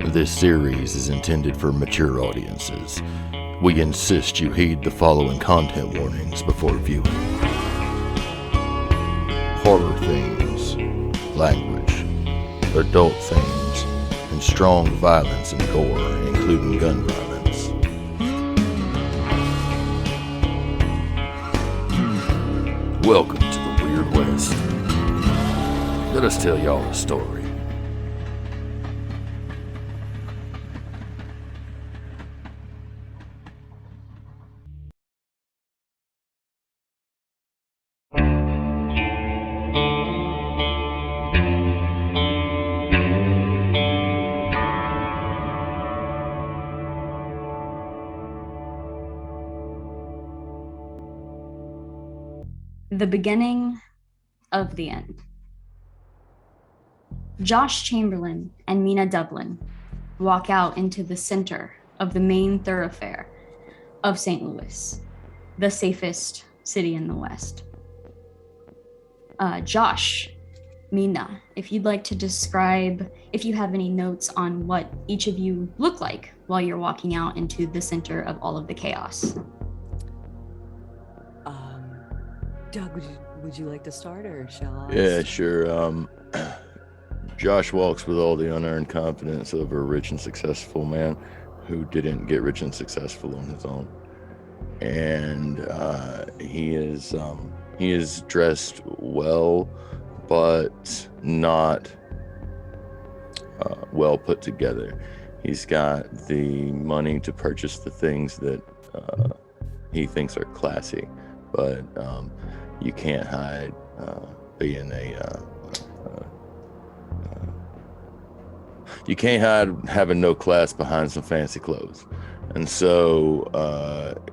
This series is intended for mature audiences. We insist you heed the following content warnings before viewing. Horror themes, language, adult themes, and strong violence and gore, including gun violence. Welcome to the Weird West. Let us tell y'all a story. The beginning of the end. Josh Chamberlain and Mina Dublin walk out into the center of the main thoroughfare of St. Louis, the safest city in the West. Josh, Mina, if you'd like to describe, if you have any notes on what each of you look like while you're walking out into the center of all of the chaos. Doug, would you like to start, or shall I? Yeah, sure. Josh walks with all the unearned confidence of a rich and successful man who didn't get rich and successful on his own. And he is dressed well, but not well put together. He's got the money to purchase the things that he thinks are classy, but you can't hide being you can't hide having no class behind some fancy clothes. And so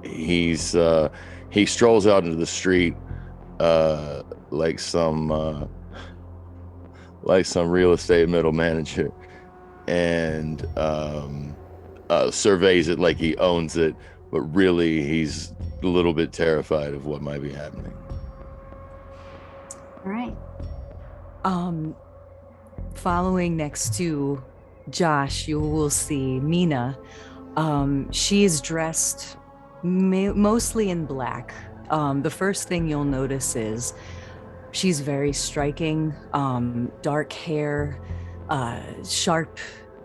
he strolls out into the street like some real estate middle manager, and surveys it like he owns it, but really he's a little bit terrified of what might be happening. All right. Following next to Josh, you will see Mina. She is dressed mostly in black. The first thing you'll notice is she's very striking. Dark hair, sharp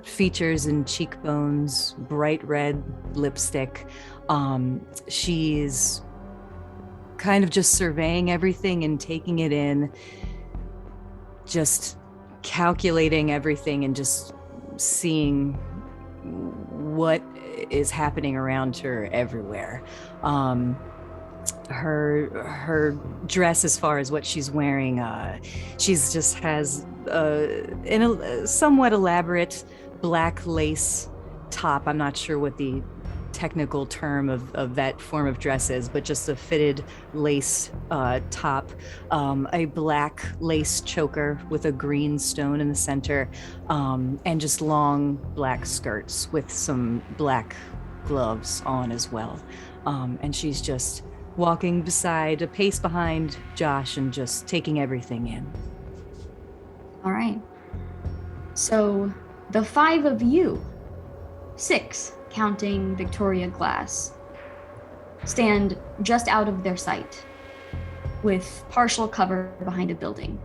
features and cheekbones, bright red lipstick. She's kind of just surveying everything and taking it in, just calculating everything and just seeing what is happening around her everywhere. Her dress, as far as what she's wearing, she's just has in a somewhat elaborate black lace top. I'm not sure what the technical term of that form of dress is, but just a fitted lace top, a black lace choker with a green stone in the center, and just long black skirts with some black gloves on as well. And she's just walking beside, a pace behind Josh, and just taking everything in. All right. So the five of you, six, counting Victoria Glass, stand just out of their sight with partial cover behind a building.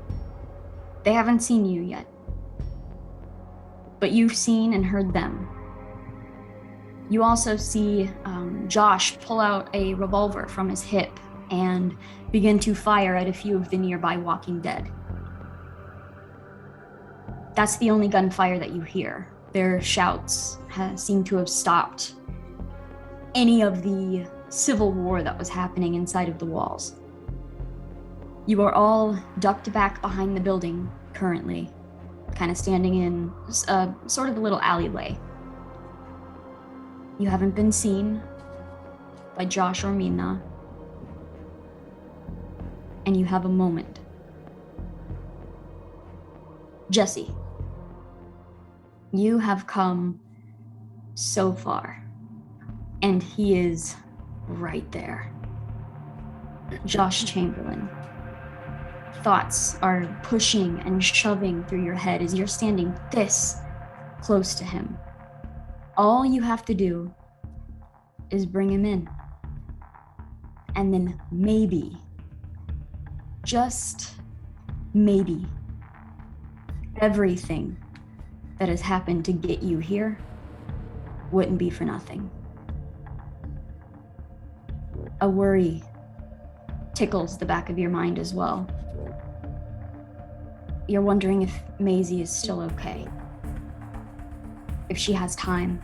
They haven't seen you yet, but you've seen and heard them. You also see Josh pull out a revolver from his hip and begin to fire at a few of the nearby Walking Dead. That's the only gunfire that you hear. Their shouts seem to have stopped any of the civil war that was happening inside of the walls. You are all ducked back behind the building currently, kind of standing in sort of a little alleyway. You haven't been seen by Josh or Mina, and you have a moment. Jesse, you have come so far, and he is right there. Josh Chamberlain, thoughts are pushing and shoving through your head as you're standing this close to him. All you have to do is bring him in. And then maybe, just maybe, everything that has happened to get you here wouldn't be for nothing. A worry tickles the back of your mind as well. You're wondering if Maisie is still okay, if she has time,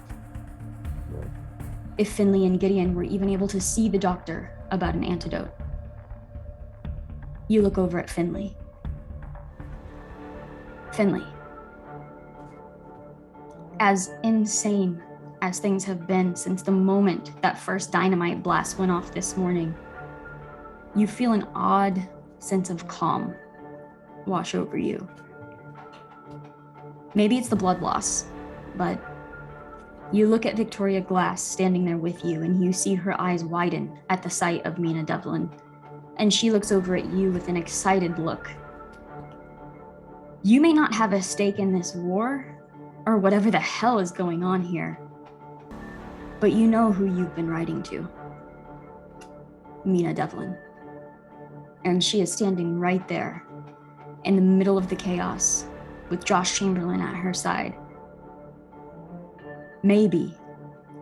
if Finley and Gideon were even able to see the doctor about an antidote. You look over at Finley. Finley, as insane as things have been since the moment that first dynamite blast went off this morning, you feel an odd sense of calm wash over you. Maybe it's the blood loss, but you look at Victoria Glass standing there with you, and you see her eyes widen at the sight of Mina Devlin, and she looks over at you with an excited look. You may not have a stake in this war, or whatever the hell is going on here, but you know who you've been writing to. Mina Devlin. And she is standing right there, in the middle of the chaos, with Josh Chamberlain at her side. Maybe,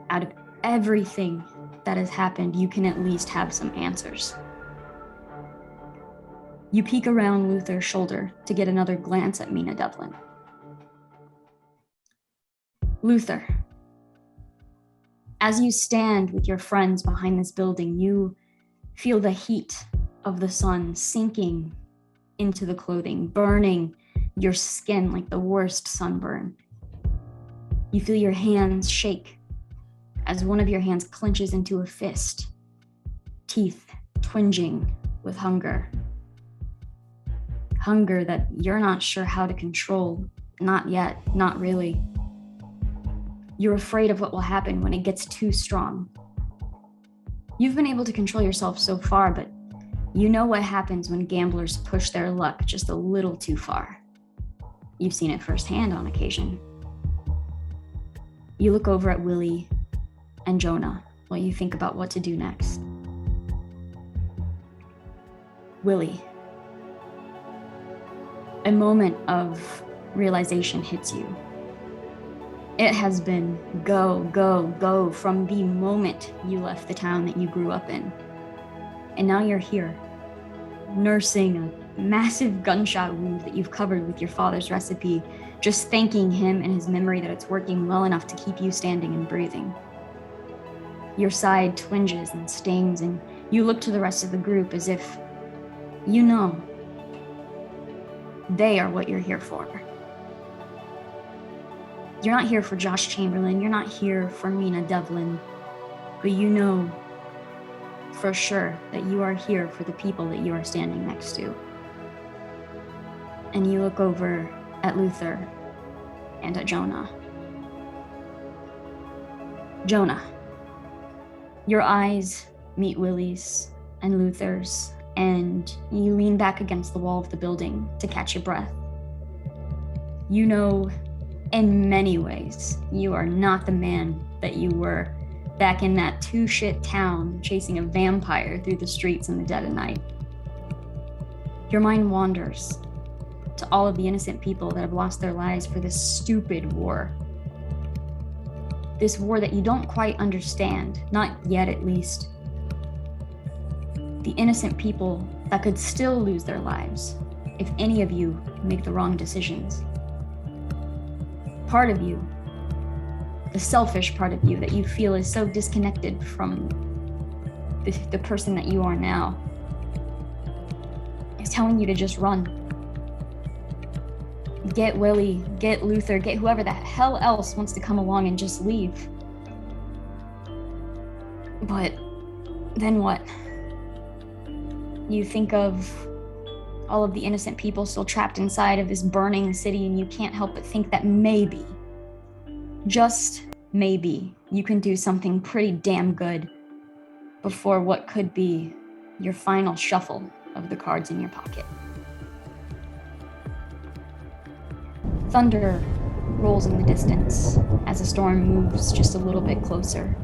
out of everything that has happened, you can at least have some answers. You peek around Luther's shoulder to get another glance at Mina Devlin. Luther, as you stand with your friends behind this building, you feel the heat of the sun sinking into the clothing, burning your skin like the worst sunburn. You feel your hands shake as one of your hands clenches into a fist, teeth twinging with hunger. Hunger that you're not sure how to control. Not yet, not really. You're afraid of what will happen when it gets too strong. You've been able to control yourself so far, but you know what happens when gamblers push their luck just a little too far. You've seen it firsthand on occasion. You look over at Willie and Jonah while you think about what to do next. Willie, a moment of realization hits you. It has been go, go, go from the moment you left the town that you grew up in. And now you're here, nursing a massive gunshot wound that you've covered with your father's recipe, just thanking him and his memory that it's working well enough to keep you standing and breathing. Your side twinges and stings, and you look to the rest of the group as if you know they are what you're here for. You're not here for Josh Chamberlain, you're not here for Mina Devlin, but you know for sure that you are here for the people that you are standing next to. And you look over at Luther and at Jonah. Jonah, your eyes meet Willie's and Luther's, and you lean back against the wall of the building to catch your breath. You know, in many ways, you are not the man that you were back in that two-shit town chasing a vampire through the streets in the dead of night. Your mind wanders to all of the innocent people that have lost their lives for this stupid war. This war that you don't quite understand, not yet at least. The innocent people that could still lose their lives if any of you make the wrong decisions. Part of you, the selfish part of you that you feel is so disconnected from the person that you are now, is telling you to just run. Get Willie, get Luther, get whoever the hell else wants to come along and just leave. But then what? You think of all of the innocent people still trapped inside of this burning city, and you can't help but think that maybe, just maybe, you can do something pretty damn good before what could be your final shuffle of the cards in your pocket. Thunder rolls in the distance as the storm moves just a little bit closer.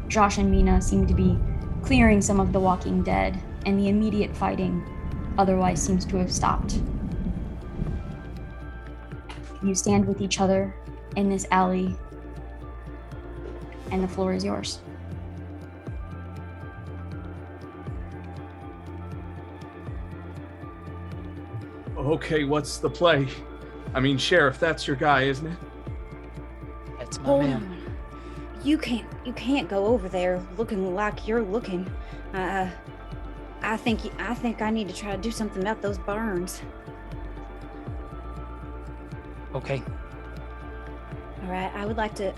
Josh and Mina seem to be clearing some of the walking dead, and the immediate fighting otherwise seems to have stopped. You stand with each other in this alley, and the floor is yours. Okay, what's the play? I mean, Sheriff, that's your guy, isn't it? That's my Hold man. on. You can't go over there looking like you're looking. I think I need to try to do something about those burns. Okay. All right, I would like to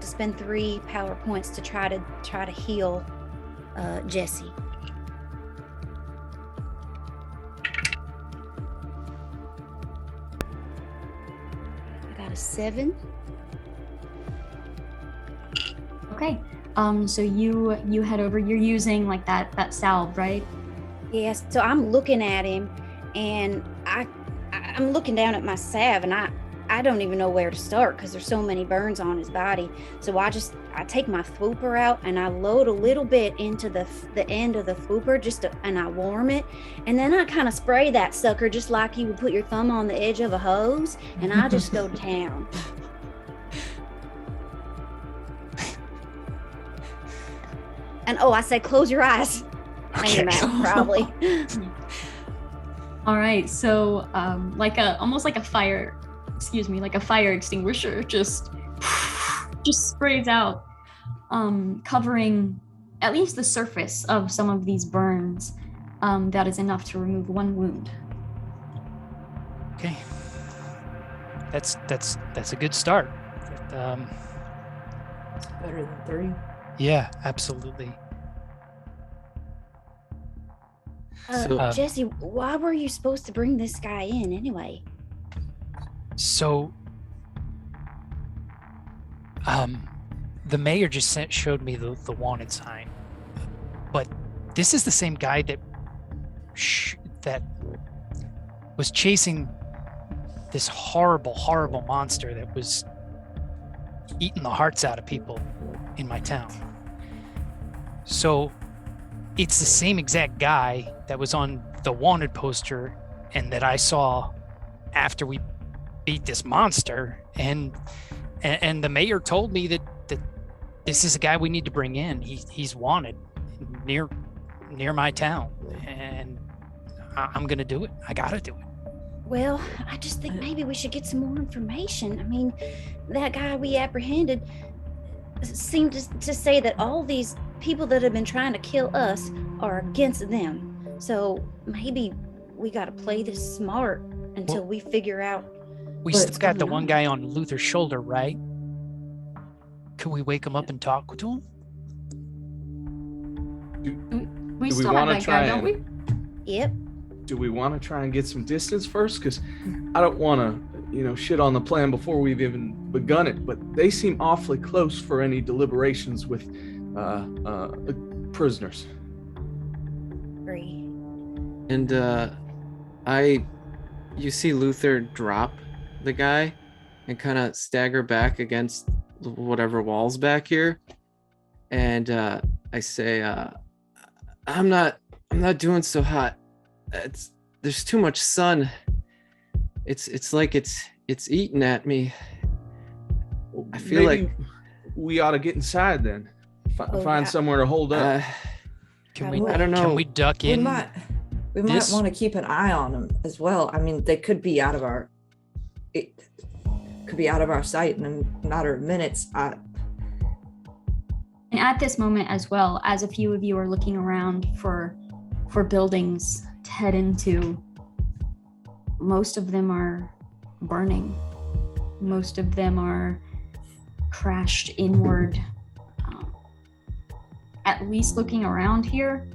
spend 3 power points to try to heal Jesse. I got a 7. Okay. So you head over. You're using like that salve, right? Yes. So I'm looking at him, and I'm looking down at my salve, and I don't even know where to start because there's so many burns on his body. So I take my swooper out and I load a little bit into the end of the swooper and I warm it, and then I kind of spray that sucker just like you would put your thumb on the edge of a hose, and I just go to town. And I said, close your eyes. And your mouth, probably. All right. So almost like a fire extinguisher just sprays out, covering at least the surface of some of these burns. That is enough to remove 1 wound. Okay. That's a good start. Better than 3. Yeah, absolutely. Jesse, why were you supposed to bring this guy in anyway? So, the mayor just showed me the wanted sign, but this is the same guy that was chasing this horrible monster that was eating the hearts out of people in my town. So it's the same exact guy that was on the wanted poster and that I saw after we beat this monster, and the mayor told me that this is a guy we need to bring in. He's wanted near my town, and I'm gonna do it. I gotta do it. Well, I just think maybe we should get some more information. I mean, that guy we apprehended seemed to say that all these people that have been trying to kill us are against them. So maybe we got to play this smart until we figure out. We what's still got the going one on. guy on Luther's shoulder, right? Could we wake him up and talk to him? We Do we still have wanna that try guy, don't we? Yep. Do we want to try and get some distance first? Because I don't want to, shit on the plan before we've even begun it. But they seem awfully close for any deliberations with prisoners. Agree. And you see Luther drop the guy and kind of stagger back against whatever walls back here. And I say, I'm not doing so hot. There's too much sun. It's like it's eating at me. I feel Maybe like we ought to get inside then. Oh, Find yeah. somewhere to hold up. Can we? I don't know. Can we duck We in? might this- want to keep an eye on them as well. I mean, they could be out of our sight in a matter of minutes. And at this moment as well, as a few of you are looking around for buildings to head into, most of them are burning. Most of them are crashed inward. At least looking around here,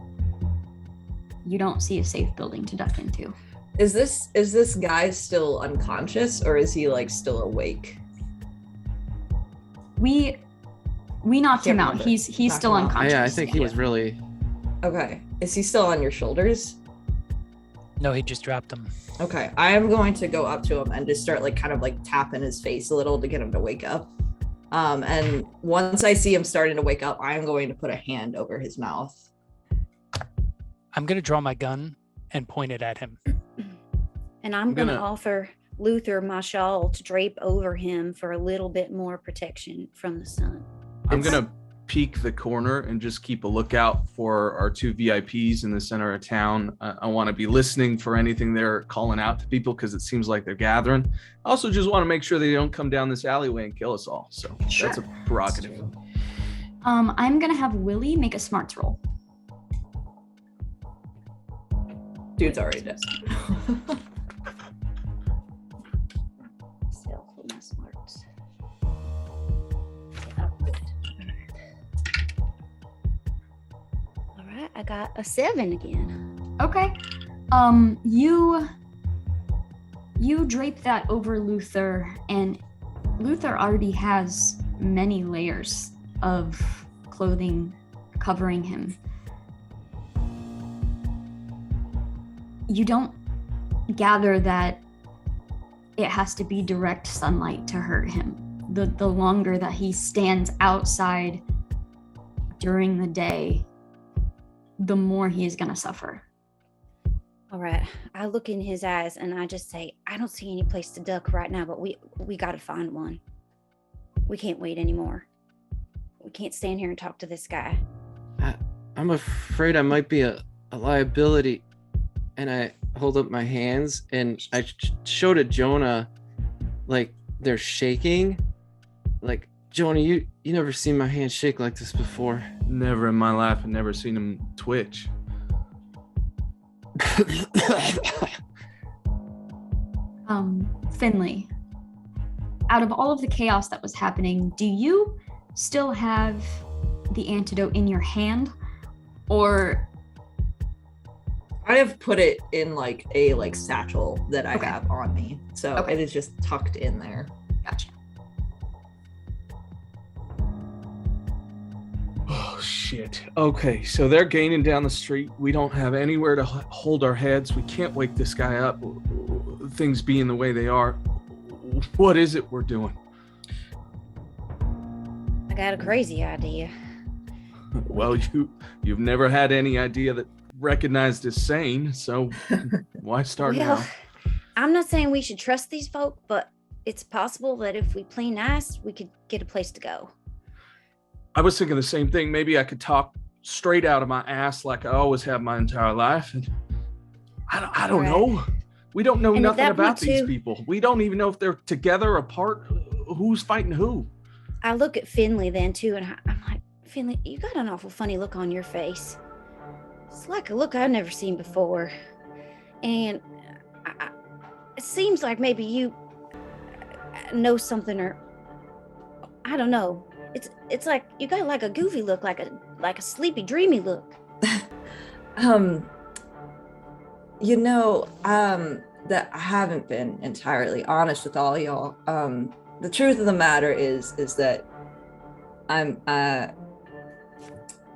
you don't see a safe building to duck into. Is this guy still unconscious, or is he like still awake? We knocked him Can't out. remember. He's Knocked still him out. unconscious. I think he was really. Okay. Is he still on your shoulders? No, he just dropped him. Okay, I am going to go up to him and just start like kind of like tapping his face a little to get him to wake up. And once I see him starting to wake up, I am going to put a hand over his mouth. I'm gonna draw my gun and point it at him. And I'm going to offer Luther my shawl to drape over him for a little bit more protection from the sun. I'm going to peek the corner and just keep a lookout for our 2 VIPs in the center of town. I want to be listening for anything they're calling out to people because it seems like they're gathering. I also just want to make sure they don't come down this alleyway and kill us all. So that's a prerogative. I'm gonna have Willie make a smarts roll. Dude's already dead. Stealth with my smarts. Oh, good. All right, I got a 7 again. Okay. You drape that over Luther, and Luther already has many layers of clothing covering him. You don't gather that it has to be direct sunlight to hurt him. The longer that he stands outside during the day, the more he is going to suffer. All right, I look in his eyes and I just say, I don't see any place to duck right now, but we got to find one. We can't wait anymore. We can't stand here and talk to this guy. I'm afraid I might be a liability. And I hold up my hands and I show to Jonah, like they're shaking. Like, Jonah, you never seen my hands shake like this before. Never in my life. I've never seen him twitch. Finley, out of all of the chaos that was happening, do you still have the antidote in your hand, or? I have put it in like a satchel that I have on me, so it is just tucked in there. Gotcha. Oh shit. Okay, so they're gaining down the street. We don't have anywhere to hold our heads. We can't wake this guy up. Things being the way they are. What is it we're doing? I got a crazy idea. Well, you've never had any idea that recognized as sane, so why start now? I'm not saying we should trust these folk, but it's possible that if we play nice, we could get a place to go. I was thinking the same thing. Maybe I could talk straight out of my ass like I always have my entire life. And I don't know. We don't know nothing about these people. We don't even know if they're together, apart, who's fighting who. I look at Finley then too, and I'm like, Finley, you got an awful funny look on your face. It's like a look I've never seen before. And it seems like maybe you know something, or I don't know. It's like you got like a goofy look, like a sleepy, dreamy look. That I haven't been entirely honest with all y'all. The truth of the matter is that I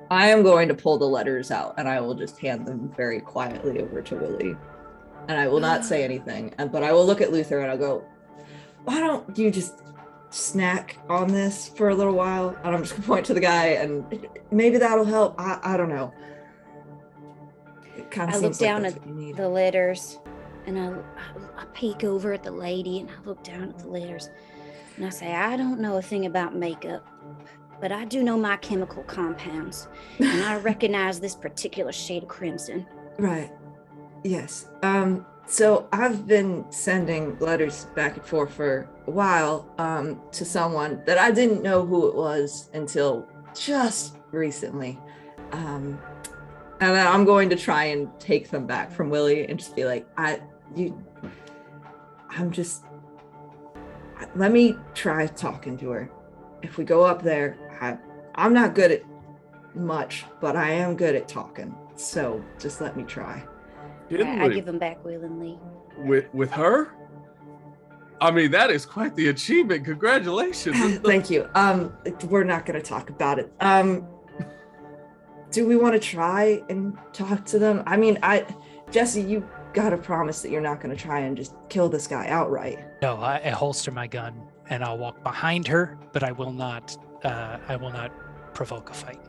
am going to pull the letters out and I will just hand them very quietly over to Willie. And I will not say anything. But I will look at Luther and I'll go, why don't you just snack on this for a little while? And I'm just gonna point to the guy and maybe that'll help. I don't know. It kind of I look seems like down that's at what you need. the letters and I peek over at the lady and I look down at the letters and I say, I don't know a thing about makeup, but I do know my chemical compounds and I recognize this particular shade of crimson. Right. Yes. So I've been sending letters back and forth for a while to someone that I didn't know who it was until just recently. And then I'm going to try and take them back from Willie and just be like, let me try talking to her. If we go up there, I'm not good at much, but I am good at talking. So just let me try. I give them back willingly. With her? I mean, that is quite the achievement. Congratulations. Thank you. We're not going to talk about it. Do we want to try and talk to them? I mean, Jesse, gotta promise that you're not gonna try and just kill this guy outright. No, I holster my gun and I'll walk behind her, but I will not provoke a fight.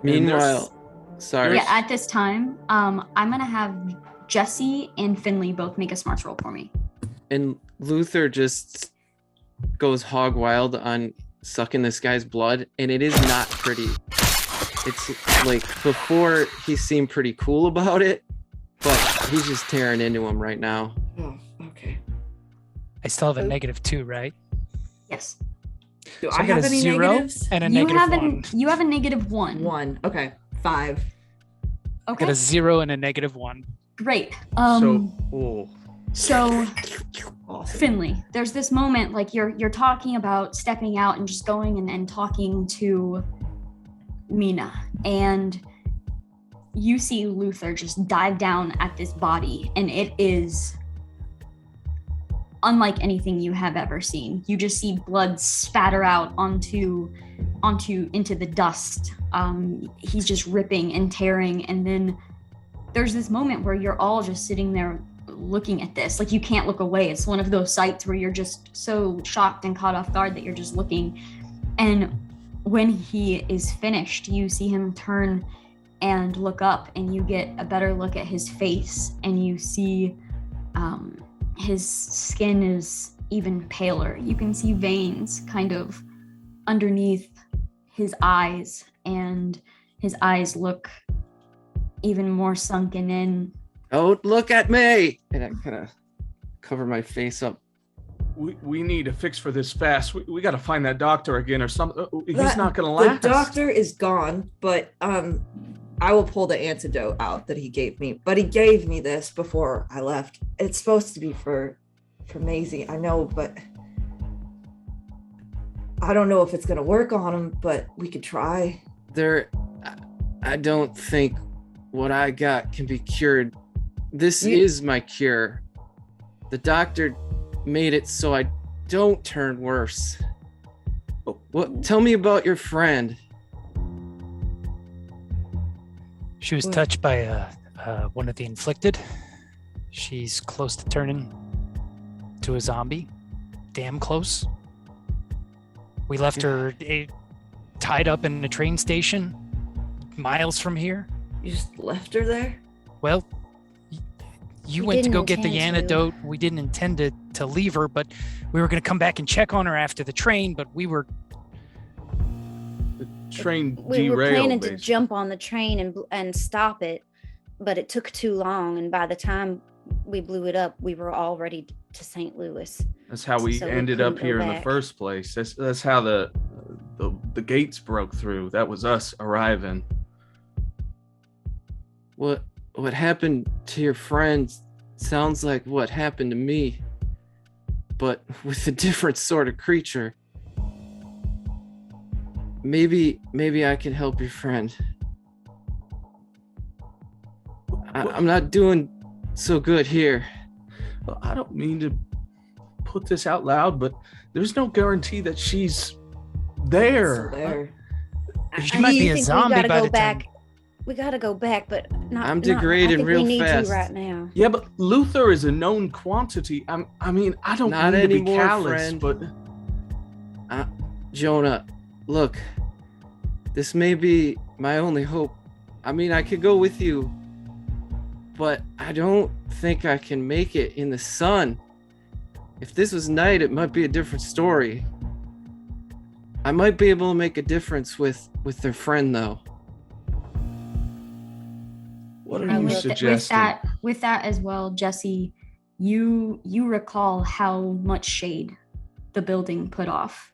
Meanwhile, sorry. Yeah, at this time, I'm gonna have Jesse and Finley both make a smarts roll for me. And Luther just goes hog wild on sucking this guy's blood, and it is not pretty. It's like before he seemed pretty cool about it, but he's just tearing into him right now. Oh, okay. I still have a -2, right? Yes. Do So I got have a any 0 negatives? and a You -1. you have a -1. 1. Okay. 5. Okay. Got a 0 and a -1. Great. So, So Awesome. Finley, there's this moment like you're talking about stepping out and just going and talking to Mina, and you see Luther just dive down at this body, and it is unlike anything you have ever seen. You just see blood spatter out into the dust. He's just ripping and tearing, and then there's this moment where you're all just sitting there looking at this. Like, you can't look away. It's one of those sights where you're just so shocked and caught off guard that you're just looking. And when he is finished, you see him turn and look up, and you get a better look at his face, and you see his skin is even paler. You can see veins kind of underneath his eyes, and his eyes look even more sunken in. Don't look at me! And I kind of cover my face up. we need a fix for this fast. We got to find that doctor again or something. He's not going to last. The doctor is gone, but I will pull the antidote out that he gave me. But he gave me this before I left. It's supposed to be for Maisie, I know, but I don't know if it's gonna work on him, but we could try. I don't think what I got can be cured. This is my cure. The doctor made it so I don't turn worse. What? Tell me about your friend. She was touched by one of the inflicted. She's close to turning to a zombie. Damn close. We left her tied up in a train station miles from here. You just left her there? Well, you We went to didn't go get the intend to. antidote. We didn't intend to leave her, but we were going to come back and check on her after the train, but we were... The train We were derailed. planning to basically. jump on the train and stop it, but it took too long. And by the time we blew it up, we were already to St. Louis. That's how we So we ended up couldn't go here in the back. first place. That's how the gates broke through. That was us arriving. What happened to your friend sounds like what happened to me, but with a different sort of creature. Maybe I can help your friend. I'm not doing so good here. Well, I don't mean to put this out loud, but there's no guarantee that she's there. Still there. She might be a zombie by the time... We gotta go back, but not. I'm not- I degrading think real we need fast. to right now. Yeah, but Luther is a known quantity. I mean, I don't Not mean to be anymore, callous, friend. but Jonah, look, this may be my only hope. I mean, I could go with you, but I don't think I can make it in the sun. If this was night, it might be a different story. I might be able to make a difference with their friend, though. what are And you with suggesting? With that as well, Jesse, you recall how much shade the building put off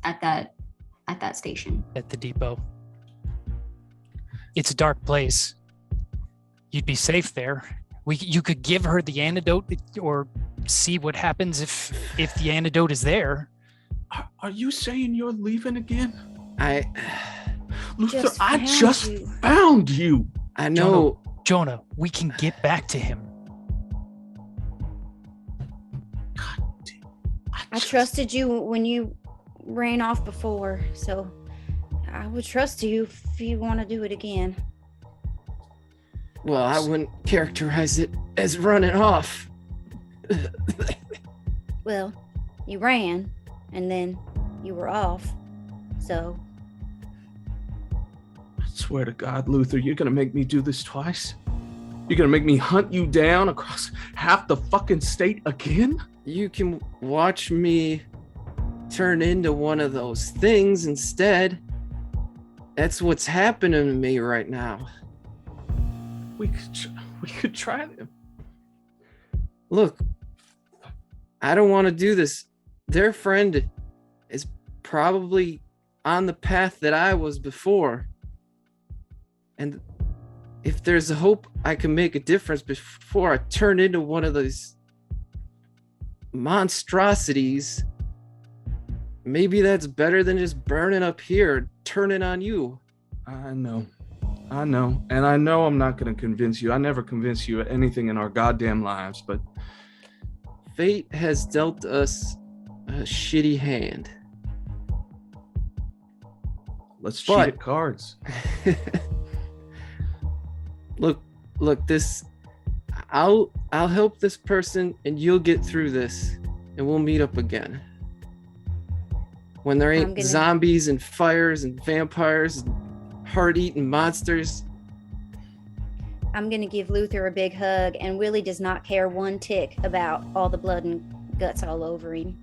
at that station. at the depot. It's a dark place. You'd be safe there. You could give her the antidote or see what happens if the antidote is there. Are you saying you're leaving again? Luther, Just I found just you. found you. I know. Jonah, we can get back to him. God damn. I trusted you when you ran off before, so I would trust you if you want to do it again. Well, I wouldn't characterize it as running off. Well, you ran, and then you were off. So, I swear to God, Luther, you're gonna make me do this twice? You're gonna make me hunt you down across half the fucking state again? You can watch me turn into one of those things instead. That's what's happening to me right now. We could try them. Look, I don't want to do this. Their friend is probably on the path that I was before. And if there's a hope I can make a difference before I turn into one of those monstrosities, maybe that's better than just burning up here, turning on you. I know. And I know I'm not going to convince you. I never convince you of anything in our goddamn lives, but fate has dealt us a shitty hand. Let's cheat at cards. Look, this, I'll help this person and you'll get through this and we'll meet up again. When there ain't zombies and fires and vampires and heart-eating monsters. I'm going to give Luther a big hug, and Willie does not care one tick about all the blood and guts all over him.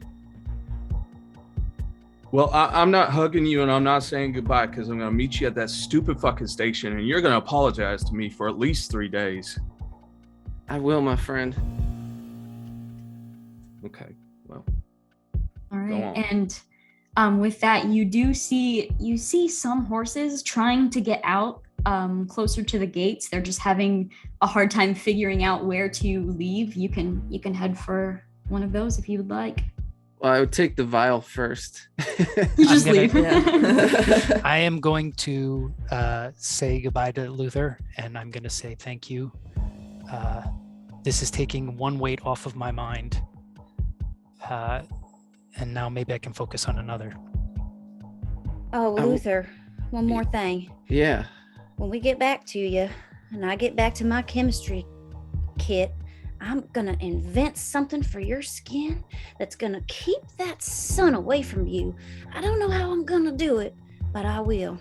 Well, I'm not hugging you and I'm not saying goodbye because I'm going to meet you at that stupid fucking station and you're going to apologize to me for at least 3 days. I will, my friend. Okay, well. All right, and with that, you see some horses trying to get out closer to the gates. They're just having a hard time figuring out where to leave. You can head for one of those if you would like. Well, I would take the vial first. You just leave. I am going to say goodbye to Luther, and I'm going to say thank you. This is taking one weight off of my mind. And now maybe I can focus on another. Oh, Luther, one more thing. Yeah. When we get back to you, and I get back to my chemistry kit, I'm gonna invent something for your skin that's gonna keep that sun away from you. I don't know how I'm gonna do it, but I will.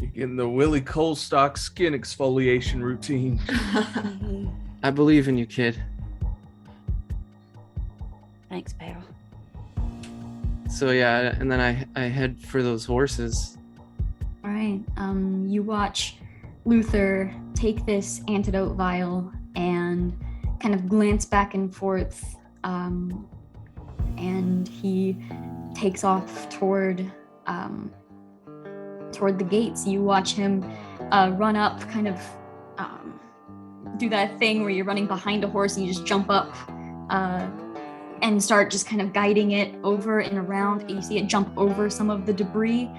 You're getting the Willie Colestock skin exfoliation routine. I believe in you, kid. Thanks, pal. So yeah, and then I head for those horses. All right. You watch Luther take this antidote vial and kind of glance back and forth, and he takes off toward the gates. You watch him run up, kind of do that thing where you're running behind a horse and you just jump up and start just kind of guiding it over and around. You see it jump over some of the debris,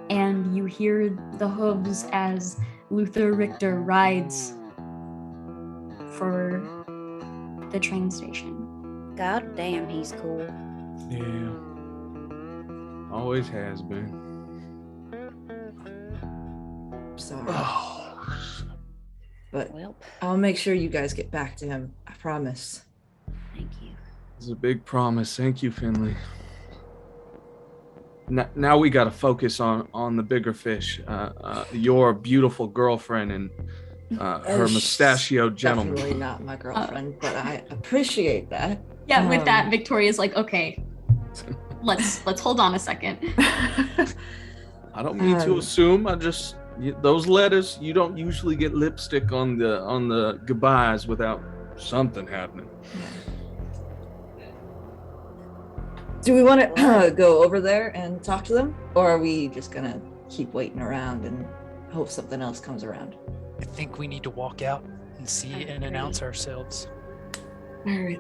and you hear the hooves as Luther Richter rides for the train station. God damn, he's cool. Yeah. Always has been. Sorry. Oh. But Well, I'll make sure you guys get back to him. I promise. thank you. It's a big promise. Thank you, Finley. Now we got to focus on the bigger fish. Your beautiful girlfriend and her mustachioed gentleman. Definitely not my girlfriend, but I appreciate that. Yeah, with that, Victoria's like, okay, let's hold on a second. I don't mean to assume. Those letters. You don't usually get lipstick on the goodbyes without something happening. Do we want to go over there and talk to them? Or are we just going to keep waiting around and hope something else comes around? I think we need to walk out and see and announce ourselves. All right.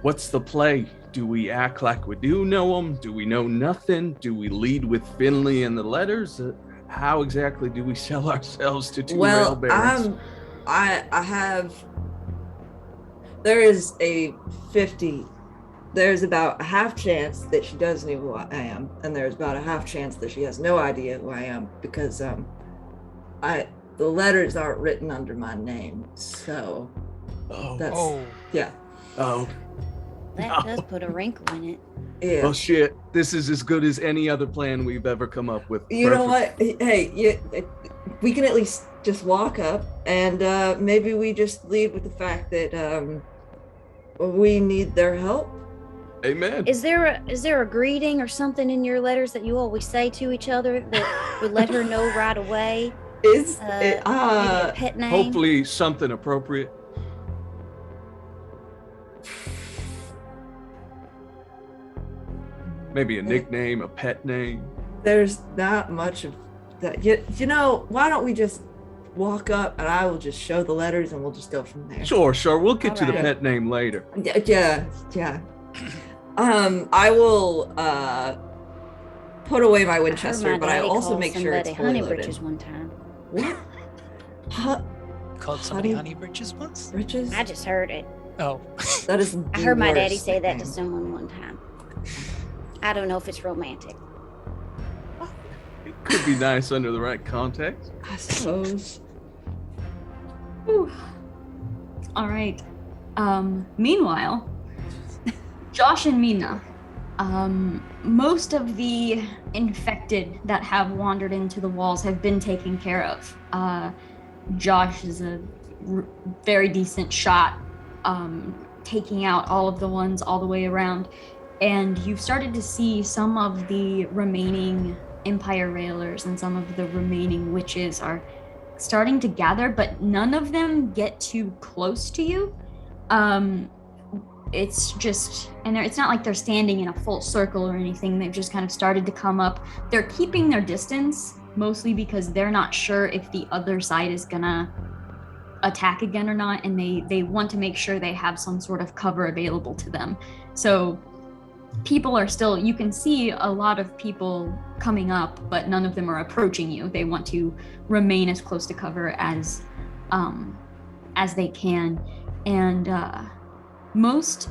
What's the play? Do we act like we do know them? Do we know nothing? Do we lead with Finley and the letters? How exactly do we sell ourselves to two rail barons? There's about a half chance that she does know who I am, and there's about a half chance that she has no idea who I am, because the letters aren't written under my name, so that's Oh, yeah. Oh, That No. does put a wrinkle in it. Yeah. well, shit. This is as good as any other plan we've ever come up with. You know Perfect. what? Hey, we can at least just walk up, and maybe we just leave with the fact that we need their help. Amen. Is there a greeting or something in your letters that you always say to each other that would let her know right away? Is Maybe a pet name. Hopefully something appropriate. Maybe a nickname, a pet name. there's not much of that. You know, why don't we just walk up and I will just show the letters and we'll just go from there. Sure. We'll get to the Alright. pet name later. Yeah. I will put away my I heard Winchester, my but I daddy also call make sure it's somebody fully honey loaded. britches one time. What? called somebody Honey- honey britches once? Riches? I just heard it. Oh, That is. I the heard my daddy worst say that to nickname. someone one time. I don't know if it's romantic. It could be nice under the right context. I suppose. Whew. All right. Meanwhile, Josh and Mina, most of the infected that have wandered into the walls have been taken care of. Josh is a very decent shot, taking out all of the ones all the way around. And you've started to see some of the remaining Empire Railers and some of the remaining witches are starting to gather, but none of them get too close to you. It's just, and it's not like they're standing in a full circle or anything. They've just kind of started to come up. They're keeping their distance, mostly because they're not sure if the other side is gonna attack again or not, and they want to make sure they have some sort of cover available to them. So people are still, you can see a lot of people coming up, but none of them are approaching you. They want to remain as close to cover as they can. And most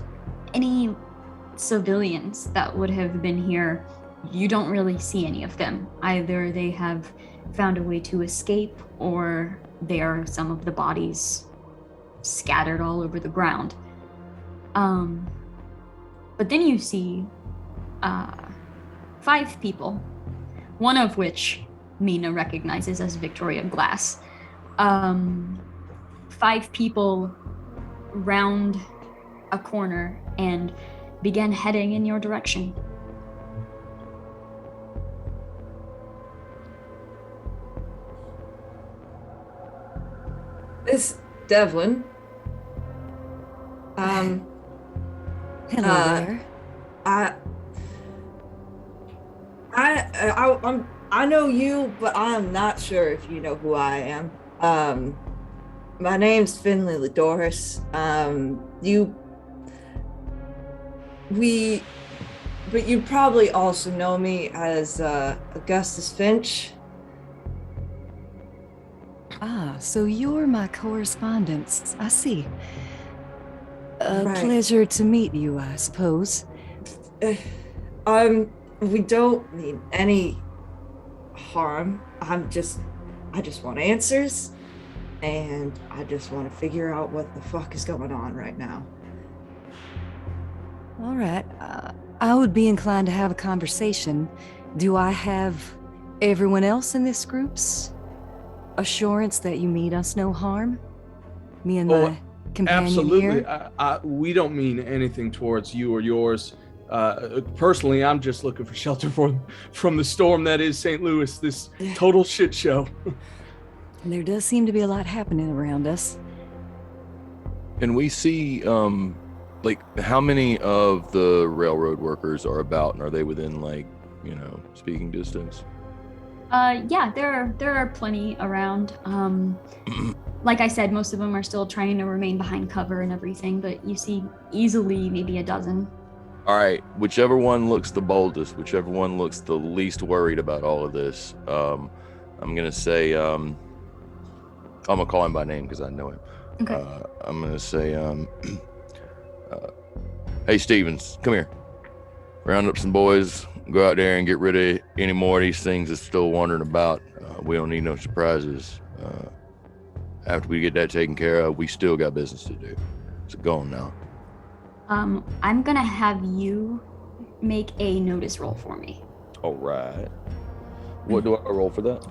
any civilians that would have been here, you don't really see any of them. Either they have found a way to escape, or there are some of the bodies scattered all over the ground. But then you see 5 people, one of which Mina recognizes as Victoria Glass. 5 people round a corner and begin heading in your direction. It's Devlin. Hello there. I know you, but I'm not sure if you know who I am. My name's Finley Ladoris. But you probably also know me as Augustus Finch. Ah, so you're my correspondence. I see. A Right. pleasure to meet you, I suppose. We don't mean any harm. I just want answers, and I just want to figure out what the fuck is going on right now. All right. I would be inclined to have a conversation. Do I have everyone else in this group's assurance that you mean us no harm? Me and Oh, my companion Absolutely. here? We don't mean anything towards you or yours. Personally, I'm just looking for shelter from the storm that is St. Louis, this total shit show. There does seem to be a lot happening around us. And we see, like, how many of the railroad workers are about, and are they within, like, speaking distance? Yeah, there are plenty around. Like I said, most of them are still trying to remain behind cover and everything, but you see easily maybe a dozen. All right, whichever one looks the boldest, whichever one looks the least worried about all of this, I'm gonna say, I'm gonna call him by name because I know him. Okay. I'm gonna say, hey Stevens, come here. Round up some boys, go out there and get rid of any more of these things that's still wandering about. We don't need no surprises. after we get that taken care of, we still got business to do. So go on now. I'm gonna have you make a notice roll for me. All right. What do I roll for that?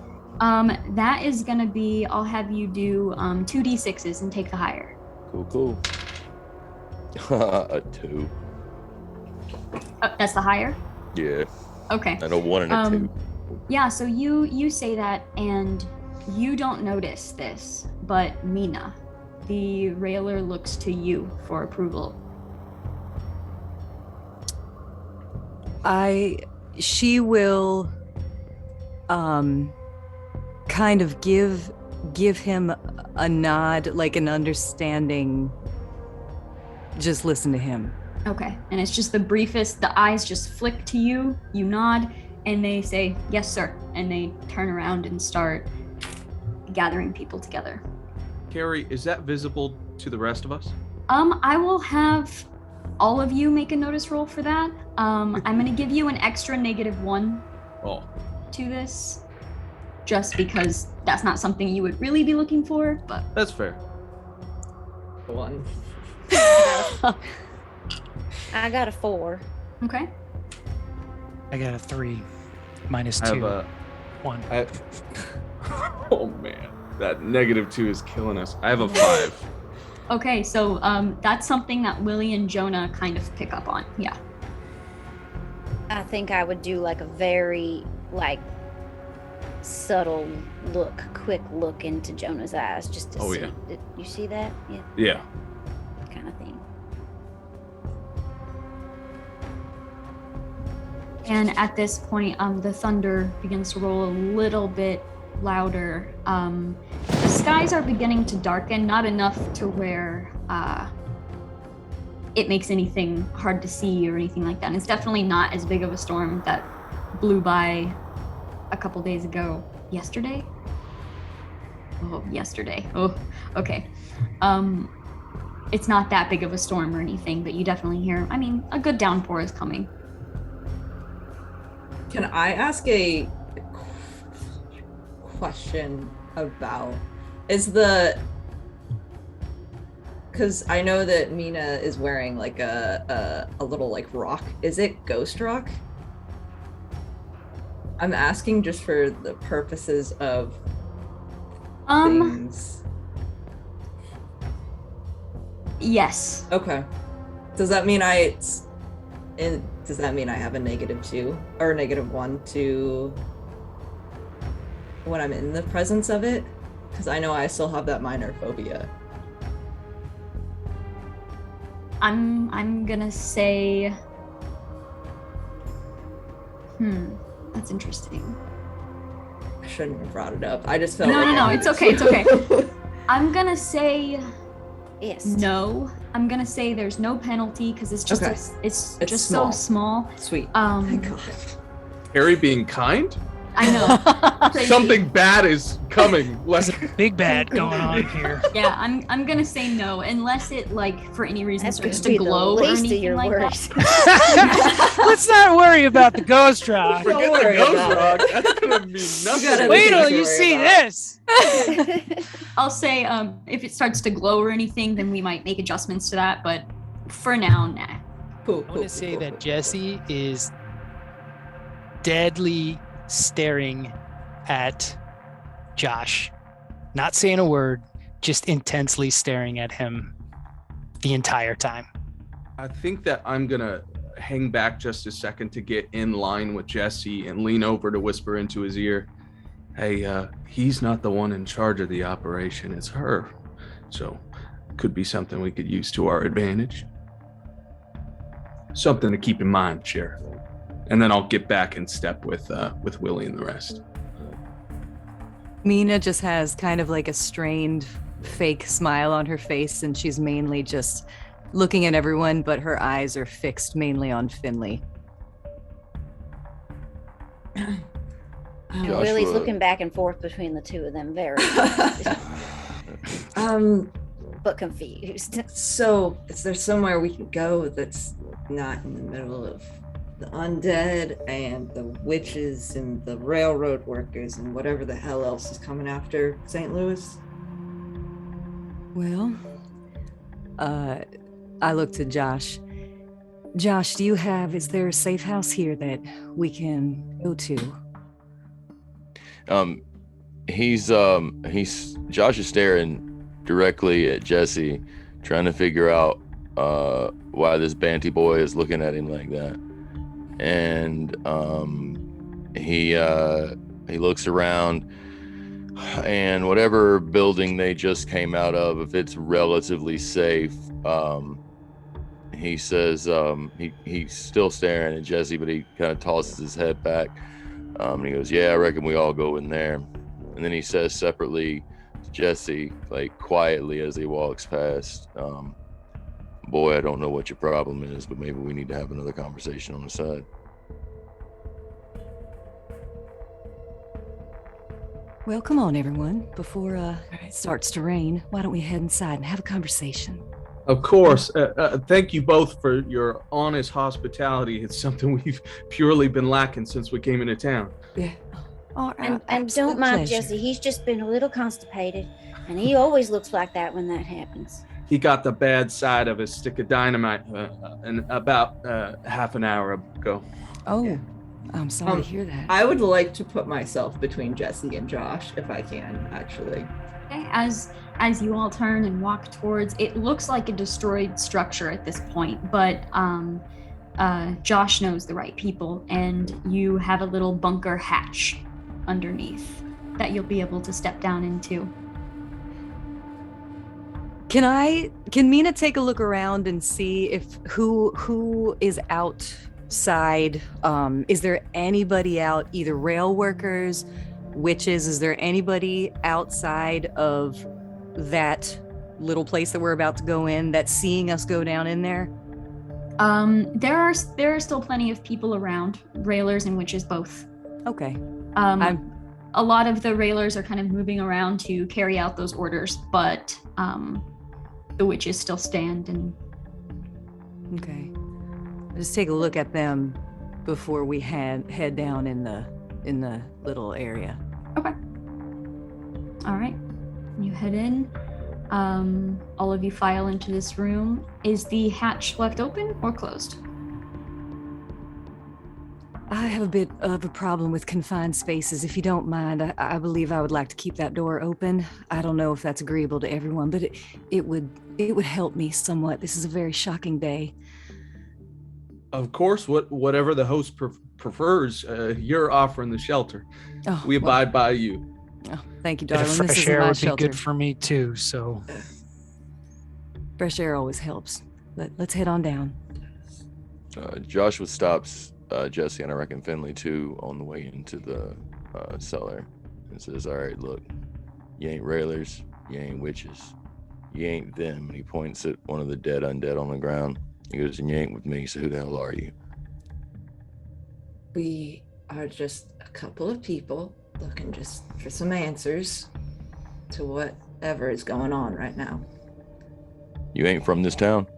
That is gonna be, I'll have you do 2d6s and take the higher. Cool. A 2. That's the higher? Yeah. Okay. And a 1 and a 2. Yeah, so you say that and you don't notice this, but Mina, the railer, looks to you for approval. She will kind of give him a nod, like an understanding. Just listen to him. Okay, and it's just the briefest, the eyes just flick to you, you nod, and they say, yes, sir. And they turn around and start gathering people together. Carrie, is that visible to the rest of us? I will have all of you make a notice roll for that. I'm gonna give you an extra -1 to this, just because that's not something you would really be looking for, but. That's fair. 1. I got a 4. Okay. I got a 3 minus I 2. have 1. Oh man, that -2 is killing us. I have a 5. Okay, so that's something that Willie and Jonah kind of pick up on. Yeah. I think I would do like a very subtle look, quick look into Jonah's eyes just to see. Yeah. Did you see that? Yeah. Yeah. Kind of thing. And at this point, the thunder begins to roll a little bit louder. The skies are beginning to darken, not enough to where it makes anything hard to see or anything like that. And it's definitely not as big of a storm that blew by a couple days ago. Yesterday? Oh, yesterday. Oh, okay. It's not that big of a storm or anything, but you definitely hear, a good downpour is coming. Can I ask a question about because I know that Mina is wearing like a little like rock. Is it ghost rock? I'm asking just for the purposes of things. Yes. Okay. Does that mean I have a -2 or -1 to when I'm in the presence of it? Because I know I still have that minor phobia. I'm gonna say, that's interesting. I shouldn't have brought it up. I just felt No, it's okay, it's okay. I'm gonna say Yes. no. I'm gonna say there's no penalty because it's just Okay. it's just small. so small. Sweet. Thank God. Carrie being kind? I know. Crazy. Something bad is coming. There's a big bad going on here. Yeah, I'm gonna say no unless it for any reason That's starts gonna to be the glow or least of anything your like worries. that. Let's not worry about the ghost rock. Forget the worry ghost about rock. That's gonna mean nothing. gotta Wait be till to you worry see about. this. I'll say if it starts to glow or anything, then we might make adjustments to that. But for now, nah. Cool. I want to say that Jesse is deadly staring at Josh, not saying a word, just intensely staring at him the entire time. I think that I'm gonna hang back just a second to get in line with Jesse and lean over to whisper into his ear, hey, he's not the one in charge of the operation, it's her. So could be something we could use to our advantage. Something to keep in mind, Sheriff. And then I'll get back in step with Willie and the rest. Mina just has kind of like a strained fake smile on her face, and she's mainly just looking at everyone, but her eyes are fixed mainly on Finley. And Joshua. Willie's looking back and forth between the two of them, very but confused. So is there somewhere we can go that's not in the middle of the undead and the witches and the railroad workers and whatever the hell else is coming after St. Louis? Well, I look to Josh. Josh, is there a safe house here that we can go to? Josh is staring directly at Jesse, trying to figure out why this Banty boy is looking at him like that. And he looks around, and whatever building they just came out of, if it's relatively safe, he says, he's still staring at Jesse, but he kind of tosses his head back. And he goes, yeah, I reckon we all go in there. And then he says separately to Jesse, like quietly as he walks past, boy, I don't know what your problem is, but maybe we need to have another conversation on the side. Well, come on, everyone. Before it starts to rain, why don't we head inside and have a conversation? Of course. Thank you both for your honest hospitality. It's something we've purely been lacking since we came into town. Yeah. Oh, And don't mind Jesse. He's just been a little constipated, and he always looks like that when that happens. He got the bad side of a stick of dynamite about half an hour ago. Oh, Yeah. I'm sorry to hear that. I would like to put myself between Jesse and Josh if I can, actually. Okay, as you all turn and walk towards, it looks like a destroyed structure at this point, but Josh knows the right people, and you have a little bunker hatch underneath that you'll be able to step down into. Can Mina take a look around and see if who is outside? Is there anybody out, either rail workers, witches? Is there anybody outside of that little place that we're about to go in that's seeing us go down in there? There are still plenty of people around, railers and witches both. Okay. A lot of the railers are kind of moving around to carry out those orders, but the witches still stand and. Okay. Just take a look at them before we head down in the little area. Okay. All right. You head in. All of you file into this room. Is the hatch left open or closed? I have a bit of a problem with confined spaces. If you don't mind, I believe I would like to keep that door open. I don't know if that's agreeable to everyone, but it would help me somewhat. This is a very shocking day. Of course, whatever the host prefers, you're offering the shelter. Oh, We abide by you. Oh, thank you, Bit darling. of This fresh isn't air my would shelter. be good for me too. So Fresh air always helps. Let's head on down. Joshua stops Jesse and I reckon Finley too on the way into the cellar and says, all right, look, you ain't railers, you ain't witches, you ain't them. And he points at one of the dead undead on the ground. He goes, and you ain't with me, so who the hell are you? We are just a couple of people looking just for some answers to whatever is going on right now. You ain't from this town?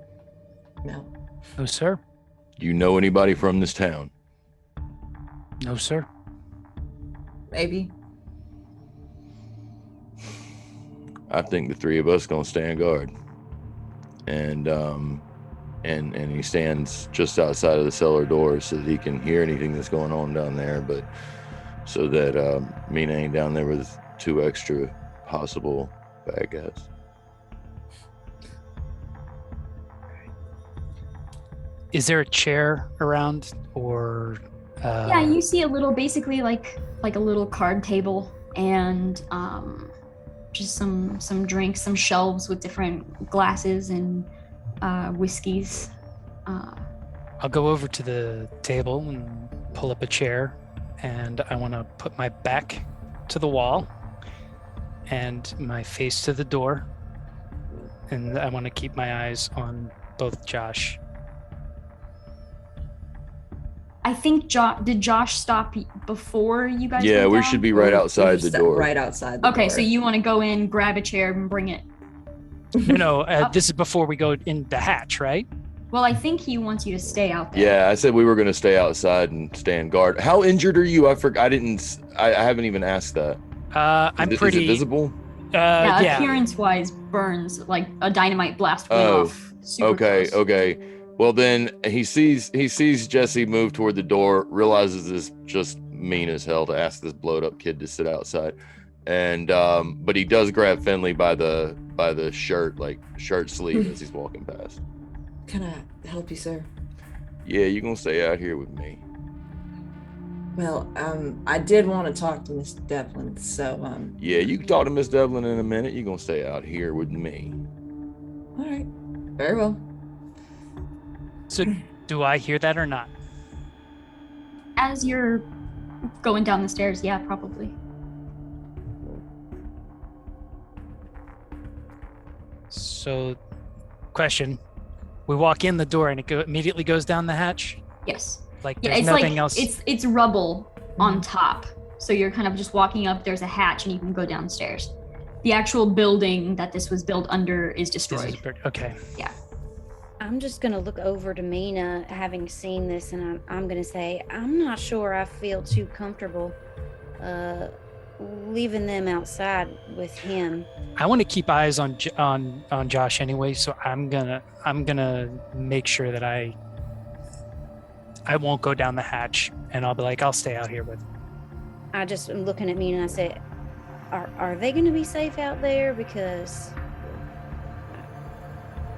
No. no, sir. You know anybody from this town? No, sir. Maybe. I think the three of us gonna stand guard. And he stands just outside of the cellar door so that he can hear anything that's going on down there, but so that Mina ain't down there with 2 extra possible bad guys. Is there a chair around or? Yeah, you see a little, basically like a little card table and just some drinks, some shelves with different glasses and whiskeys. I'll go over to the table and pull up a chair, and I want to put my back to the wall and my face to the door, and I want to keep my eyes on both Josh. I think did Josh stop before you guys? Yeah, went we down? should be right outside We the sat door. Right outside the door. Okay, so you want to go in, grab a chair, and bring it. No, this is before we go in the hatch, right? Well, I think he wants you to stay out there. Yeah, I said we were gonna stay outside and stand guard. How injured are you? I haven't even asked that. I'm Is it pretty. visible? Yeah. appearance-wise, burns like a dynamite blast went Oh, off. Super Okay, close. okay. Well, then he sees Jesse move toward the door, realizes it's just mean as hell to ask this blowed up kid to sit outside, and but he does grab Finley by the shirt sleeve as he's walking past. Can I help you, sir? Yeah, you gonna stay out here with me? Well, I did want to talk to Miss Devlin, so Yeah, you can talk to Miss Devlin in a minute. You gonna stay out here with me? all right, very well. So do I hear that or not? As you're going down the stairs, yeah, probably. So, question: we walk in the door and it immediately goes down the hatch. Yes. Like Yeah, there's it's nothing like else. it's rubble on top. So you're kind of just walking up, there's a hatch and you can go downstairs. The actual building that this was built under is destroyed. Okay. Yeah. I'm just gonna look over to Mina, having seen this, and I'm gonna say I'm not sure I feel too comfortable leaving them outside with him. I want to keep eyes on Josh anyway, so I'm gonna make sure that I won't go down the hatch, and I'll be like, I'll stay out here with him. I just am looking at Mina and I say, are they gonna be safe out there? Because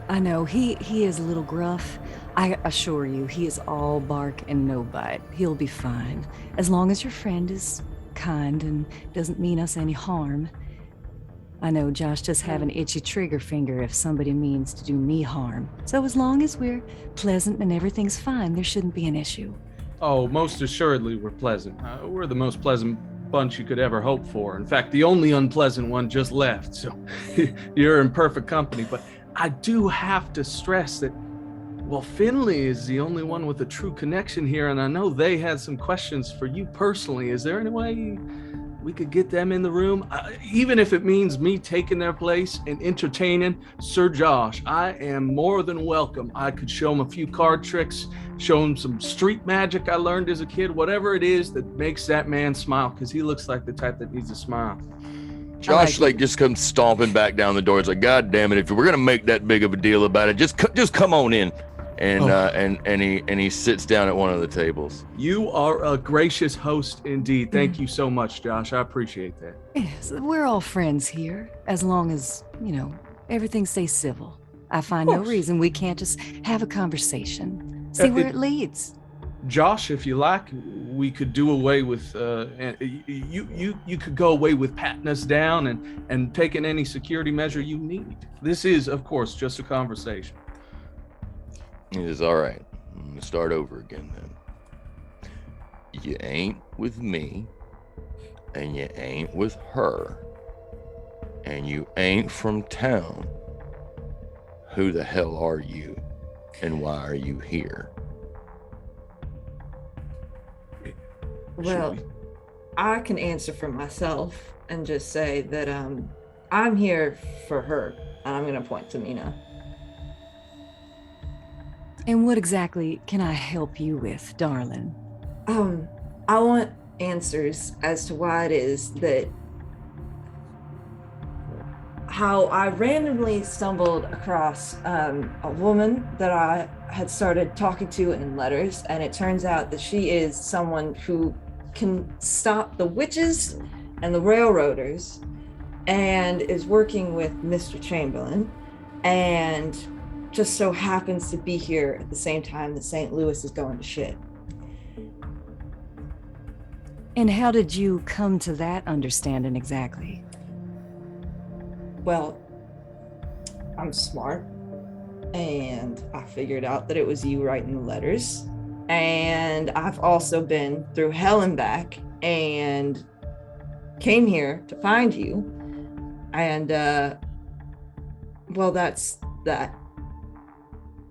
I know he is a little gruff. I assure you, he is all bark and no bite. He'll be fine. As long as your friend is kind and doesn't mean us any harm. I know Josh does have an itchy trigger finger if somebody means to do me harm. So as long as we're pleasant and everything's fine, there shouldn't be an issue. Oh, most assuredly we're pleasant. We're the most pleasant bunch you could ever hope for. In fact, the only unpleasant one just left, so you're in perfect company. But I do have to stress that, well, Finley is the only one with a true connection here, and I know they had some questions for you personally. Is there any way we could get them in the room? Even if it means me taking their place and entertaining Sir Josh, I am more than welcome. I could show him a few card tricks, show him some street magic I learned as a kid, whatever it is that makes that man smile, because he looks like the type that needs a smile. Josh just comes stomping back down the door. It's like, God damn it! If we're gonna make that big of a deal about it, just come on in. And he sits down at one of the tables. You are a gracious host indeed. Thank you so much, Josh. I appreciate that. Yes, we're all friends here, as long as, everything stays civil. I find no reason we can't just have a conversation, see where it leads. Josh, if you like, we could do away with, you could go away with patting us down and taking any security measure you need. This is, of course, just a conversation. He says, all right, I'm gonna start over again then. You ain't with me, and you ain't with her, and you ain't from town. Who the hell are you, and why are you here? Well, I can answer for myself and just say that I'm here for her, and I'm gonna point to Mina. And what exactly can I help you with, darling? I want answers as to why it is that how I randomly stumbled across a woman that I had started talking to in letters, and it turns out that she is someone who can stop the witches and the railroaders and is working with Mr. Chamberlain, and just so happens to be here at the same time that St. Louis is going to shit. And how did you come to that understanding exactly? Well, I'm smart, and I figured out that it was you writing the letters. And I've also been through hell and back and came here to find you. And, well, that's that.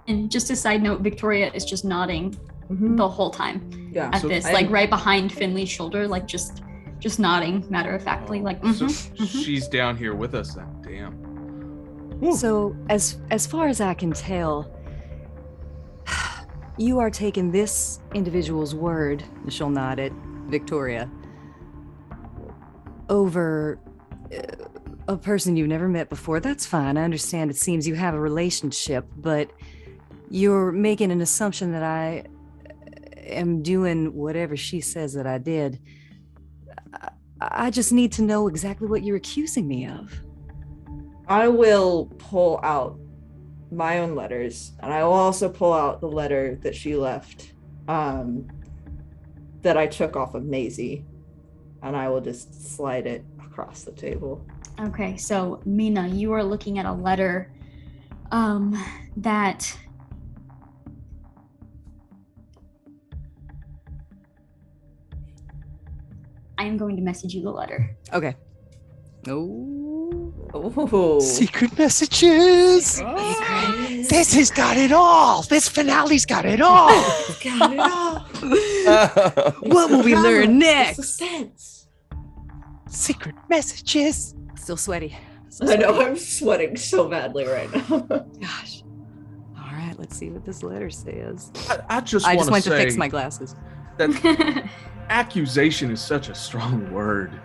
And just a side note, Victoria is just nodding the whole time at this, like right behind Finley's shoulder, like just nodding matter of factly, like. She's down here with us then. Damn. Woo. So as far as I can tell, you are taking this individual's word, and she'll nod at Victoria, over a person you've never met before. That's fine. I understand it seems you have a relationship, but you're making an assumption that I am doing whatever she says that I did. I just need to know exactly what you're accusing me of. I will pull out my own letters, and I will also pull out the letter that she left, that I took off of Maisie, and I will just slide it across the table. Okay, so Mina, you are looking at a letter that I am going to message you the letter. Okay. Oh. Secret messages. This has got it all. This finale's got it all. Got it all. What will we learn next? Suspense. Secret messages. Still sweaty. I know, I'm sweating so badly right now. Gosh. All right, let's see what this letter says. I just I want just went to say fix my glasses. that accusation is such a strong word.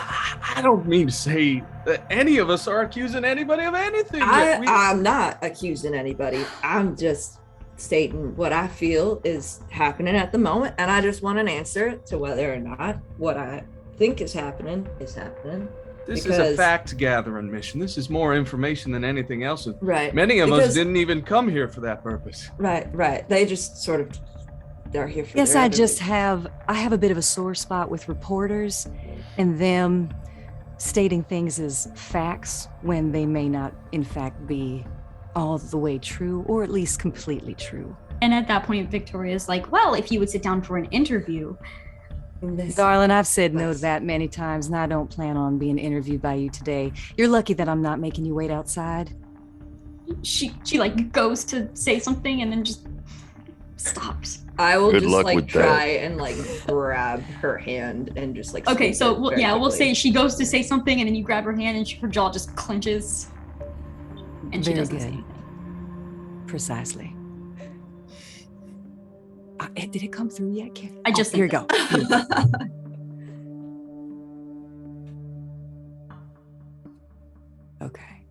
I don't mean to say that any of us are accusing anybody of anything. I'm not accusing anybody. I'm just stating what I feel is happening at the moment, and I just want an answer to whether or not what I think is happening is happening. This is a fact gathering mission. This is more information than anything else. Right. Many of us didn't even come here for that purpose. Right. They just sort of, they're here for Yes, their I other- have a bit of a sore spot with reporters and them stating things as facts when they may not in fact be all the way true, or at least completely true. And at that point, Victoria's like, well, if you would sit down for an interview. Darling, I've said no to that many times, and I don't plan on being interviewed by you today. You're lucky that I'm not making you wait outside. She like goes to say something and then just stops. I will Good just luck like with try and like grab her hand and just like. Okay, squeeze so it very we'll quickly. say she goes to say something and then you grab her hand and her jaw just clenches. And she Very doesn't say good. anything. Precisely. Did it come through yet, Kim? I just here you sent go. Here you go. Okay.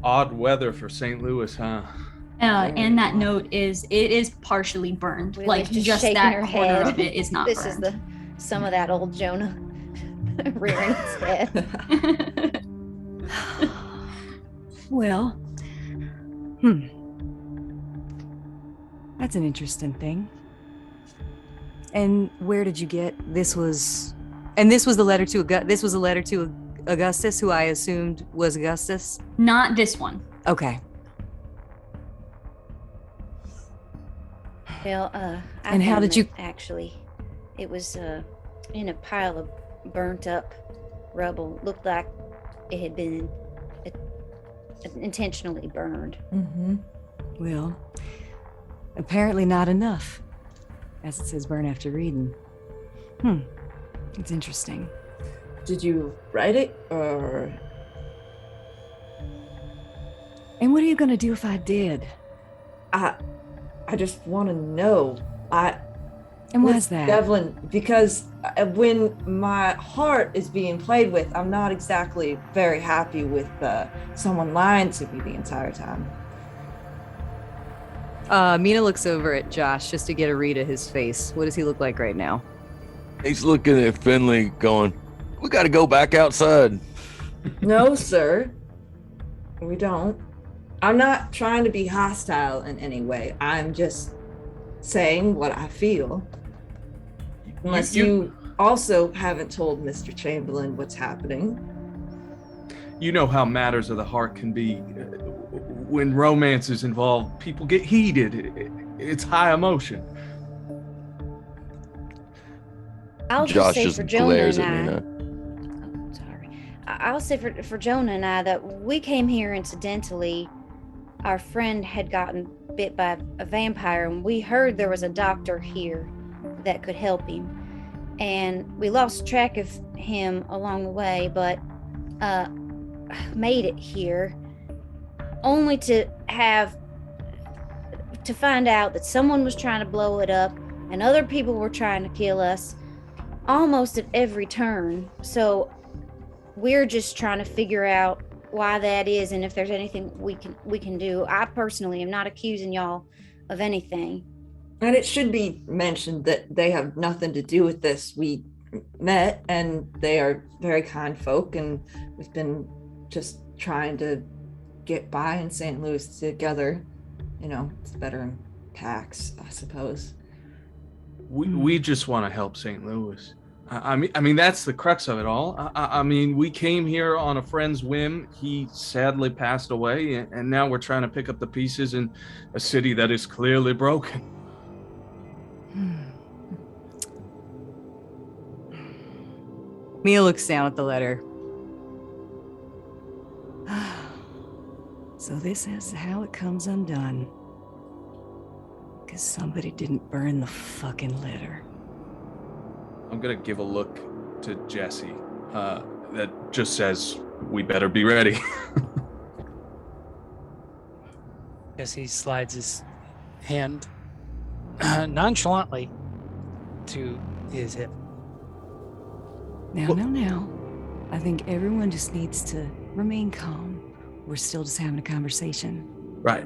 Odd weather for St. Louis, huh? And that note is partially burned. Really Like just just shaking that her corner head. of it is not This burned. is some of that old Jonah rearing its head. Well, that's an interesting thing. And where did you get this? Was the letter to this was a letter to Augustus, who I assumed was Augustus? Not this one. Okay. Well, I And how found did you- it, actually? It was in a pile of burnt up rubble. Looked like it had been intentionally burned. Mm-hmm. Well, apparently not enough, as it says burn after reading. It's interesting. Did you write it or? And what are you going to do if I did? I just want to know. And why Miss is that? Devlin, because when my heart is being played with, I'm not exactly very happy with someone lying to me the entire time. Mina looks over at Josh just to get a read of his face. What does he look like right now? He's looking at Finley going, we got to go back outside. No, sir. We don't. I'm not trying to be hostile in any way. I'm just saying what I feel. Unless you also haven't told Mr. Chamberlain what's happening. You know how matters of the heart can be. When romance is involved, people get heated. It's high emotion. I'll Josh just say just for Jonah glares and at I. Mina. Oh, sorry. I'll say for Jonah and I that we came here incidentally. Our friend had gotten bit by a vampire, and we heard there was a doctor here that could help him. And we lost track of him along the way, but made it here only to find out that someone was trying to blow it up and other people were trying to kill us almost at every turn. So we're just trying to figure out why that is and if there's anything we can do. I personally am not accusing y'all of anything. And it should be mentioned that they have nothing to do with this. We met and they are very kind folk, and we've been just trying to get by in St. Louis together. You know, it's better in packs, I suppose. We just want to help St. Louis. I mean that's the crux of it all. I mean, we came here on a friend's whim. He sadly passed away, and now we're trying to pick up the pieces in a city that is clearly broken. Mia looks down at the letter. So this is how it comes undone. Because somebody didn't burn the fucking letter. I'm gonna give a look to Jesse that just says, we better be ready. Jesse slides his hand nonchalantly to his hip. Now. I think everyone just needs to remain calm. We're still just having a conversation. Right.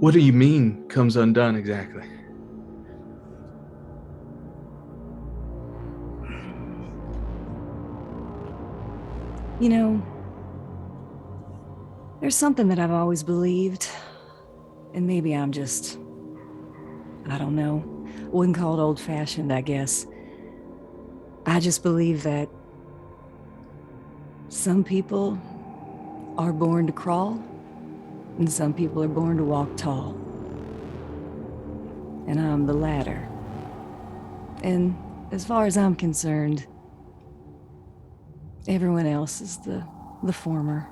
What do you mean comes undone exactly? You know, there's something that I've always believed, and maybe I'm just, I don't know, wouldn't call it old-fashioned, I guess. I just believe that some people are born to crawl, and some people are born to walk tall. And I'm the latter. And as far as I'm concerned, everyone else is the former.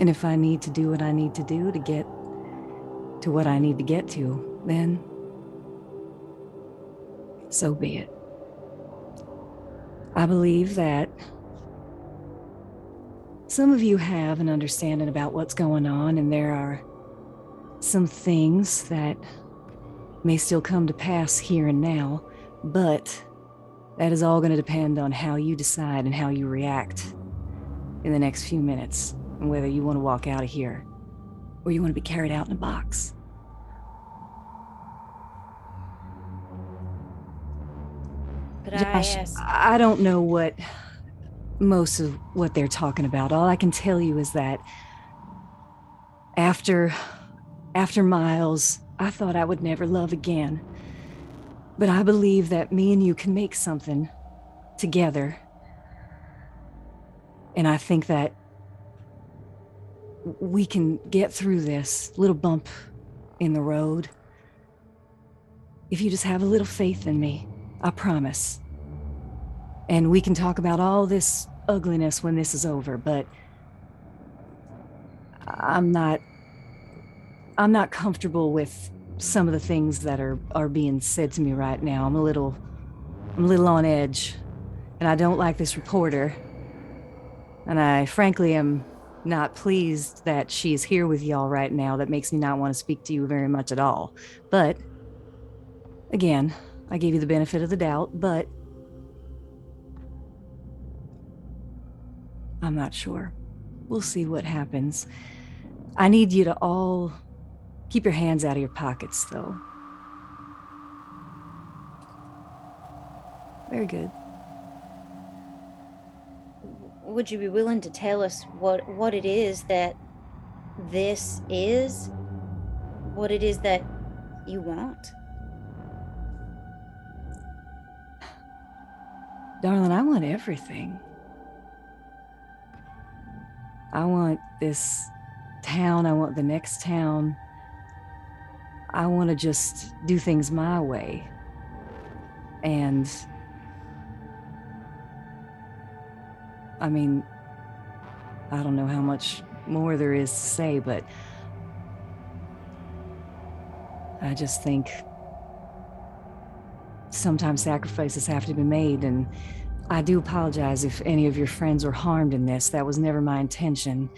And if I need to do what I need to do to get to what I need to get to, then so be it. I believe that some of you have an understanding about what's going on, and there are some things that may still come to pass here and now, but that is all going to depend on how you decide and how you react in the next few minutes, and whether you want to walk out of here or you want to be carried out in a box. But Josh, I ask, I don't know what most of what they're talking about. All I can tell you is that after Miles, I thought I would never love again. But I believe that me and you can make something together. And I think that we can get through this little bump in the road. If you just have a little faith in me, I promise. And we can talk about all this ugliness when this is over, but I'm not comfortable with some of the things that are being said to me right now. I'm a little on edge, and I don't like this reporter. And I frankly am not pleased that she's here with y'all right now. That makes me not want to speak to you very much at all. But again, I gave you the benefit of the doubt, but I'm not sure. We'll see what happens. I need you to all keep your hands out of your pockets, though. Very good. would you be willing to tell us what it is that this is? What it is that you want? Darling, I want everything. I want this town. I want the next town. I want to just do things my way. And I mean, I don't know how much more there is to say, but I just think sometimes sacrifices have to be made, and I do apologize if any of your friends were harmed in this. That was never my intention.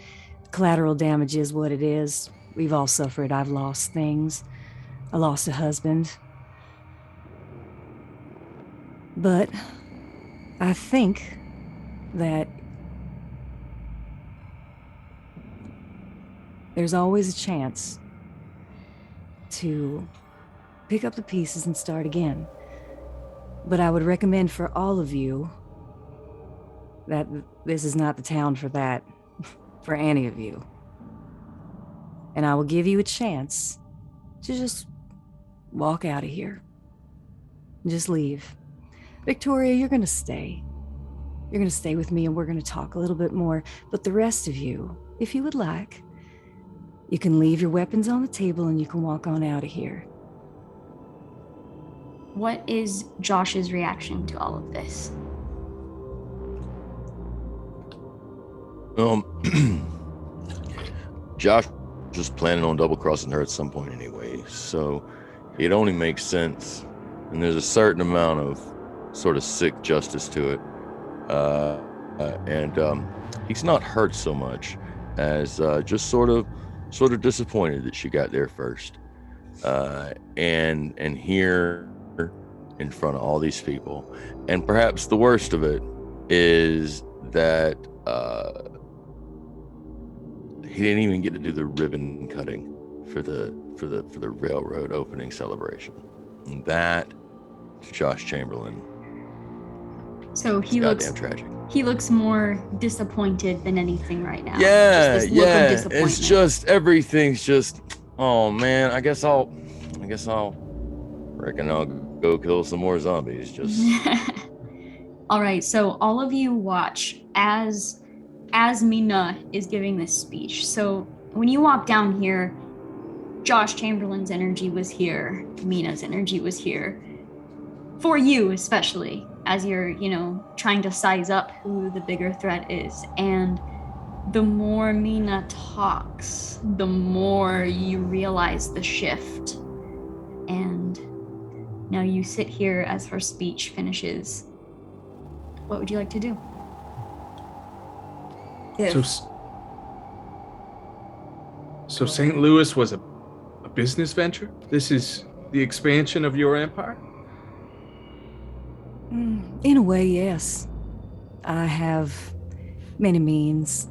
Collateral damage is what it is. We've all suffered. I've lost things. I lost a husband. But I think that there's always a chance to pick up the pieces and start again. But I would recommend for all of you that this is not the town for that, for any of you. And I will give you a chance to just walk out of here. Just leave. Victoria, you're gonna stay. You're gonna stay with me and we're gonna talk a little bit more. But the rest of you, if you would like, you can leave your weapons on the table and you can walk on out of here. What is Josh's reaction to all of this? Josh was planning on double crossing her at some point anyway, so it only makes sense. And there's a certain amount of sort of sick justice to it. And he's not hurt so much as just sort of disappointed that she got there first. And here in front of all these people. And perhaps the worst of it is that he didn't even get to do the ribbon cutting for the railroad opening celebration. And that, to Josh Chamberlain, so he goddamn tragic. He looks more disappointed than anything right now. Yeah, just this look of disappointment. it's just everything's just. Oh man, I guess I'll go kill some more zombies. Just. All right, so all of you watch as Mina is giving this speech. So when you walk down here, Josh Chamberlain's energy was here. Mina's energy was here. For you especially, as you're, trying to size up who the bigger threat is. And the more Mina talks, the more you realize the shift. And now you sit here as her speech finishes. What would you like to do? So St. Louis was a business venture? This is the expansion of your empire? In a way, yes. I have many means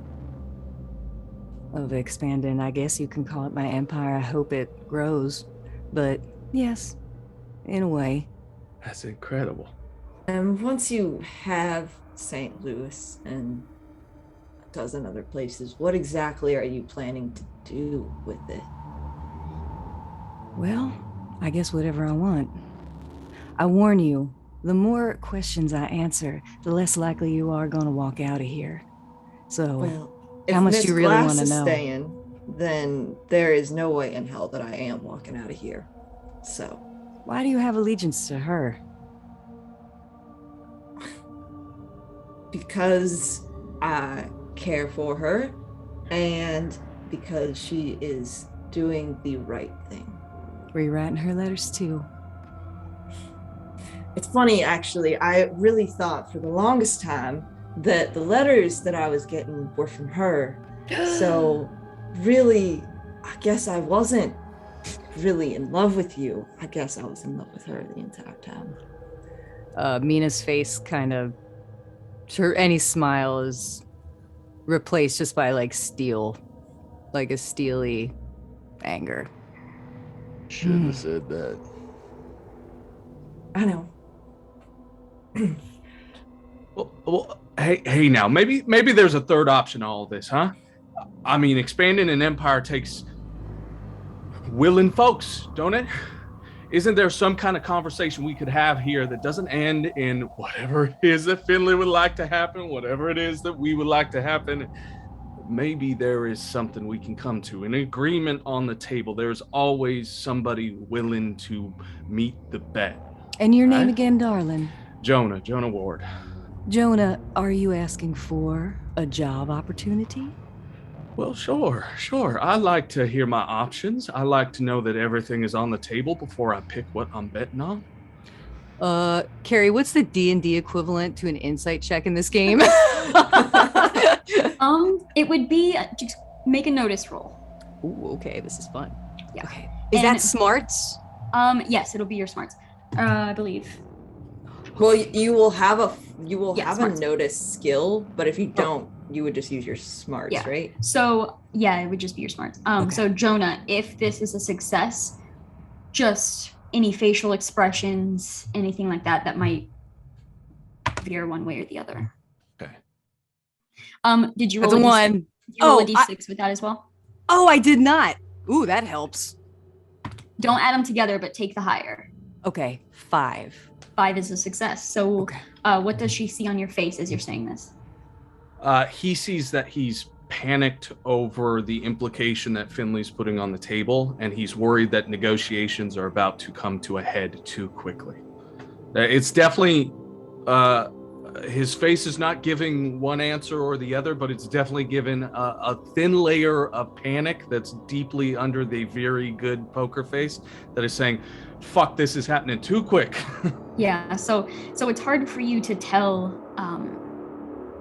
of expanding. I guess you can call it my empire. I hope it grows. But yes, in a way. That's incredible. And once you have St. Louis and a dozen other places, what exactly are you planning to do with it? Well, I guess whatever I want. I warn you, the more questions I answer, the less likely you are going to walk out of here. So, Well, how much Miss do you really Glass want to is know? staying, then there is no way in hell that I am walking out of here. So, Why do you have allegiance to her? because I care for her and because she is doing the right thing. Were you writing her letters too? It's funny, actually. I really thought for the longest time that the letters that I was getting were from her. So, really, I guess I wasn't really in love with you. I guess I was in love with her the entire time. Mina's face kind of, any smile is replaced just by like steel, like a steely anger. Shouldn't have said that. I know. Well, hey, now maybe there's a third option to all this, huh? I mean, expanding an empire takes willing folks, don't it? Isn't there some kind of conversation we could have here that doesn't end in whatever it is that Finley would like to happen, whatever it is that we would like to happen? Maybe there is something we can come to, an agreement on the table. There's always somebody willing to meet the bet. And your name again, darling? Jonah Ward. Jonah, are you asking for a job opportunity? Well, sure. I like to hear my options. I like to know that everything is on the table before I pick what I'm betting on. Carrie, what's the D&D equivalent to an insight check in this game? It would be just make a notice roll. Ooh, okay, this is fun. Yeah. Okay. Is that smarts? Yes, it'll be your smarts. I believe. Well, you will have a smarts. notice skill, but if you don't, you would just use your smarts, Yeah. right? So yeah, it would just be your smarts. Okay. So Jonah, if this is a success, just any facial expressions, anything like that might veer one way or the other. Okay. Did you That's roll a a one. D6? Did you roll a Oh, D6 with that as well? Oh, I did not. Ooh, that helps. Don't add them together, but take the higher. Okay, 5. 5 is a success. So Okay. What does she see on your face as you're saying this? He sees that he's panicked over the implication that Finley's putting on the table, and he's worried that negotiations are about to come to a head too quickly. It's definitely his face is not giving one answer or the other, but it's definitely given a thin layer of panic that's deeply under the very good poker face that is saying, fuck, this is happening too quick. Yeah, so it's hard for you to tell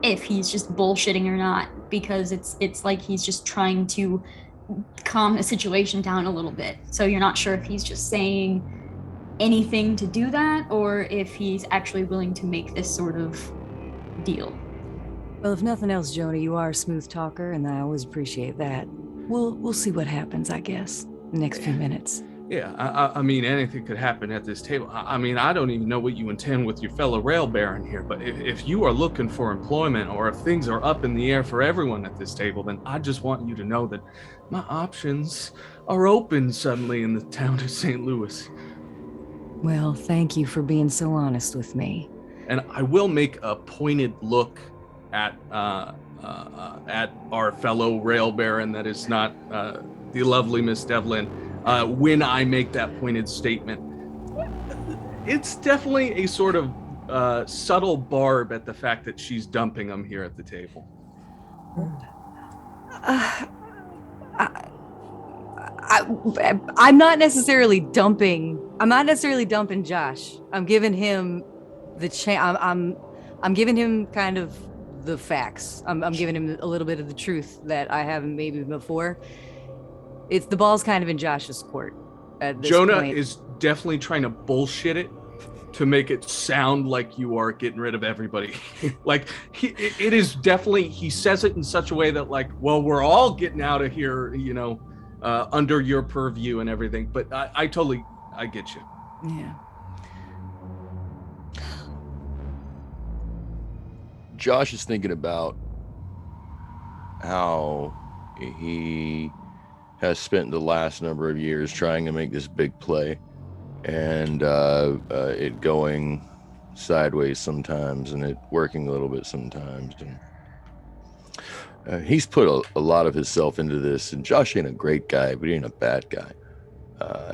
if he's just bullshitting or not, because it's like he's just trying to calm the situation down a little bit. So you're not sure if he's just saying anything to do that, or if he's actually willing to make this sort of deal. Well, if nothing else, Jonah, you are a smooth talker, and I always appreciate that. We'll see what happens, I guess, the next few minutes. Yeah, I mean, anything could happen at this table. I mean, I don't even know what you intend with your fellow rail baron here, but if you are looking for employment, or if things are up in the air for everyone at this table, then I just want you to know that my options are open suddenly in the town of St. Louis. Well, thank you for being so honest with me. And I will make a pointed look at our fellow rail baron that is not the lovely Miss Devlin when I make that pointed statement. It's definitely a sort of subtle barb at the fact that she's dumping him here at the table. I'm not necessarily dumping. I'm not necessarily dumping Josh. I'm giving him the I'm giving him kind of the facts. I'm giving him a little bit of the truth that I haven't maybe before. It's the ball's kind of in Josh's court at this Jonah point. is definitely trying to bullshit it to make it sound like you are getting rid of everybody. Like it is definitely, he says it in such a way that like, well, we're all getting out of here, you know, under your purview and everything. But I get you. Yeah. Josh is thinking about how he has spent the last number of years trying to make this big play, and it going sideways sometimes and it working a little bit sometimes. And he's put a lot of himself into this, and Josh ain't a great guy, but he ain't a bad guy.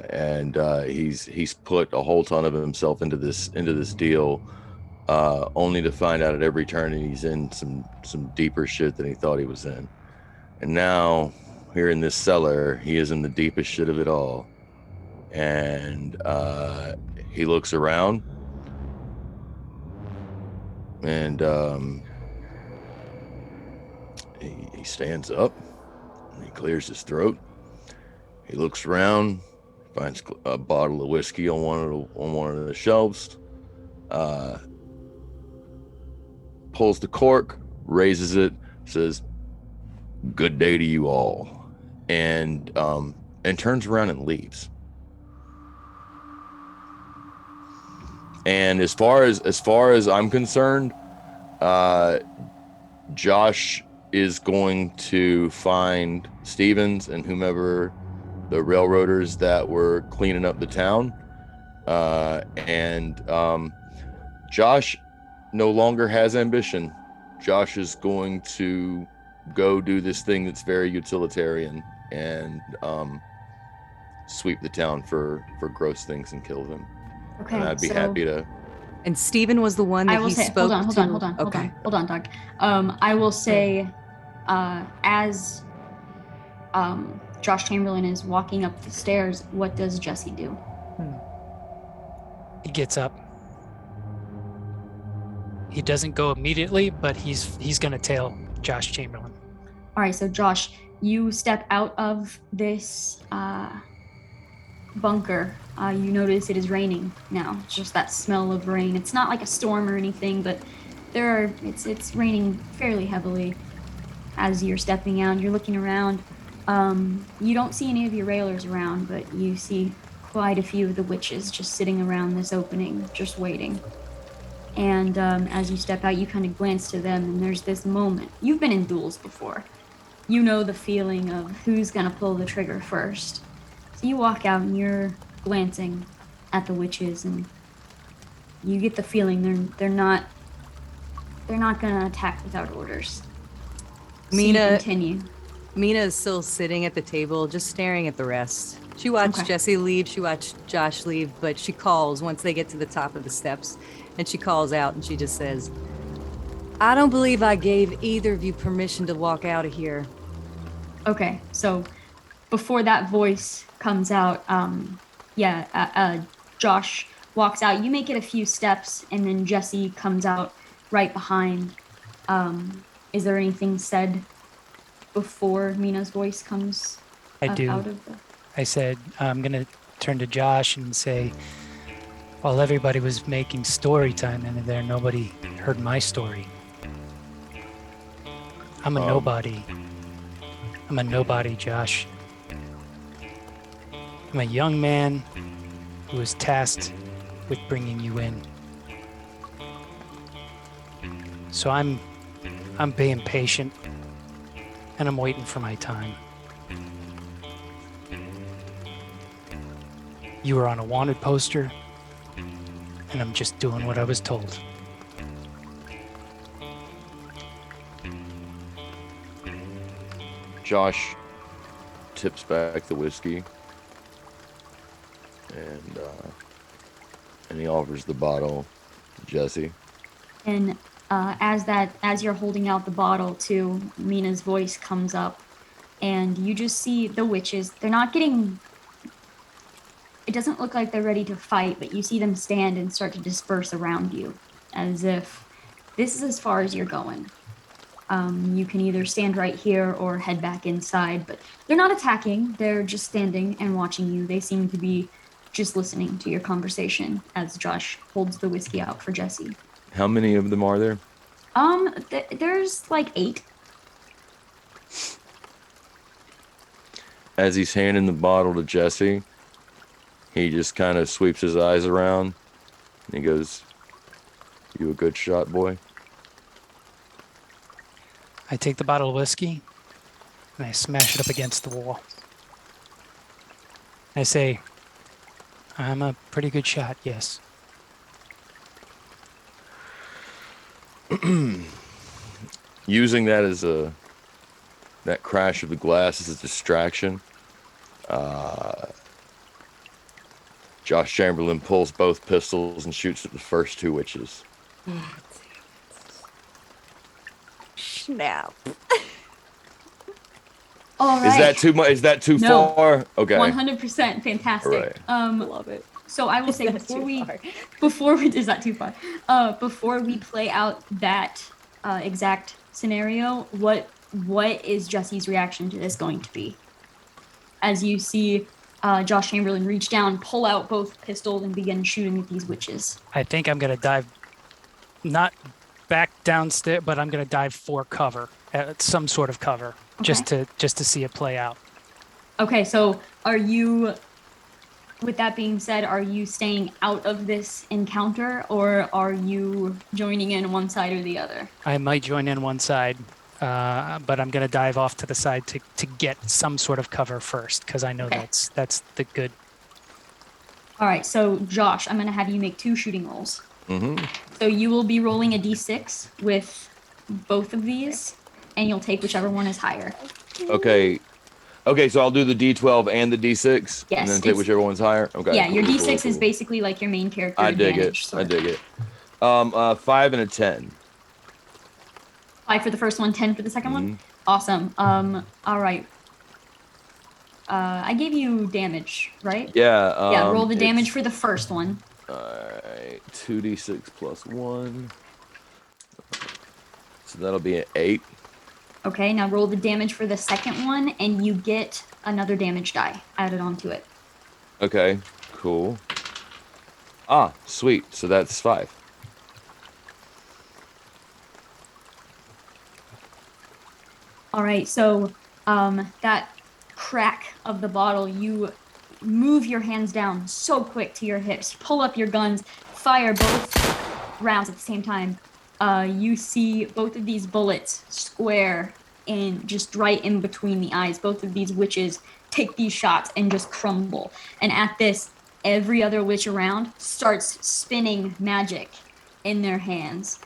And he's put a whole ton of himself into this deal, only to find out at every turn that he's in some deeper shit than he thought he was in. And now here in this cellar, he is in the deepest shit of it all. And he looks around, and he stands up, and he clears his throat. He looks around, finds a bottle of whiskey on one of the shelves, pulls the cork, raises it, says, "Good day to you all," and turns around and leaves. And as far as I'm concerned, Josh is going to find Stevens and whomever the railroaders that were cleaning up the town, and Josh no longer has ambition. Josh is going to go do this thing that's very utilitarian and sweep the town for gross things and kill them. Okay. And I'd be happy to. And Stephen was the one that he spoke to. Hold on, Doug. I will say, as Josh Chamberlain is walking up the stairs, what does Jesse do? He gets up. He doesn't go immediately, but he's gonna tail Josh Chamberlain. All right, so Josh, you step out of this bunker, you notice it is raining now. It's just that smell of rain. It's not like a storm or anything, but it's raining fairly heavily as you're stepping out. You're looking around. You don't see any of your railers around, but you see quite a few of the witches just sitting around this opening, just waiting. And as you step out, you kind of glance to them, and there's this moment. You've been in duels before. You know the feeling of who's gonna pull the trigger first. So you walk out and you're glancing at the witches, and you get the feeling they're not gonna attack without orders. So you Mina- continue. Mina is still sitting at the table, just staring at the rest. She watched Okay. Jesse leave, she watched Josh leave, but she calls once they get to the top of the steps, and she calls out and she just says, I don't believe I gave either of you permission to walk out of here. Okay, so before that voice comes out, Josh walks out. You make it a few steps, and then Jesse comes out right behind. Is there anything said before Mina's voice comes I up do. out of the... I said, I'm going to turn to Josh and say, while everybody was making story time in there, nobody heard my story. I'm a nobody. I'm a nobody, Josh. I'm a young man who was tasked with bringing you in. So I'm being patient, and I'm waiting for my time. You were on a wanted poster, and I'm just doing what I was told. Josh tips back the whiskey, and he offers the bottle to Jesse. And as you're holding out the bottle to, Mina's voice comes up, and you just see the witches. They're not getting... It doesn't look like they're ready to fight, but you see them stand and start to disperse around you, as if this is as far as you're going. You can either stand right here or head back inside, but they're not attacking. They're just standing and watching you. They seem to be just listening to your conversation as Josh holds the whiskey out for Jesse. How many of them are there? There's like 8. As he's handing the bottle to Jesse, he just kind of sweeps his eyes around, and he goes, "You a good shot, boy?" I take the bottle of whiskey, and I smash it up against the wall. I say, I'm a pretty good shot, yes. Using that as that crash of the glass as a distraction, Josh Chamberlain pulls both pistols and shoots at the first 2 witches. Snap. All right. Is that too much? Is that too No. far? Okay. 100% fantastic. Right. Love it. So I will say Is that too before we is that too far? Before we play out that exact scenario, what is Jesse's reaction to this going to be? As you see Josh Chamberlain reach down, pull out both pistols, and begin shooting at these witches. I think I'm going to dive, not back downstairs, but I'm going to dive for cover, some sort of cover, just to see it play out. Okay, so are you... With that being said, are you staying out of this encounter, or are you joining in one side or the other? I might join in one side, but I'm going to dive off to the side to get some sort of cover first, because I know that's the good. All right, so Josh, I'm going to have you make 2 shooting rolls. Mm-hmm. So you will be rolling a d6 with both of these, and you'll take whichever one is higher. Okay, so I'll do the D12 and the D6, Yes, and then take whichever one's higher. Okay. Yeah, your cool, d6 cool, is cool. basically like your main character I dig advantage. it. Sort I of. dig it. 5 and a 10. 5 for the first one, 10 for the second one. Awesome. All right. I gave you damage, right? Yeah. Yeah. Roll the damage for the first one. All right. 2d6 plus 1. So that'll be an 8. Okay. Now roll the damage for the second one, and you get another damage die added onto it. Okay, cool. Ah, sweet. So that's 5. All right, so that crack of the bottle, you move your hands down so quick to your hips, pull up your guns, fire both rounds at the same time. You see both of these bullets square and just right in between the eyes. Both of these witches take these shots and just crumble. And at this, every other witch around starts spinning magic in their hands.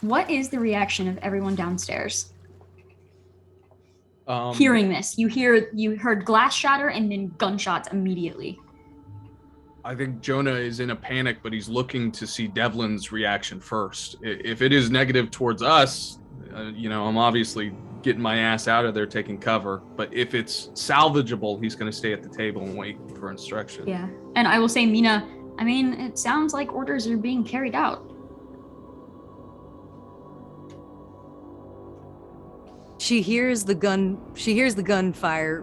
What is the reaction of everyone downstairs? Hearing this, you heard glass shatter and then gunshots immediately. I think Jonah is in a panic, but he's looking to see Devlin's reaction first. If it is negative towards us, I'm obviously getting my ass out of there taking cover. But if it's salvageable, he's going to stay at the table and wait for instructions. Yeah. And I will say, Mina, I mean, it sounds like orders are being carried out. She hears the gunfire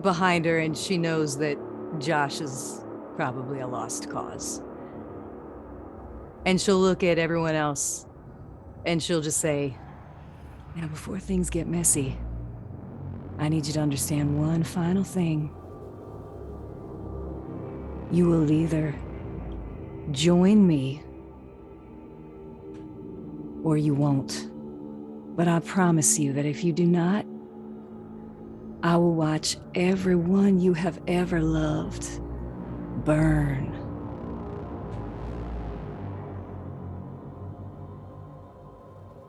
behind her, and she knows that Josh is probably a lost cause. And she'll look at everyone else and she'll just say, now before things get messy, I need you to understand one final thing. You will either join me or you won't. But I promise you that if you do not, I will watch everyone you have ever loved burn.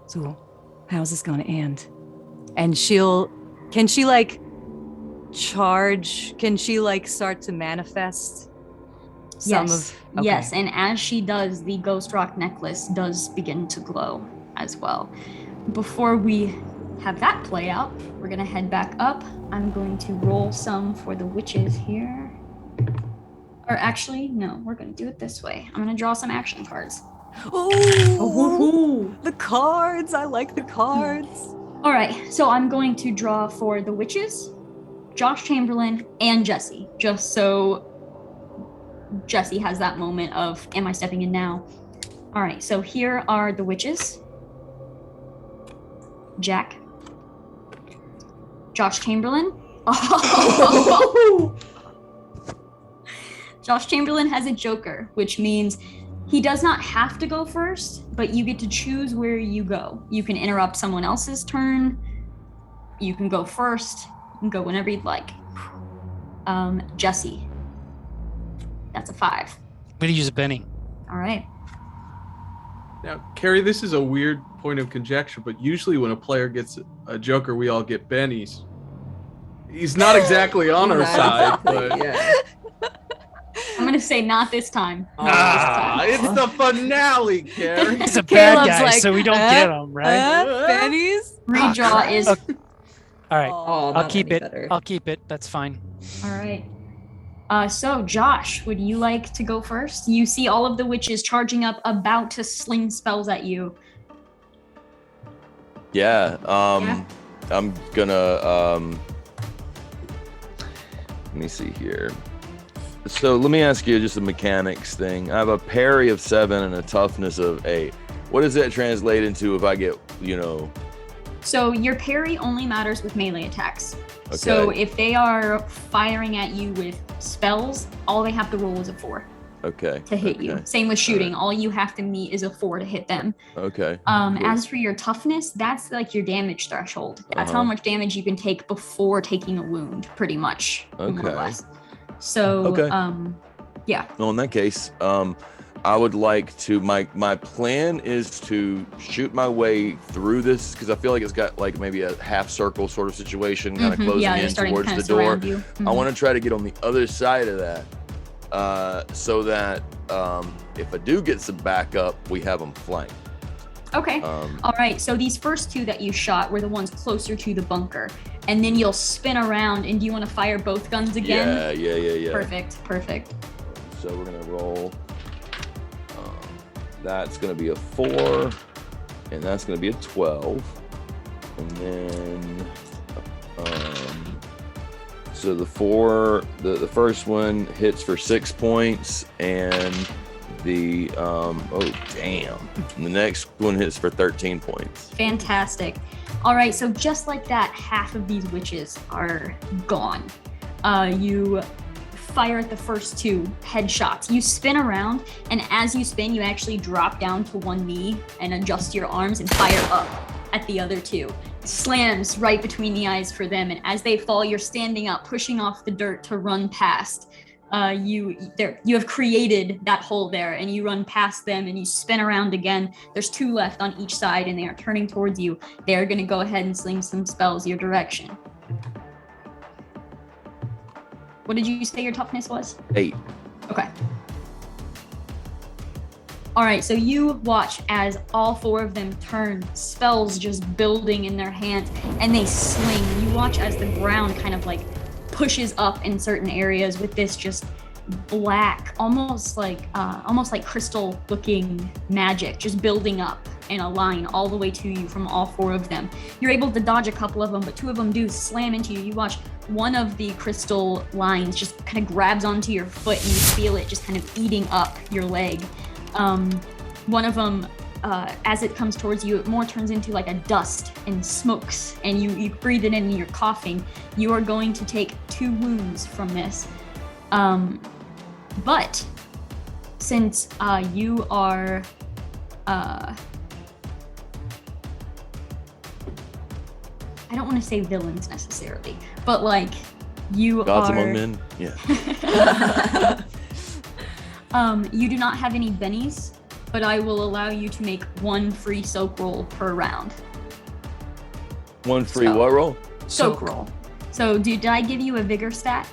So, how's this gonna end? And can she like charge? Can she like start to manifest some Yes. of? Okay. Yes, and as she does, the ghost rock necklace does begin to glow as well. Before we have that play out, we're gonna head back up. I'm going to roll some for the witches here. Or actually, no, we're gonna do it this way. I'm gonna draw some action cards. Oh, the cards! I like the cards. All right, so I'm going to draw for the witches, Josh Chamberlain, and Jesse, just so Jesse has that moment of, am I stepping in now? All right, so here are the witches. Jack, Josh Chamberlain. Oh. Josh Chamberlain has a joker, which means he does not have to go first, but you get to choose where you go. You can interrupt someone else's turn. You can go first. You can go whenever you'd like. Jesse, that's a 5. I'm gonna use a Benny. All right. Now, Carrie, this is a weird point of conjecture, but usually when a player gets a joker, we all get bennies. He's not exactly on our side, but Yeah. I'm gonna say not this time. it's the finale, Carrie. He's a bad Caleb's guy, like, so we don't get him, right? Bennies? Redraw is All right, Oh, I'll not keep any it. better. I'll keep it. That's fine. all right. So Josh, would you like to go first? You see all of the witches charging up, about to sling spells at you. Yeah. Yeah. I'm gonna let me see here. So let me ask you just a mechanics thing. I have a parry of 7 and a toughness of 8. What does that translate into if I get, So your parry only matters with melee attacks. So Okay. if they are firing at you with spells, all they have to roll is a 4 okay. to hit you. Okay. Same with shooting. All you have to meet is a 4 to hit them. Okay. As for your toughness, that's like your damage threshold. That's how much damage you can take before taking a wound, pretty much. More or Okay. less. So, Okay. yeah. Well, in that case, I would like to. My plan is to shoot my way through this because I feel like it's got like maybe a half circle sort of situation, kind of closing Yeah, you're in starting to towards kind the of door. surround you. I want to try to get on the other side of that, so that if I do get some backup, we have them flanked. Okay. All right. So these first 2 that you shot were the ones closer to the bunker, and then you'll spin around. And do you want to fire both guns again? Yeah. Perfect. So we're gonna roll. That's gonna be a 4, and that's gonna be a 12, and then So the first one hits for 6 points, and the the next one hits for 13 points. Fantastic. All right, so just like that, half of these witches are gone. You fire at the first 2 headshots. You spin around, and as you spin, you actually drop down to one knee and adjust your arms and fire up at the other 2. Slams right between the eyes for them, and as they fall, you're standing up, pushing off the dirt to run past. You have created that hole there, and you run past them, and you spin around again. There's 2 left on each side, and they are turning towards you. They are going to go ahead and sling some spells your direction. What did you say your toughness was? 8. Okay. All right, so you watch as all 4 of them turn, spells just building in their hands, and they sling. You watch as the ground kind of like pushes up in certain areas with this just black, almost like crystal looking magic just building up in a line all the way to you from all 4 of them. You're able to dodge a couple of them, but 2 of them do slam into you. You watch one of the crystal lines just kind of grabs onto your foot, and you feel it just kind of eating up your leg. One of them, as it comes towards you, it more turns into like a dust and smokes, and you breathe it in and you're coughing. You are going to take 2 wounds from this. But since you are I don't want to say villains necessarily, but like you Gods are among men. Yeah. You do not have any bennies, but I will allow you to make 1 free soak roll per round. 1 free what roll? Soak roll. So did I give you a vigor stat?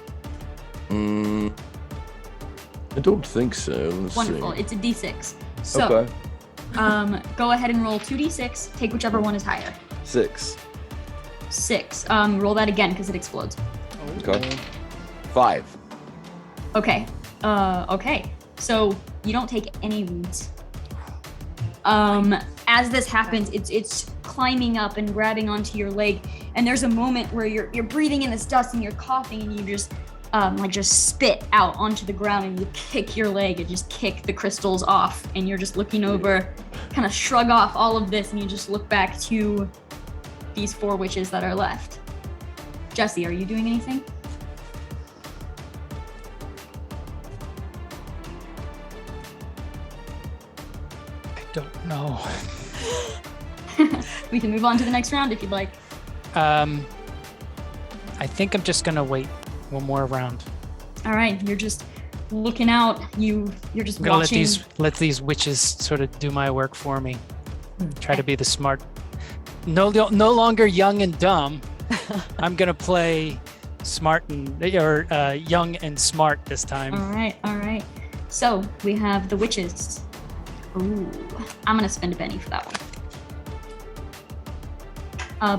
I don't think so. Let's Wonderful. see. It's a d6. So Okay. go ahead and roll 2d6. Take whichever one is higher. 6. 6. Roll that again because it explodes. Okay. 5. Okay. Okay. So you don't take any wounds. As this happens, it's climbing up and grabbing onto your leg, and there's a moment where you're breathing in this dust and you're coughing, and you just just spit out onto the ground, and you kick your leg and just kick the crystals off, and you're just looking over, kind of shrug off all of this, and you just look back to these 4 witches that are left. Jesse, are you doing anything? I don't know. We can move on to the next round if you'd like. I think I'm just gonna wait one more round. All right, you're just looking out. You're just I'm gonna watching. let these witches sort of do my work for me. Try to be the smart. No longer young and dumb. I'm gonna play smart or young and smart this time. All right. So we have the witches. Ooh, I'm gonna spend a penny for that one.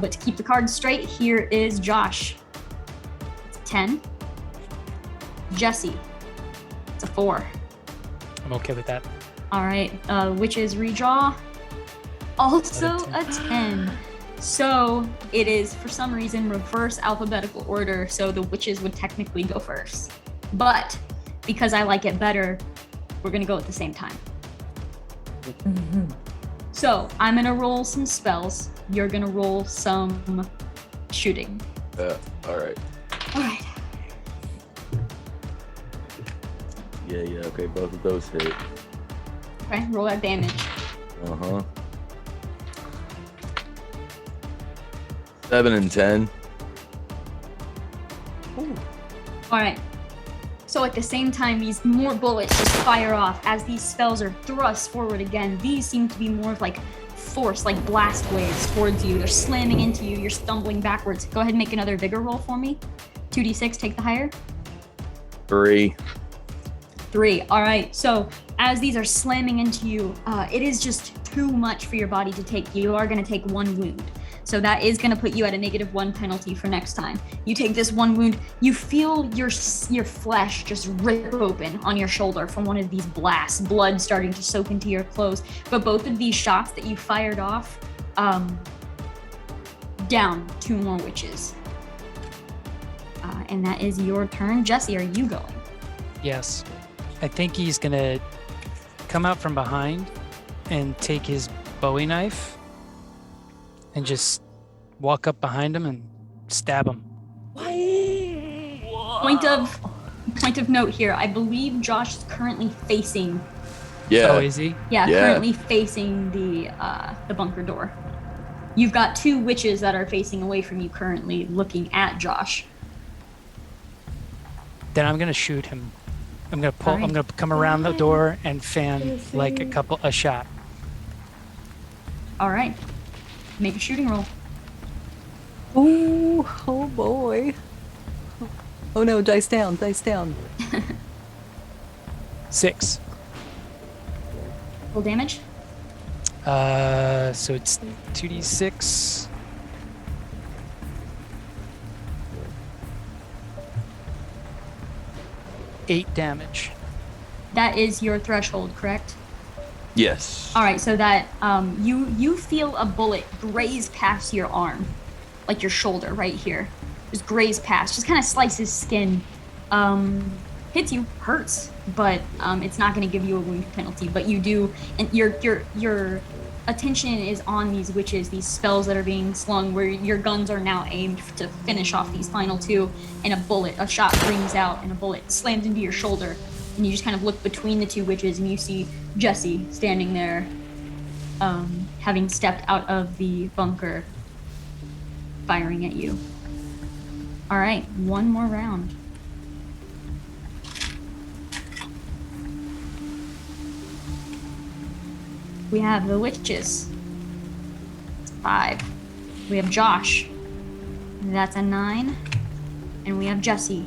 But to keep the cards straight, here is Josh. It's a 10. Jesse. It's a 4. I'm okay with that. All right. Witches redraw. Also a 10. So it is, for some reason, reverse alphabetical order, so the witches would technically go first. But because I like it better, we're gonna go at the same time. So I'm gonna roll some spells. You're gonna roll some shooting. All right. All right. Yeah. Okay, both of those hit. Okay, roll that damage. 7 and 10. All right. So at the same time, these more bullets just fire off as these spells are thrust forward again. These seem to be more of like force, like blast waves towards you. They're slamming into you. You're stumbling backwards. Go ahead and make another vigor roll for me. 2d6, take the higher. 3. 3. All right. So as these are slamming into you, it is just too much for your body to take. You are going to take 1 wound. So that is going to put you at a -1 penalty for next time. You take this 1 wound, you feel your flesh just rip open on your shoulder from one of these blasts, blood starting to soak into your clothes. But both of these shots that you fired off, down 2 more witches. And that is your turn. Jesse, are you going? Yes. I think he's gonna come out from behind and take his Bowie knife and just walk up behind him and stab him. Point of note here. I believe Josh is currently facing. Yeah. Oh, is he? Yeah, Yeah. currently facing the bunker door. You've got two witches that are facing away from you currently, looking at Josh. Then I'm gonna shoot him. I'm gonna pull. Alright. I'm gonna come around the door and fan like a shot. All right. Make a shooting roll. Oh boy. Oh no, dice down. 6. Roll damage. So it's 2d6. Eight damage. That is your threshold, correct? Yes. All right, so that you feel a bullet graze past your arm, like your shoulder right here, just graze past, just kind of slices skin, hits you, hurts, but it's not going to give you a wound penalty. But you do, and your attention is on these witches, these spells that are being slung, where your guns are now aimed to finish off these final two, and a shot rings out, and a bullet slams into your shoulder. And you just kind of look between the two witches, and you see Jesse standing there, having stepped out of the bunker, firing at you. All right, one more round. We have the witches. It's 5. We have Josh. That's a 9. And we have Jesse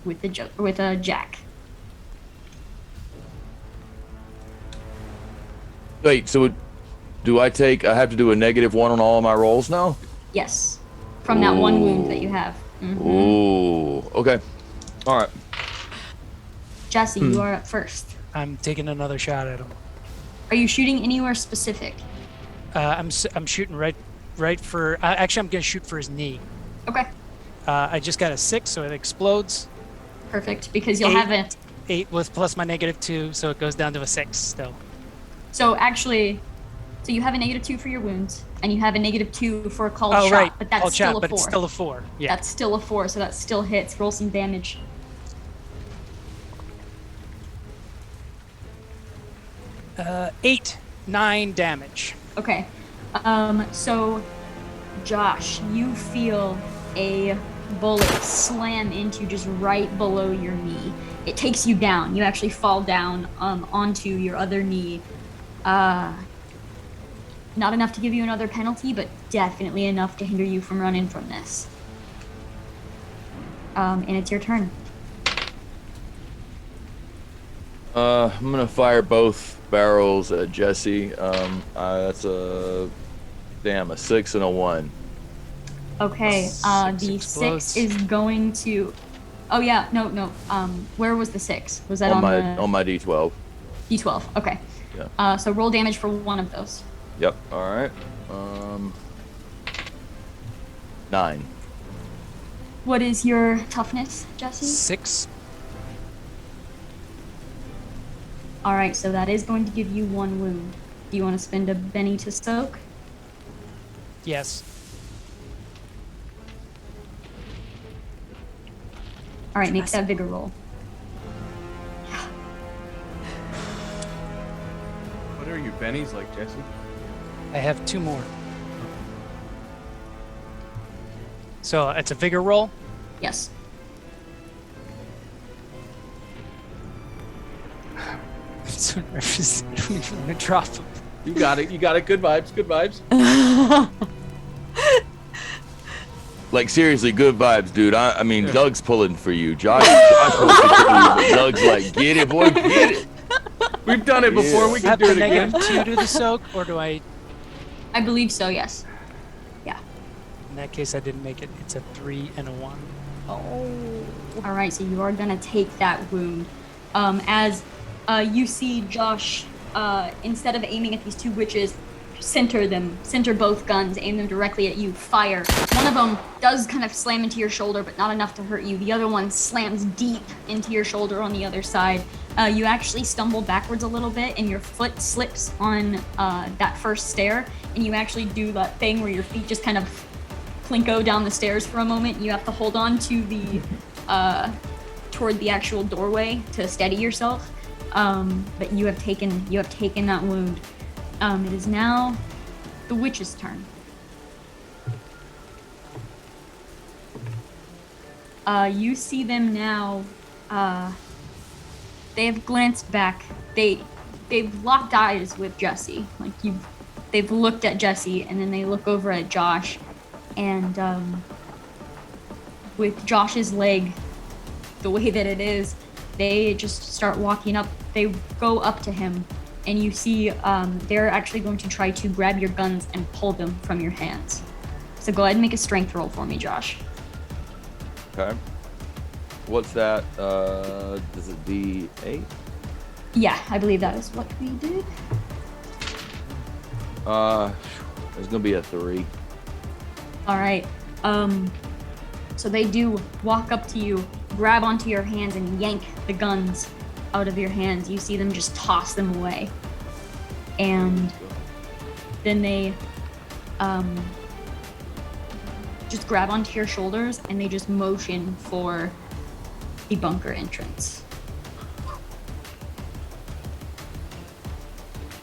with a jack. Wait, so do I have to do a -1 on all of my rolls now? Yes, from that one wound that you have. Mhm. Ooh, okay. All right. Jesse, you are up first. I'm taking another shot at him. Are you shooting anywhere specific? I'm shooting right for. Actually, I'm gonna shoot for his knee. Okay, I just got a 6, so it explodes. perfect. Because you'll 8, have a. 8 with plus my -2, so it goes down to a 6 still. So actually, so you have a -2 for your wounds, and you have a -2 for a called Oh shot, right, but that's called still shot, a but 4. it's still a 4. Yeah. That's still a 4, so that still hits. Roll some damage. 9 damage. Okay. So, Josh, you feel a bullet slam into just right below your knee. It takes you down. You actually fall down onto your other knee. Not enough to give you another penalty, but definitely enough to hinder you from running from this. And it's your turn. I'm gonna fire both barrels at Jesse. That's a 6 and a 1. Okay, Six the explodes. 6 is going to... Oh yeah, no. Where was the 6? Was that on on my D12. the D12? Okay. Yeah. So roll damage for one of those. Yep. All right. 9. What is your toughness, Jesse? 6. All right, so that is going to give you 1 wound. Do you want to spend a Benny to soak? Yes. All right, make that vigor roll. What are your bennies like, Jesse? I have 2 more. So it's a vigor roll. Yes. I'm so nervous. I don't even want to drop them. You got it. Good vibes. Good vibes. Like seriously, good vibes, dude. I mean, Doug's pulling for you. Josh pulling for you, but Doug's like, get it, boy, get it. We've done it before. Yeah. We Have can do the it again. -2 do the soak, or do I? I believe so, yes. Yeah. In that case, I didn't make it. It's a 3 and a 1. All right, so you are going to take that wound. As you see Josh, instead of aiming at these two witches, center both guns, aim them directly at you, fire. One of them does kind of slam into your shoulder, but not enough to hurt you. The other one slams deep into your shoulder on the other side. You actually stumble backwards a little bit, and your foot slips on that first stair, and you actually do that thing where your feet just kind of plinko down the stairs for a moment. You have to hold on to the toward the actual doorway to steady yourself. But you have taken that wound. It is now the witch's turn. You see them now. They have glanced back. They've locked eyes with Jesse. They've looked at Jesse, and then they look over at Josh, and with Josh's leg the way that it is, they just start walking up. They go up to him, and you see they're actually going to try to grab your guns and pull them from your hands. So go ahead and make a strength roll for me, Josh. Okay. What's that? Is it D8? Yeah, I believe that is what we did. It's gonna be a 3. All right. So they do walk up to you, grab onto your hands, and yank the guns out of your hands. You see them just toss them away. And then they just grab onto your shoulders, and they just motion for the bunker entrance.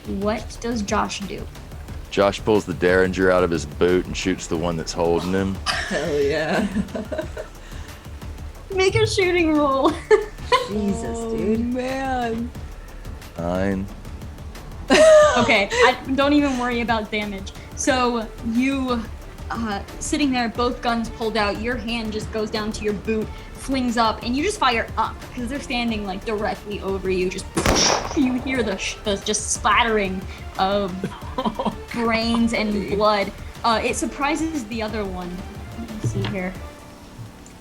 What does Josh do? Josh pulls the Derringer out of his boot and shoots the one that's holding him. Hell yeah. Make a shooting roll. Jesus, dude. Man. 9. Okay, don't even worry about damage. So you, sitting there, both guns pulled out, your hand just goes down to your boot, flings up, and you just fire up because they're standing like directly over you. Just you hear the just splattering of brains and blood. It surprises the other one. Let me see here.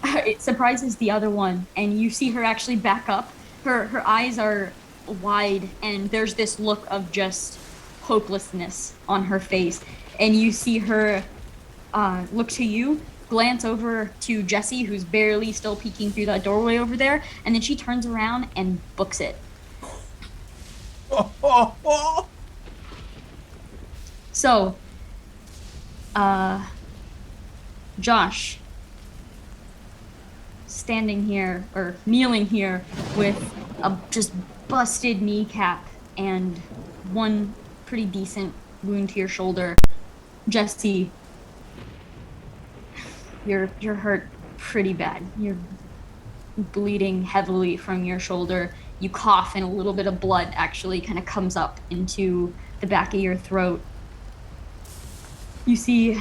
It surprises the other one, and you see her actually back up. Her eyes are wide, and there's this look of just hopelessness on her face. And you see her look to you, glance over to Jesse, who's barely still peeking through that doorway over there, and then she turns around and books it. So, Josh, standing here, or kneeling here, with a just busted kneecap and one pretty decent wound to your shoulder. Jesse, you're hurt pretty bad. You're bleeding heavily from your shoulder. You cough, and a little bit of blood actually kind of comes up into the back of your throat. You see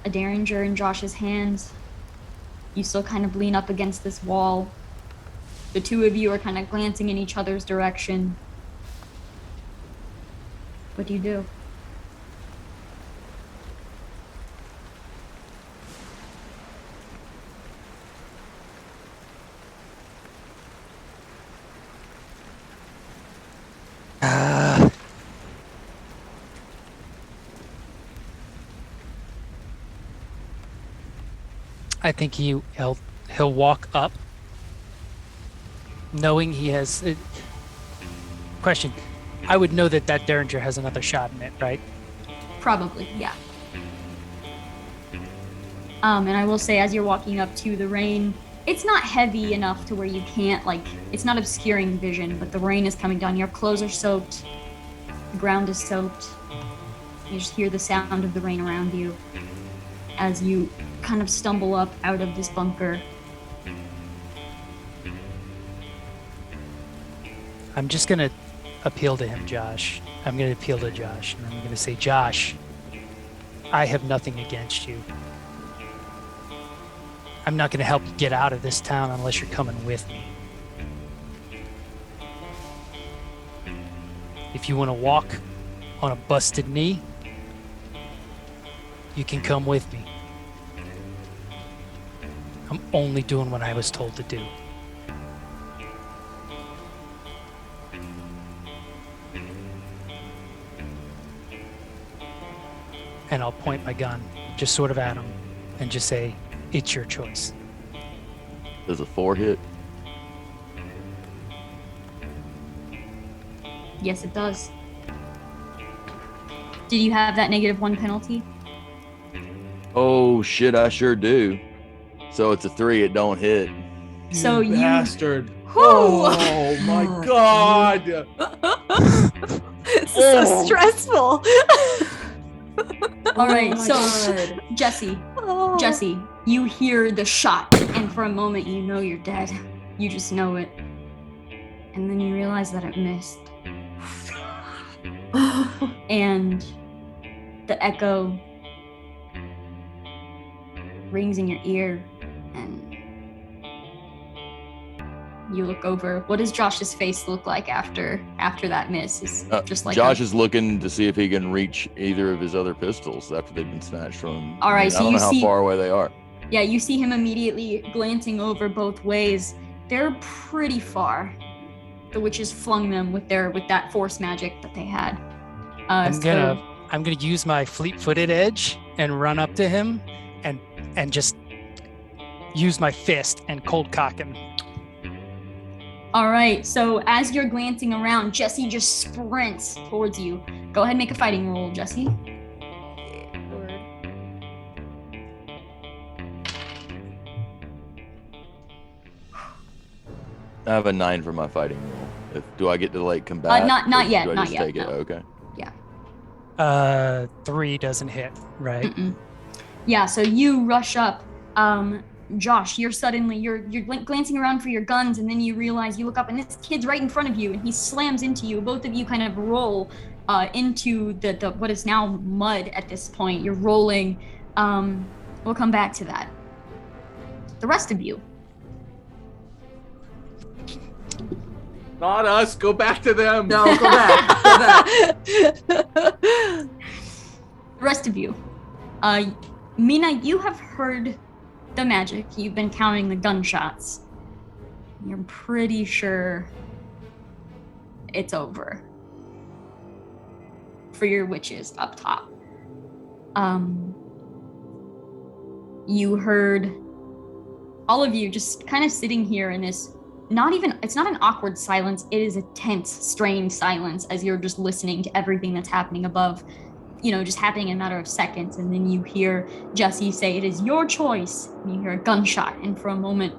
a Derringer in Josh's hands. You still kind of lean up against this wall. The two of you are kind of glancing in each other's direction. What do you do? I think he'll walk up, knowing he has. Question: I would know that Derringer has another shot in it, right? Probably, yeah. And I will say, as you're walking up to the rain, it's not heavy enough to where you can't, it's not obscuring vision, but the rain is coming down. Your clothes are soaked. The ground is soaked. You just hear the sound of the rain around you as you kind of stumble up out of this bunker. I'm just gonna appeal to him, Josh. I'm gonna appeal to Josh, and I'm gonna say, Josh, I have nothing against you. I'm not gonna help you get out of this town unless you're coming with me. If you want to walk on a busted knee, you can come with me. I'm only doing what I was told to do. and I'll point my gun just sort of at him and just say, it's your choice. Does a 4 hit? Yes, it does. Did you have that -1 penalty? Oh shit, I sure do. So it's a 3, it don't hit. So you bastard. Whew. Oh my Oh, god. This is so stressful. All right, Oh my so God. Jesse, Oh. Jesse, you hear the shot, and for a moment you know you're dead. You just know it. And then you realize that it missed. And the echo rings in your ear, and you look over. What does Josh's face look like after that miss? Is just like Josh is looking to see if he can reach either of his other pistols after they've been snatched from him. All right, I mean, so I don't you know how see- far away they are. Yeah, you see him immediately glancing over both ways. They're pretty far. The witches flung them with that force magic that they had. I'm gonna use my fleet-footed edge and run up to him and just use my fist and cold cock him. All right, so as you're glancing around, Jesse just sprints towards you. Go ahead and make a fighting roll, Jesse. I have a 9 for my fighting roll. Do I get to like combat? Not or yet, Do I not just yet, take it? no. Okay. 3 doesn't hit, right? Mm-mm. Yeah, so you rush up. Josh, you're glancing around for your guns, and then you realize, you look up and this kid's right in front of you, and he slams into you. Both of you kind of roll into the what is now mud at this point. You're rolling. We'll come back to that. The rest of you. Not us. Go back to them. No, go back. Go back. The rest of you. Mina, you have heard the magic. You've been counting the gunshots. You're pretty sure it's over for your witches up top. You heard all of you just kind of sitting here in this, it's not an awkward silence, it is a tense, strained silence as you're just listening to everything that's happening above, just happening in a matter of seconds. And then you hear Jesse say, "It is your choice." And you hear a gunshot, and for a moment,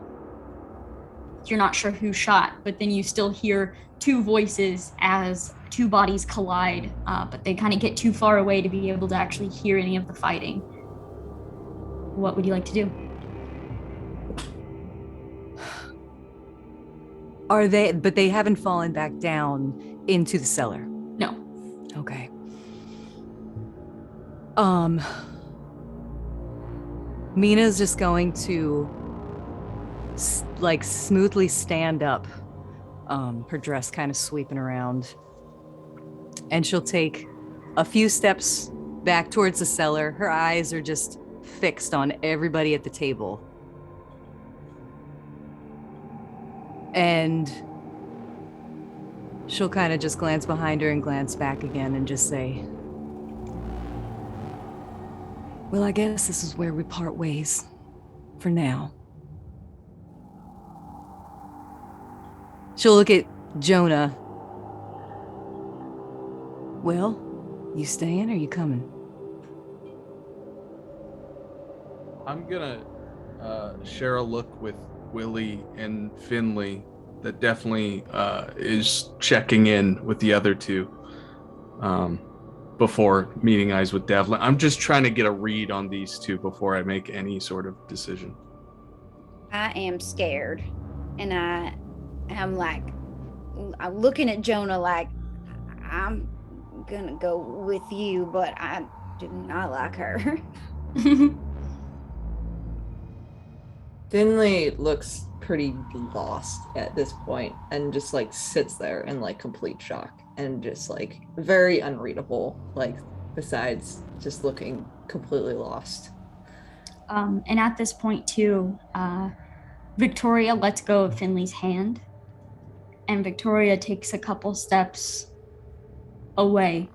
you're not sure who shot, but then you still hear two voices as two bodies collide, but they kind of get too far away to be able to actually hear any of the fighting. What would you like to do? But they haven't fallen back down into the cellar. No. Okay. Mina's just going to smoothly stand up, her dress kind of sweeping around, and she'll take a few steps back towards the cellar. Her eyes are just fixed on everybody at the table. And she'll kind of just glance behind her and glance back again and just say, "Well, I guess this is where we part ways for now." She'll look at Jonah. "Well, you staying or you coming?" I'm gonna share a look with Willie and Finley that definitely is checking in with the other two before meeting eyes with Devlin. I'm just trying to get a read on these two before I make any sort of decision. I am scared, and I'm looking at Jonah like, I'm gonna go with you, but I do not like her. Finley looks pretty lost at this point and just sits there in complete shock and just very unreadable, besides just looking completely lost. And at this point too, Victoria lets go of Finley's hand, and Victoria takes a couple steps away,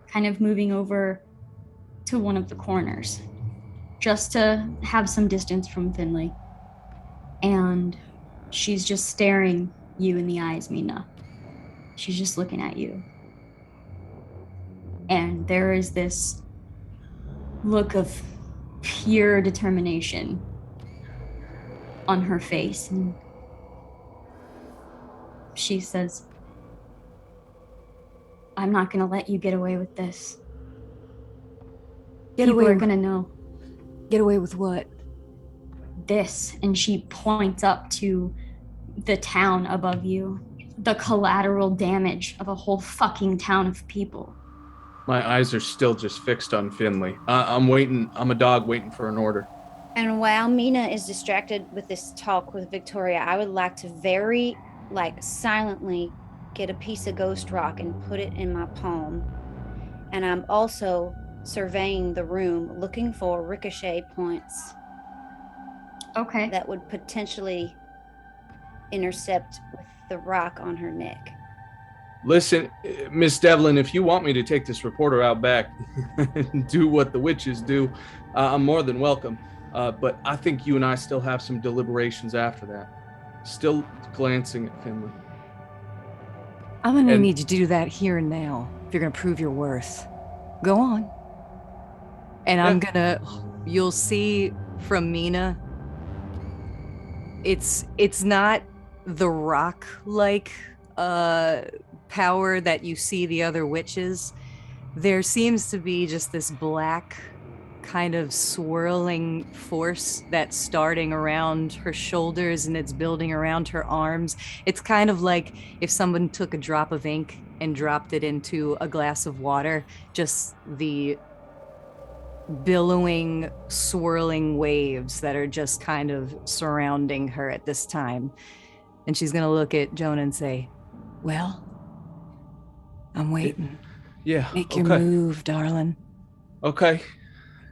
kind of moving over to one of the corners just to have some distance from Finley. And she's just staring you in the eyes, Mina. She's just looking at you. And there is this look of pure determination on her face. And she says, I'm not going to let you get away with this. People are going to know. Get away with what? This. And she points up to the town above you. The collateral damage of a whole fucking town of people. My eyes are still just fixed on Finley. I'm waiting. I'm a dog waiting for an order. And while Mina is distracted with this talk with Victoria, I would like to very, silently get a piece of ghost rock and put it in my palm. And I'm also surveying the room, looking for ricochet points. Okay. That would potentially intercept with the rock on her neck. Listen, Miss Devlin, if you want me to take this reporter out back and do what the witches do, I'm more than welcome. But I think you and I still have some deliberations after that. Still glancing at Finley. I'm gonna need you to do that here and now if you're gonna prove your worth. Go on. And you'll see from Mina, it's not the rock-like power that you see the other witches. There seems to be just this black kind of swirling force that's starting around her shoulders and it's building around her arms. It's kind of like if someone took a drop of ink and dropped it into a glass of water, just the billowing, swirling waves that are just kind of surrounding her at this time. And she's gonna look at Jonah and say, well, I'm waiting. Yeah. Make your move, darling. Okay.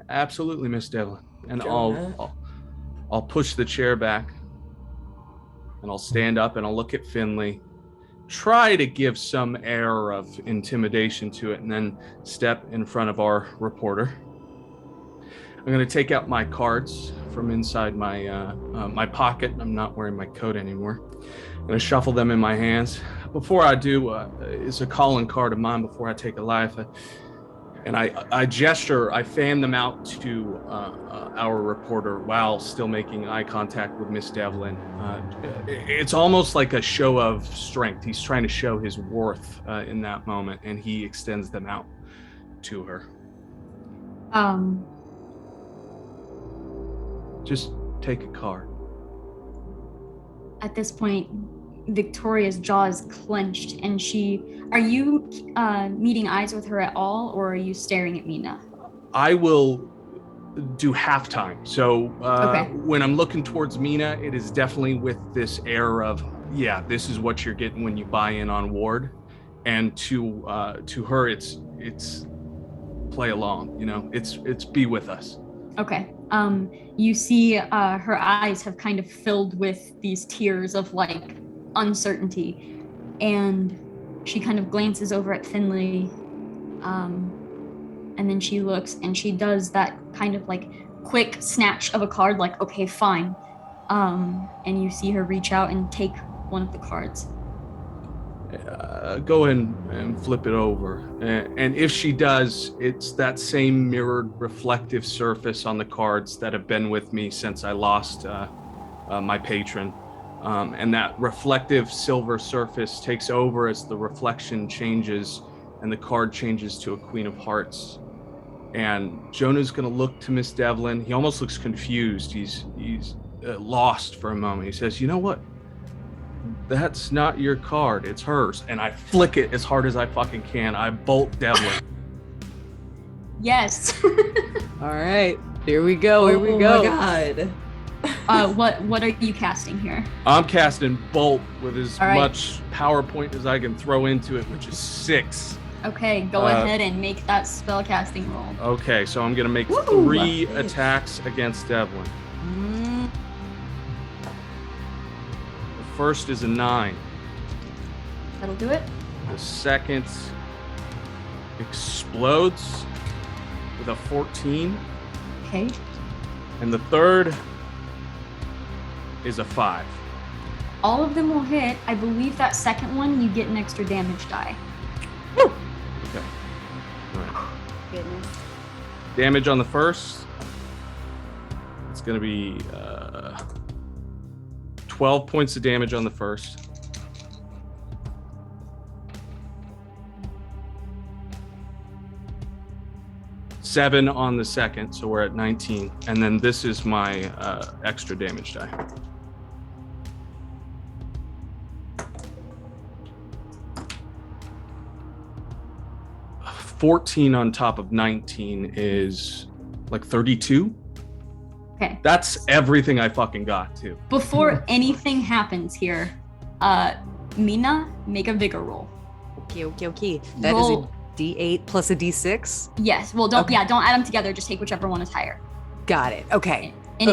Absolutely, Miss Devlin. And I'll push the chair back and I'll stand up and I'll look at Finley, try to give some air of intimidation to it, and then step in front of our reporter. I'm going to take out my cards from inside my my pocket. I'm not wearing my coat anymore. I'm going to shuffle them in my hands. Before I do, it's a calling card of mine before I take a life. And I gesture, I fan them out to our reporter while still making eye contact with Miss Devlin. It's almost like a show of strength. He's trying to show his worth in that moment, and he extends them out to her. Just take a card. At this point, Victoria's jaw is clenched, and are you meeting eyes with her at all, or are you staring at Mina? I will do halftime. So okay. When I'm looking towards Mina, it is definitely with this air of, yeah, this is what you're getting when you buy in on Ward. And to her, it's play along, it's be with us. Okay. You see her eyes have kind of filled with these tears of uncertainty, and she kind of glances over at Finley, and then she looks and she does that kind of quick snatch of a card, okay, fine, and you see her reach out and take one of the cards. Go ahead and flip it over, and if she does, it's that same mirrored reflective surface on the cards that have been with me since I lost my patron. And that reflective silver surface takes over as the reflection changes and the card changes to a Queen of Hearts. And Jonah's going to look to Miss Devlin. He almost looks confused. He's lost for a moment. He says, you know what? That's not your card. It's hers. And I flick it as hard as I fucking can. I bolt Devlin. Yes. All right. Here we go. Here we go. Oh my God. What are you casting here? I'm casting Bolt with as much power point as I can throw into it, which is 6. Okay, go ahead and make that spell casting roll. Okay, so I'm gonna make 3 attacks against Devlin. The first is a 9. That'll do it. The second explodes with a 14. Okay. And the third is a 5. All of them will hit. I believe that second one, you get an extra damage die. Okay. All right. Goodness. Damage on the first. It's going to be 12 points of damage on the first. Seven on the second, so we're at 19. And then this is my extra damage die. Uh, 14 on top of 19 is like 32. Okay. That's everything I fucking got, too. Before anything happens here, Mina, make a vigor roll. Okay. That is Roll. a D8 plus a D6. Yes. Well, don't Okay. don't add them together. Just take whichever one is higher. Got it. Okay. And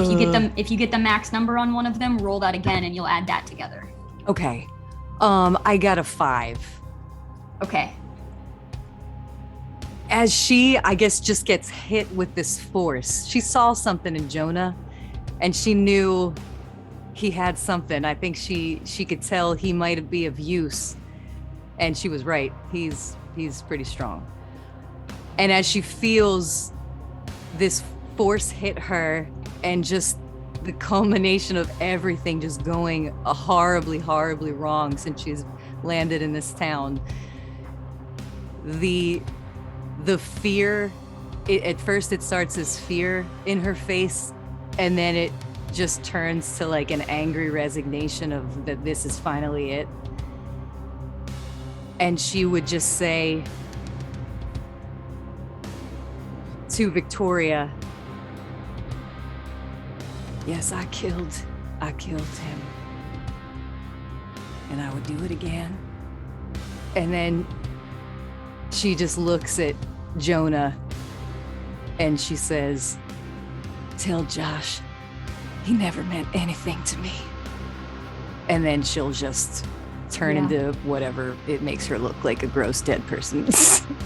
if you get the max number on one of them, roll that again, and you'll add that together. Okay. I got a 5. Okay. As she, I guess, just gets hit with this force, she saw something in Jonah, and she knew he had something. I think she could tell he might be of use, and she was right. He's pretty strong. And as she feels this force hit her, and just the culmination of everything just going horribly, horribly wrong since she's landed in this town, the fear, at first it starts as fear in her face, and then it just turns to like an angry resignation of that this is finally it. And she would just say to Victoria, yes, I killed him, and I would do it again. And then she just looks at Jonah and she says, tell Josh he never meant anything to me. And then she'll just turn into whatever it makes her look like, a gross dead person.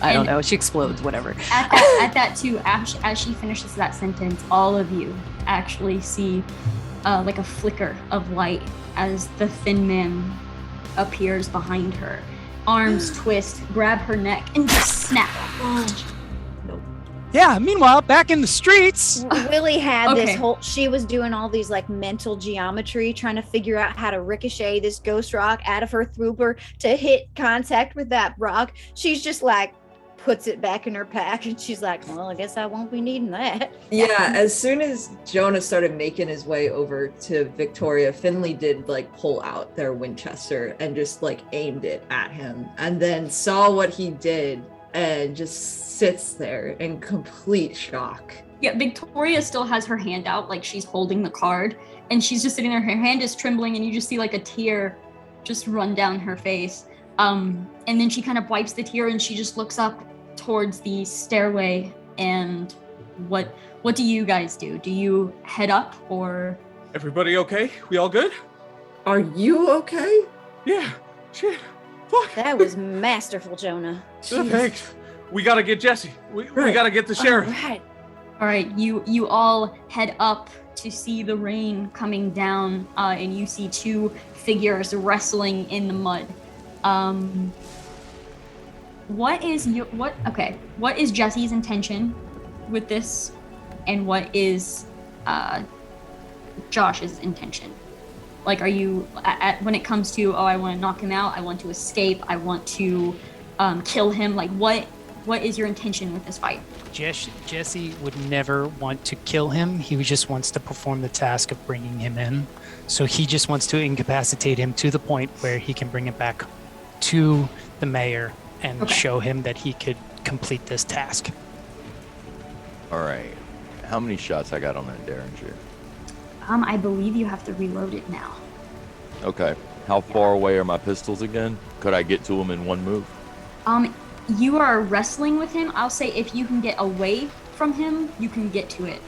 I don't know. She explodes, whatever. At that too, as she finishes that sentence, all of you actually see like a flicker of light as the thin man appears behind her. Arms twist, grab her neck, and just snap. Yeah, meanwhile, back in the streets. Willie had Okay. this whole, she was doing all these like mental geometry, trying to figure out how to ricochet this ghost rock out of her throuper to hit contact with that rock. She's just like, puts it back in her pack, and she's like, well, I guess I won't be needing that. Yeah, as soon as Jonah started making his way over to Victoria, Finley did like pull out their Winchester and just like aimed it at him, and then saw what he did and just sits there in complete shock. Yeah, Victoria still has her hand out, like she's holding the card, and she's just sitting there. Her hand is trembling, and you just see like a tear just run down her face. And then she kind of wipes the tear, and she just looks up towards the stairway. And what do you guys do? Do you head up, or? Everybody okay? We all good? Are you okay? Yeah. Shit. Fuck. That was masterful, Jonah. Oh, thanks. We gotta get Jesse. We Right. gotta get the sheriff. All right, you all head up to see the rain coming down, and you see two figures wrestling in the mud. What is Jesse's intention with this, and what is Josh's intention? Like, are you when it comes to, I want to knock him out, I want to escape, I want to kill him, like what is your intention with this fight? Jesse would never want to kill him. He just wants to perform the task of bringing him in. So he just wants to incapacitate him to the point where he can bring it back to the mayor and show him that he could complete this task. All right. How many shots I got on that Derringer? I believe you have to reload it now. Okay. How far away are my pistols again? Could I get to them in one move? You are wrestling with him. I'll say if you can get away from him, you can get to it.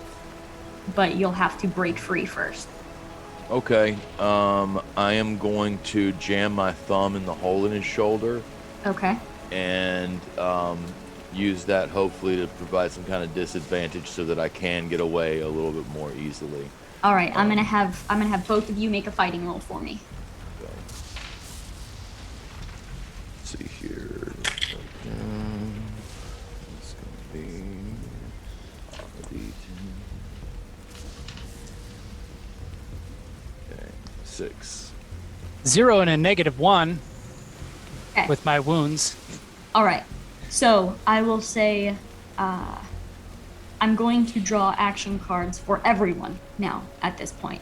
But you'll have to break free first. Okay. I am going to jam my thumb in the hole in his shoulder Okay. and use that hopefully to provide some kind of disadvantage so that I can get away a little bit more easily. All right, I'm gonna have both of you make a fighting roll for me. Okay. Let's see here. It's gonna be on the D10. Okay, 6. 0 and a -1 Okay. with my wounds. All right. So I will say, I'm going to draw action cards for everyone now at this point.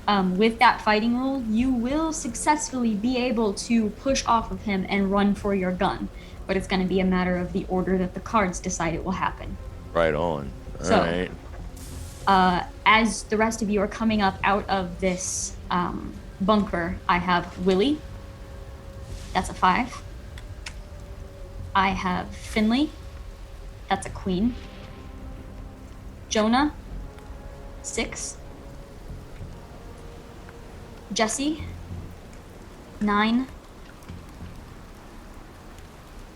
With that fighting roll, you will successfully be able to push off of him and run for your gun, but it's going to be a matter of the order that the cards decide it will happen. Right on. All So, right. As the rest of you are coming up out of this bunker, I have Willie. That's a 5. I have Finley. That's a queen. Jonah. 6. Jesse. 9.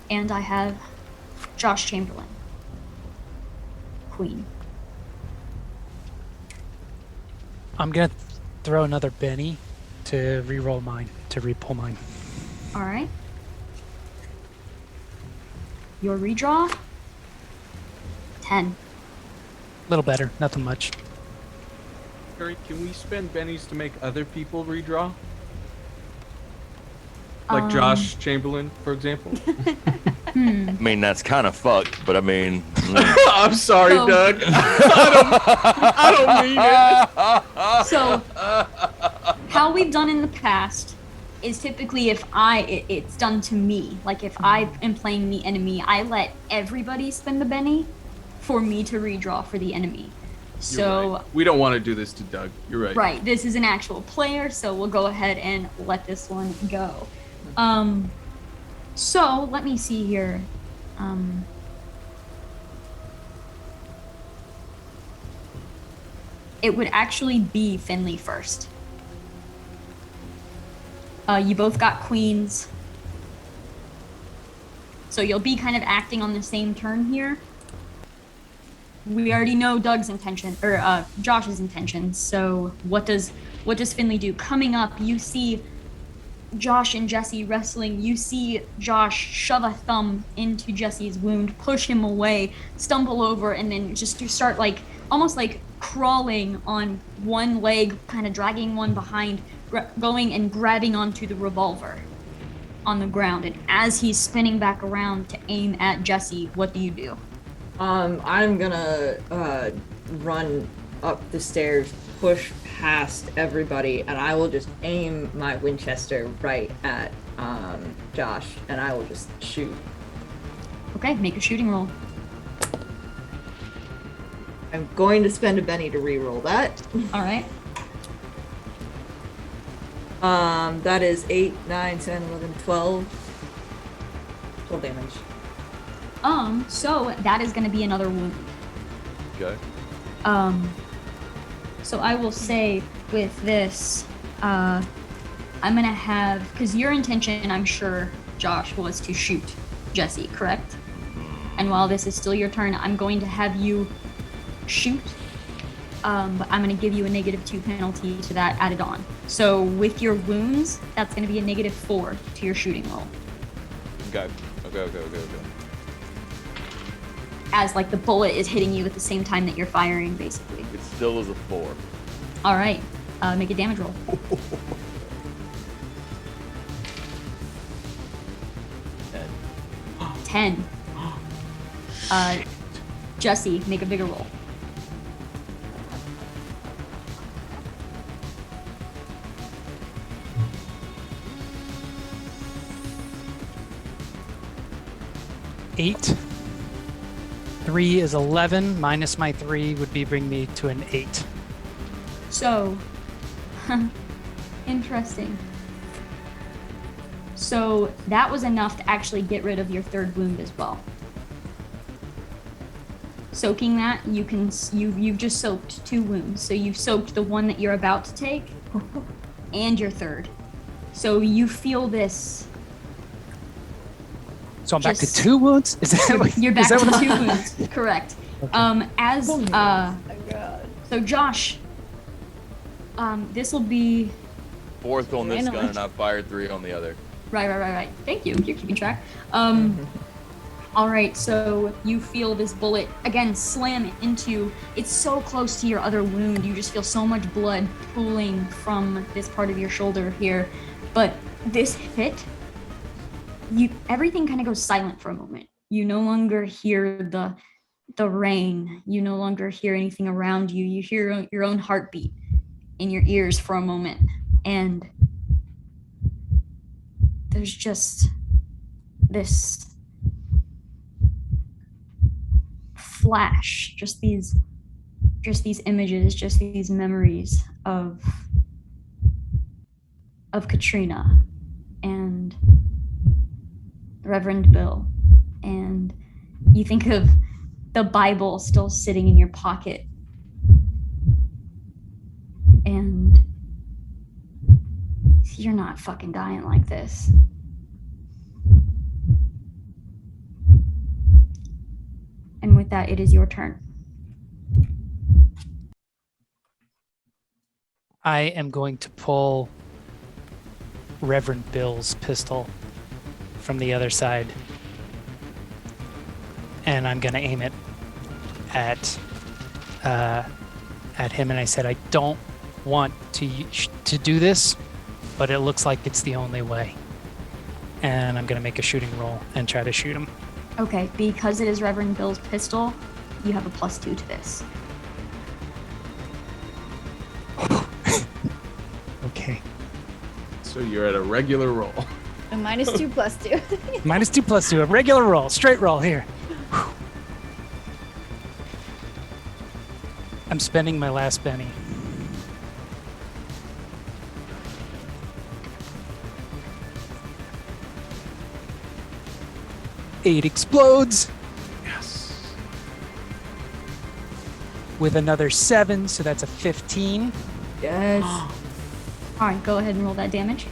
And I have Josh Chamberlain. Queen. I'm gonna throw another Benny to re-roll mine, to re-pull mine. All right. Your redraw. 10. A little better, nothing much. Harry, can we spend bennies to make other people redraw? Like Josh Chamberlain, for example? I mean, that's kind of fucked, but I mean... I'm sorry, So- Doug. I don't mean it. So, how we've done in the past is typically if it's done to me. Like if I am playing the enemy, I let everybody spend the Benny for me to redraw for the enemy. You're So, right. We don't want to do this to Doug. You're right. right, this is an actual player, so we'll go ahead and let this one go. So let me see here. It would actually be Finley first. You both got queens. So you'll be kind of acting on the same turn here. We already know Doug's intention, or Josh's intentions. So what does Finley do? Coming up, you see Josh and Jesse wrestling. You see Josh shove a thumb into Jesse's wound, push him away, stumble over, and then just to start like almost like crawling on one leg, kind of dragging one behind, going and grabbing onto the revolver on the ground. And as he's spinning back around to aim at Jesse, what do you do? I'm gonna run up the stairs, push past everybody, and I will just aim my Winchester right at Josh, and I will just shoot. Okay, make a shooting roll. I'm going to spend a Benny to re-roll that. All right. That is 8, 9, 10, 11, 12. 12 damage. So that is going to be another wound. Okay. So I will say with this, I'm going to have, because your intention, I'm sure, Josh, was to shoot Jesse, correct? And while this is still your turn, I'm going to have you shoot, but I'm going to give you a -2 penalty to that added on. So with your wounds, that's going to be a -4 to your shooting roll. Okay. As like the bullet is hitting you at the same time that you're firing, basically. It still is a 4. All right, make a damage roll. 10. Jesse, make a bigger roll. Eight. 3 is 11, minus my 3 would be bring me to an 8. So, interesting. So that was enough to actually get rid of your third wound as well. Soaking that, you've just soaked 2 wounds. So you've soaked the one that you're about to take and your third. So you feel this So I'm back to Just- 2 wounds? Is that what, You're back is that to what 2 wounds. Correct. So Josh, this will be Fourth on this gun, Adrenaline. and I fired 3 on the other. right. Thank you. You're keeping track. All right. So you feel this bullet again slam into. It's so close to your other wound. You just feel so much blood pooling from this part of your shoulder here. But this hit, everything kind of goes silent for a moment. You no longer hear the rain. You no longer hear anything around you. You hear your own heartbeat in your ears for a moment, and there's just this flash, just these images, just these memories of Katrina and Reverend Bill, and you think of the Bible still sitting in your pocket, and you're not fucking dying like this. And with that, it is your turn. I am going to pull Reverend Bill's pistol from the other side, and I'm going to aim it at him. And I said, I don't want to do this, but it looks like it's the only way. And I'm going to make a shooting roll and try to shoot him. Okay, because it is Reverend Bill's pistol, you have a +2 to this. Okay. So you're at a regular roll. A -2 +2. -2 +2, a regular roll, straight roll here. Whew. I'm spending my last penny. Eight explodes. Yes. With another 7, so that's a 15. Yes. All right, go ahead and roll that damage.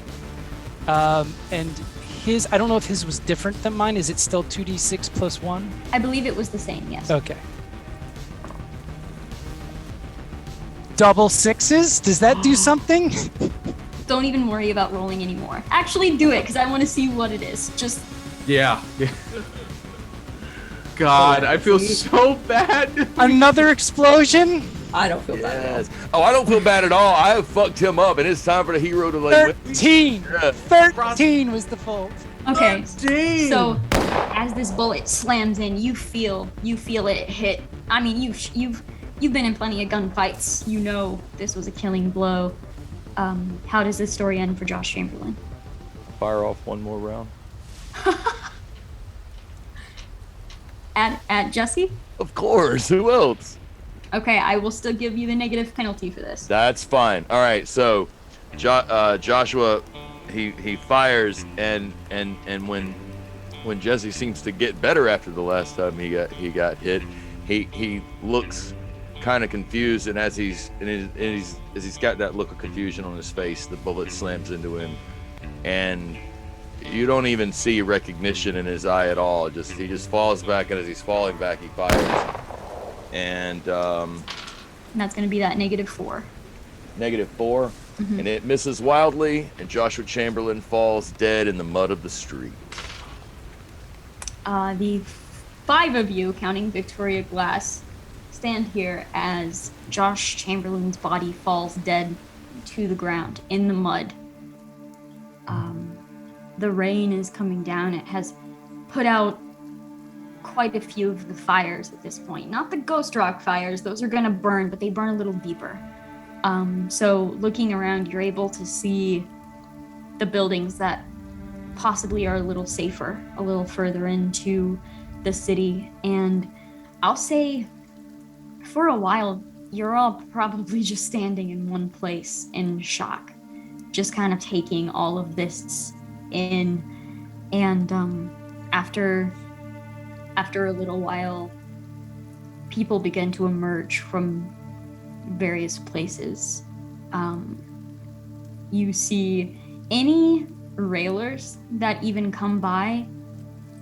And his, I don't know if his was different than mine. Is it still 2d6 + 1? I believe it was the same, yes. Okay. Double 6s? Does that do something? Don't even worry about rolling anymore. Actually, do it, because I want to see what it is. Just, Yeah. God, I feel so bad. Another explosion? I don't feel bad at all. Yes. Oh, I don't feel bad at all. I have fucked him up, and it's time for the hero to like. 13! Yeah. 13 was the fault. okay. Dang. So, as this bullet slams in, you feel it hit. I mean, you've been in plenty of gunfights. You know this was a killing blow. How does this story end for Josh Chamberlain? Fire off one more round. At Jesse? Of course. Who else? Okay, I will still give you the negative penalty for this. That's fine. All right. So, Joshua, he fires, and when Jesse seems to get better after the last time he got hit, he looks kind of confused, and as he's got that look of confusion on his face, the bullet slams into him, and you don't even see recognition in his eye at all. He just falls back, and as he's falling back, he fires, and And that's going to be that -4. -4, and it misses wildly, and Joshua Chamberlain falls dead in the mud of the street. The 5 of you, counting Victoria Glass, stand here as Josh Chamberlain's body falls dead to the ground in the mud. The rain is coming down. It has put out quite a few of the fires at this point. Not the ghost rock fires, those are gonna burn, but they burn a little deeper. So looking around, you're able to see the buildings that possibly are a little safer, a little further into the city. And I'll say for a while, you're all probably just standing in one place in shock, just kind of taking all of this in. And after a little while, people begin to emerge from various places. You see any railers that even come by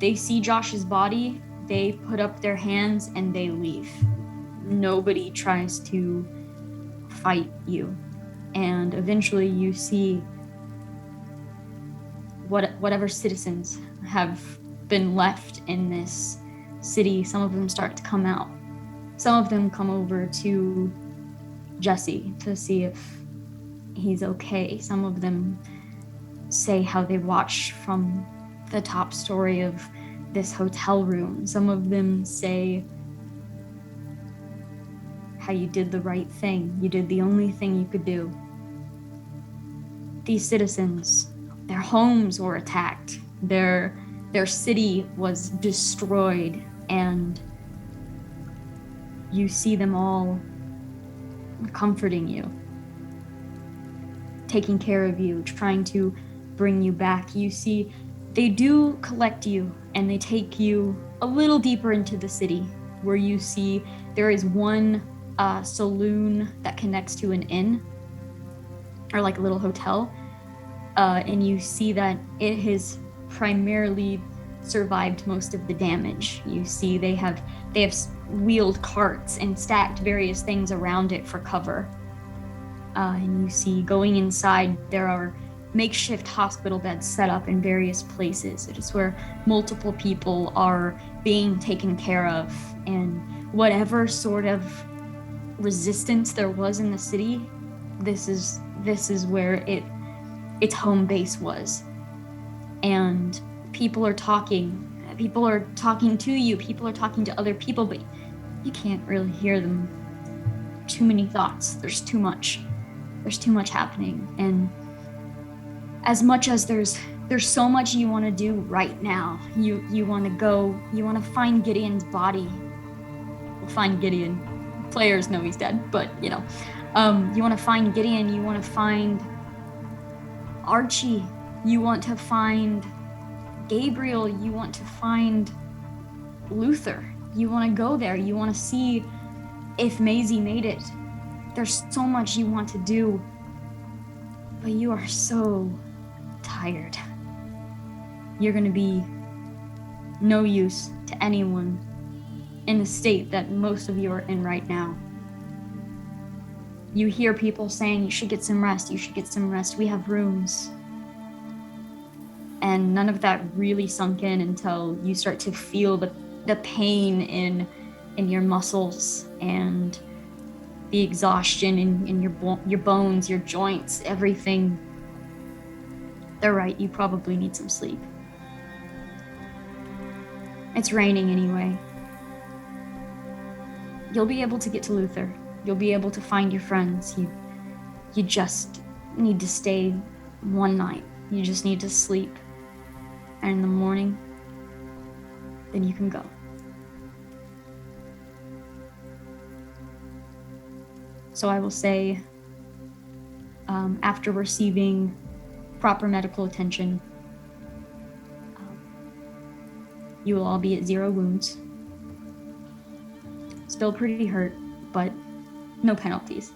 they see Josh's body, they put up their hands and they leave. Nobody tries to fight you. And eventually you see whatever citizens have been left in this city, some of them start to come out. Some of them come over to Jesse to see if he's okay. Some of them say how they watched from the top story of this hotel room. Some of them say how you did the right thing. You did the only thing you could do. These citizens, their homes were attacked. Their city was destroyed, and you see them all comforting you, taking care of you, trying to bring you back. You see, they do collect you and they take you a little deeper into the city, where you see there is one saloon that connects to an inn, or like a little hotel, and you see that it has primarily survived most of the damage. You see they have wheeled carts and stacked various things around it for cover. And you see going inside, there are makeshift hospital beds set up in various places. It is where multiple people are being taken care of, and whatever sort of resistance there was in the city, this is where its home base was. And people are talking to you, people are talking to other people, but you can't really hear them. Too many thoughts. There's too much happening. And as much as there's so much you want to do right now, you want to go, you want to find Gideon's body. We'll find Gideon. Players know he's dead, but you want to find Gideon, you want to find Archie, you want to find Gabriel, you want to find Luther. You want to go there, you want to see if Maisie made it. There's so much you want to do, but you are so tired. You're going to be no use to anyone in the state that most of you are in right now. You hear people saying, you should get some rest, we have rooms. And none of that really sunk in until you start to feel the pain in your muscles and the exhaustion in your bones, your joints, everything. They're right, you probably need some sleep. It's raining anyway. You'll be able to get to Luther. You'll be able to find your friends. You just need to stay one night. You just need to sleep. And in the morning, then you can go. So I will say, after receiving proper medical attention, you will all be at 0 wounds. Still pretty hurt, but no penalties.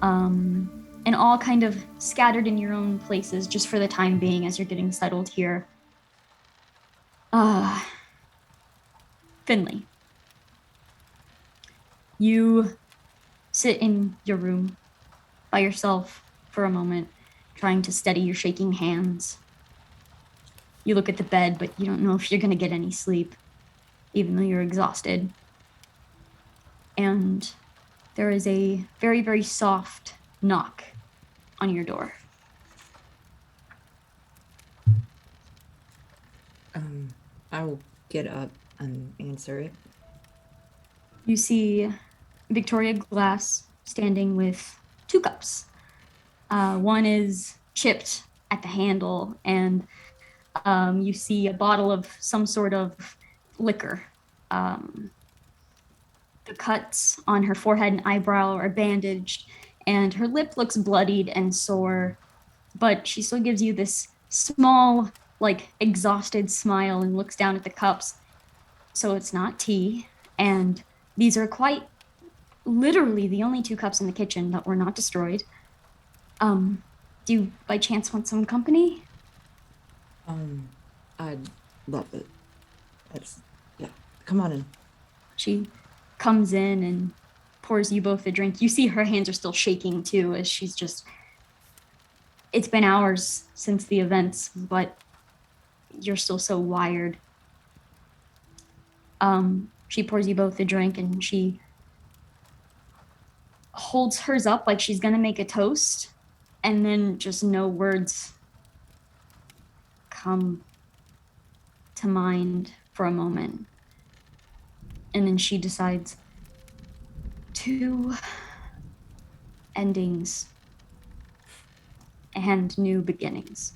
And all kind of scattered in your own places just for the time being as you're getting settled here. Finley, you sit in your room by yourself for a moment, trying to steady your shaking hands. You look at the bed, but you don't know if you're going to get any sleep, even though you're exhausted. And there is a very, very soft knock on your door. I will get up and answer it. You see Victoria Glass standing with 2 cups. One is chipped at the handle, and you see a bottle of some sort of liquor. The cuts on her forehead and eyebrow are bandaged, and her lip looks bloodied and sore, but she still gives you this small, exhausted smile and looks down at the cups. So it's not tea, and these are quite literally the only 2 cups in the kitchen that were not destroyed. Do you by chance want some company? love it. Yeah, come on in. She comes in and pours you both a drink. You see her hands are still shaking too, as she's just. It's been hours since the events, but you're still so wired. She pours you both a drink and she holds hers up like she's gonna make a toast, and then just no words come to mind for a moment. And then she decides 2 endings and new beginnings,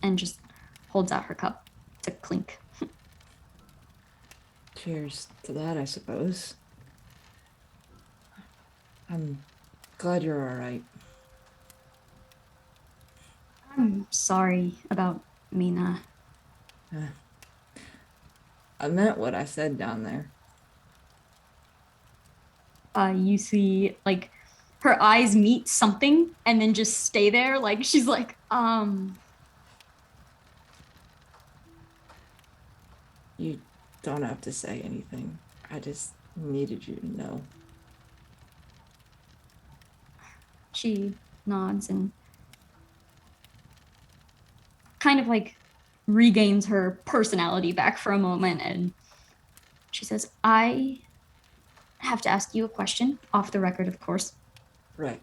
and just holds out her cup to clink. Cheers to that, I suppose. I'm glad you're all right. I'm sorry about Mina. I meant what I said down there. You see, like, her eyes meet something and then just stay there. Like, she's like, You don't have to say anything. I just needed you to know. She nods and kind of like regains her personality back for a moment, and she says, I have to ask you a question, off the record, of course. Right.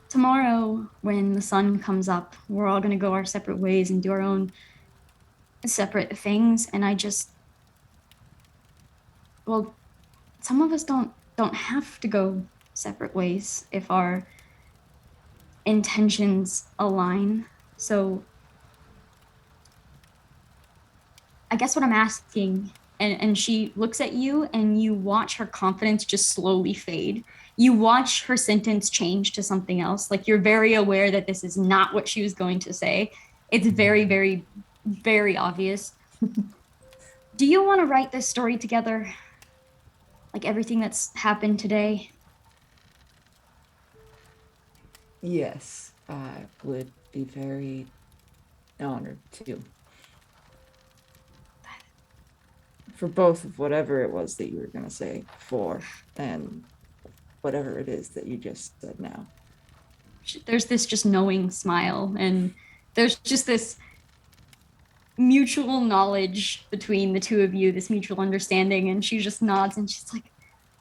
Tomorrow, when the sun comes up, we're all going to go our separate ways and do our own separate things, and I just, well, some of us don't have to go separate ways if our intentions align. So I guess what I'm asking, and she looks at you and you watch her confidence just slowly fade. You watch her sentence change to something else. Like, you're very aware that this is not what she was going to say. It's very, very, very obvious. Do you want to write this story together? Like everything that's happened today? Yes, I would be very honored to. For both of whatever it was that you were going to say before and whatever it is that you just said now. There's this just knowing smile, and there's just this mutual knowledge between the two of you, this mutual understanding, and she just nods and she's like,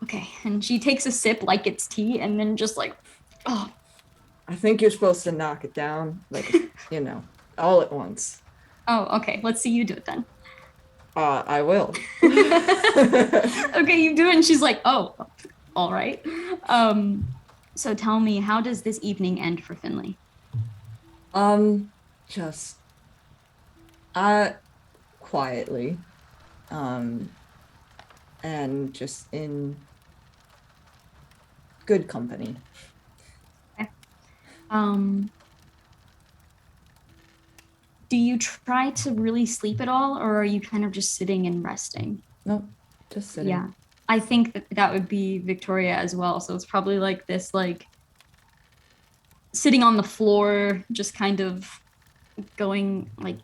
okay. And she takes a sip like it's tea and then just like, oh. I think you're supposed to knock it down, like, all at once. Oh, okay. Let's see you do it then. I will. Okay, you do it. And she's like, oh, all right. So tell me, how does this evening end for Finley? Just quietly, and just in good company. Okay. Do you try to really sleep at all, or are you kind of just sitting and resting? Nope, just sitting. Yeah, I think that would be Victoria as well. So it's probably like this, like sitting on the floor, just kind of going, like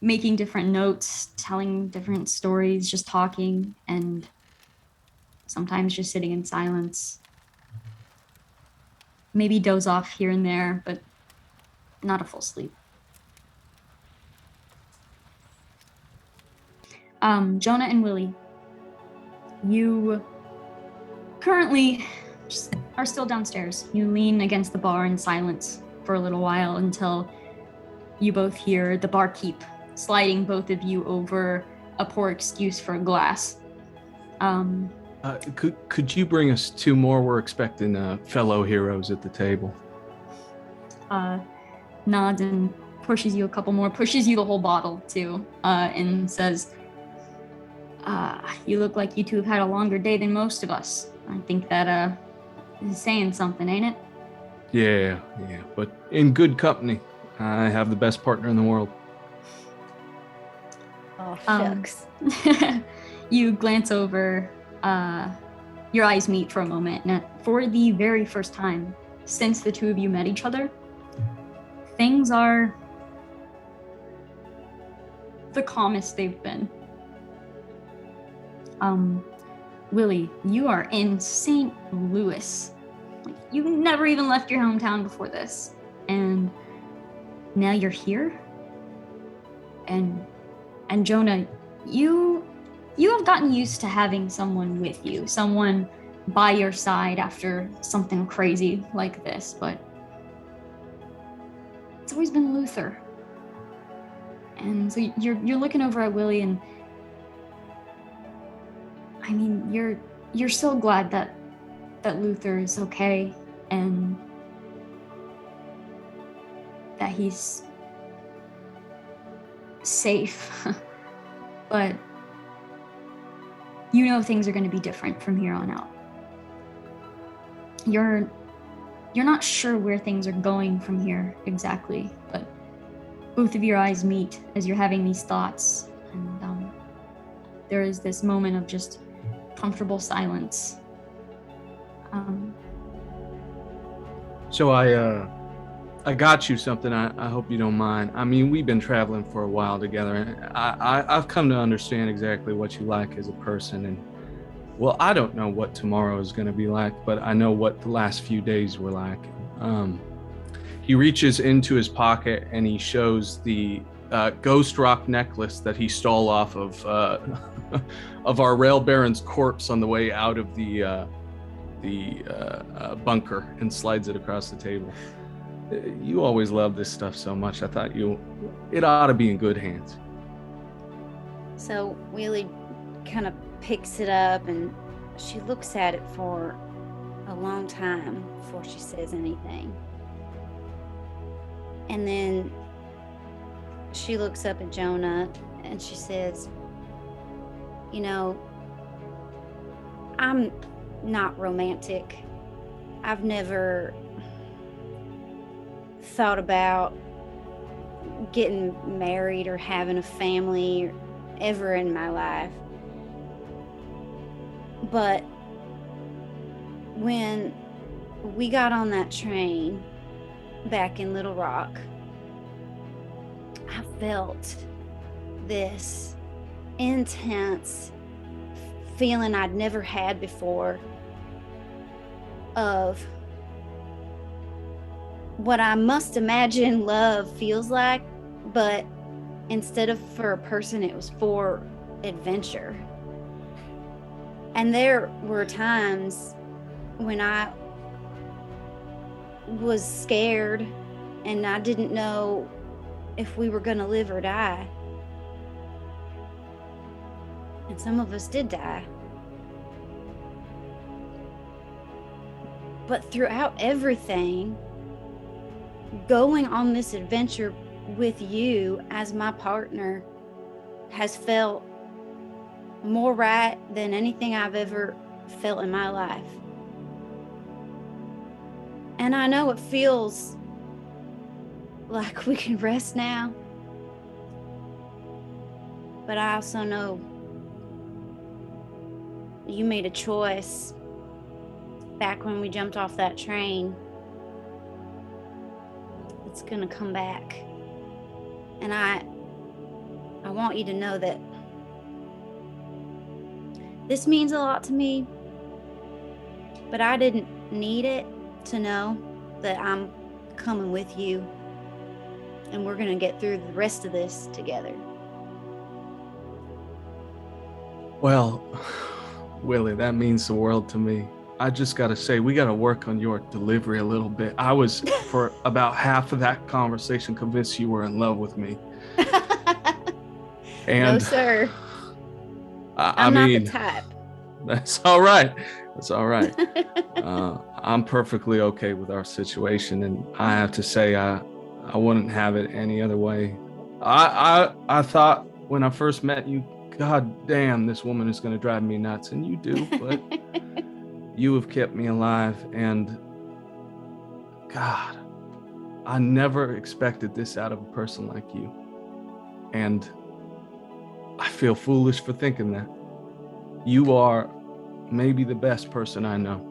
making different notes, telling different stories, just talking, and sometimes just sitting in silence. Maybe doze off here and there, but not a full sleep. Jonah and Willie, you currently just are still downstairs. You lean against the bar in silence for a little while until you both hear the barkeep sliding both of you over a poor excuse for a glass. Could you bring us 2 more? We're expecting fellow heroes at the table. Nods and pushes you a couple more, pushes you the whole bottle too, and says, you look like you two have had a longer day than most of us. I think that is saying something, ain't it? Yeah, but in good company. I have the best partner in the world. Oh, shucks. You glance over, your eyes meet for a moment, and for the very first time since the two of you met each other, things are the calmest they've been. Willie, you are in St. Louis. Like, you never even left your hometown before this. And now you're here? And Jonah, you have gotten used to having someone with you, someone by your side after something crazy like this, but it's always been Luther. And so you're looking over at Willie, and I mean, you're so glad that Luther is okay and that he's safe. But you know things are going to be different from here on out. You're not sure where things are going from here exactly, but both of your eyes meet as you're having these thoughts, and there is this moment of just comfortable silence. So I got you something. I hope you don't mind. I mean, we've been traveling for a while together, and I've come to understand exactly what you like as a person. And well, I don't know what tomorrow is going to be like, but I know what the last few days were like. He reaches into his pocket and he shows the ghost rock necklace that he stole off of our rail baron's corpse on the way out of the bunker, and slides it across the table. You always loved this stuff so much. I thought it ought to be in good hands. So Wheelie kind of picks it up and she looks at it for a long time before she says anything. And then she looks up at Jonah and she says, you know, I'm not romantic. I've never thought about getting married or having a family ever in my life. But when we got on that train back in Little Rock, I felt this intense feeling I'd never had before of what I must imagine love feels like, but instead of for a person, it was for adventure. And there were times when I was scared and I didn't know if we were going to live or die. And some of us did die. But throughout everything, going on this adventure with you as my partner has felt more right than anything I've ever felt in my life. And I know it feels like we can rest now, but I also know you made a choice back when we jumped off that train. It's gonna come back. And I want you to know that this means a lot to me, but I didn't need it to know that I'm coming with you and we're gonna get through the rest of this together. Well, Willie, that means the world to me. I just gotta say, we gotta work on your delivery a little bit. I was, for about half of that conversation, convinced you were in love with me. And no, sir. I'm not mean, the type. That's all right. That's all right. I'm perfectly okay with our situation, and I have to say, I wouldn't have it any other way. I thought when I first met you, God damn, this woman is going to drive me nuts, and you do, but you have kept me alive, and God, I never expected this out of a person like you, and I feel foolish for thinking that. You are maybe the best person I know.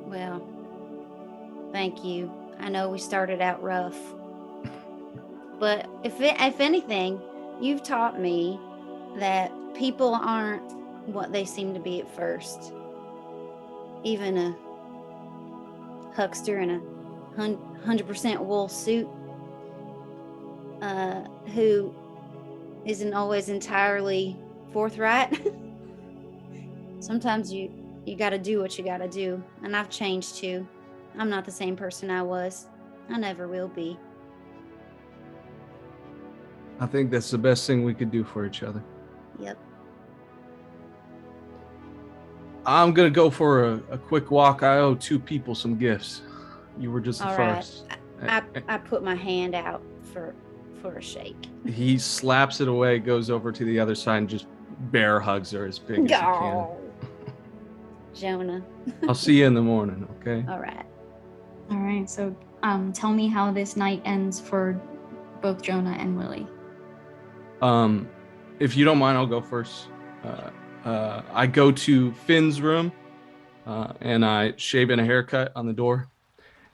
Well, thank you. I know we started out rough, but if anything, you've taught me that people aren't what they seem to be at first. Even a huckster in a 100% wool suit, who isn't always entirely forthright. Sometimes you got to do what you got to do, and I've changed too. I'm not the same person I was. I never will be. I think that's the best thing we could do for each other. Yep. I'm gonna go for a quick walk. I owe 2 people some gifts. You were just the All right. first. I put my hand out for a shake. He slaps it away, goes over to the other side, and just bear hugs her as big as he can. Oh, Jonah. I'll see you in the morning, okay? All right. All right. So, tell me how this night ends for both Jonah and Willie. If you don't mind, I'll go first. I go to Finn's room, and I shave in a haircut on the door.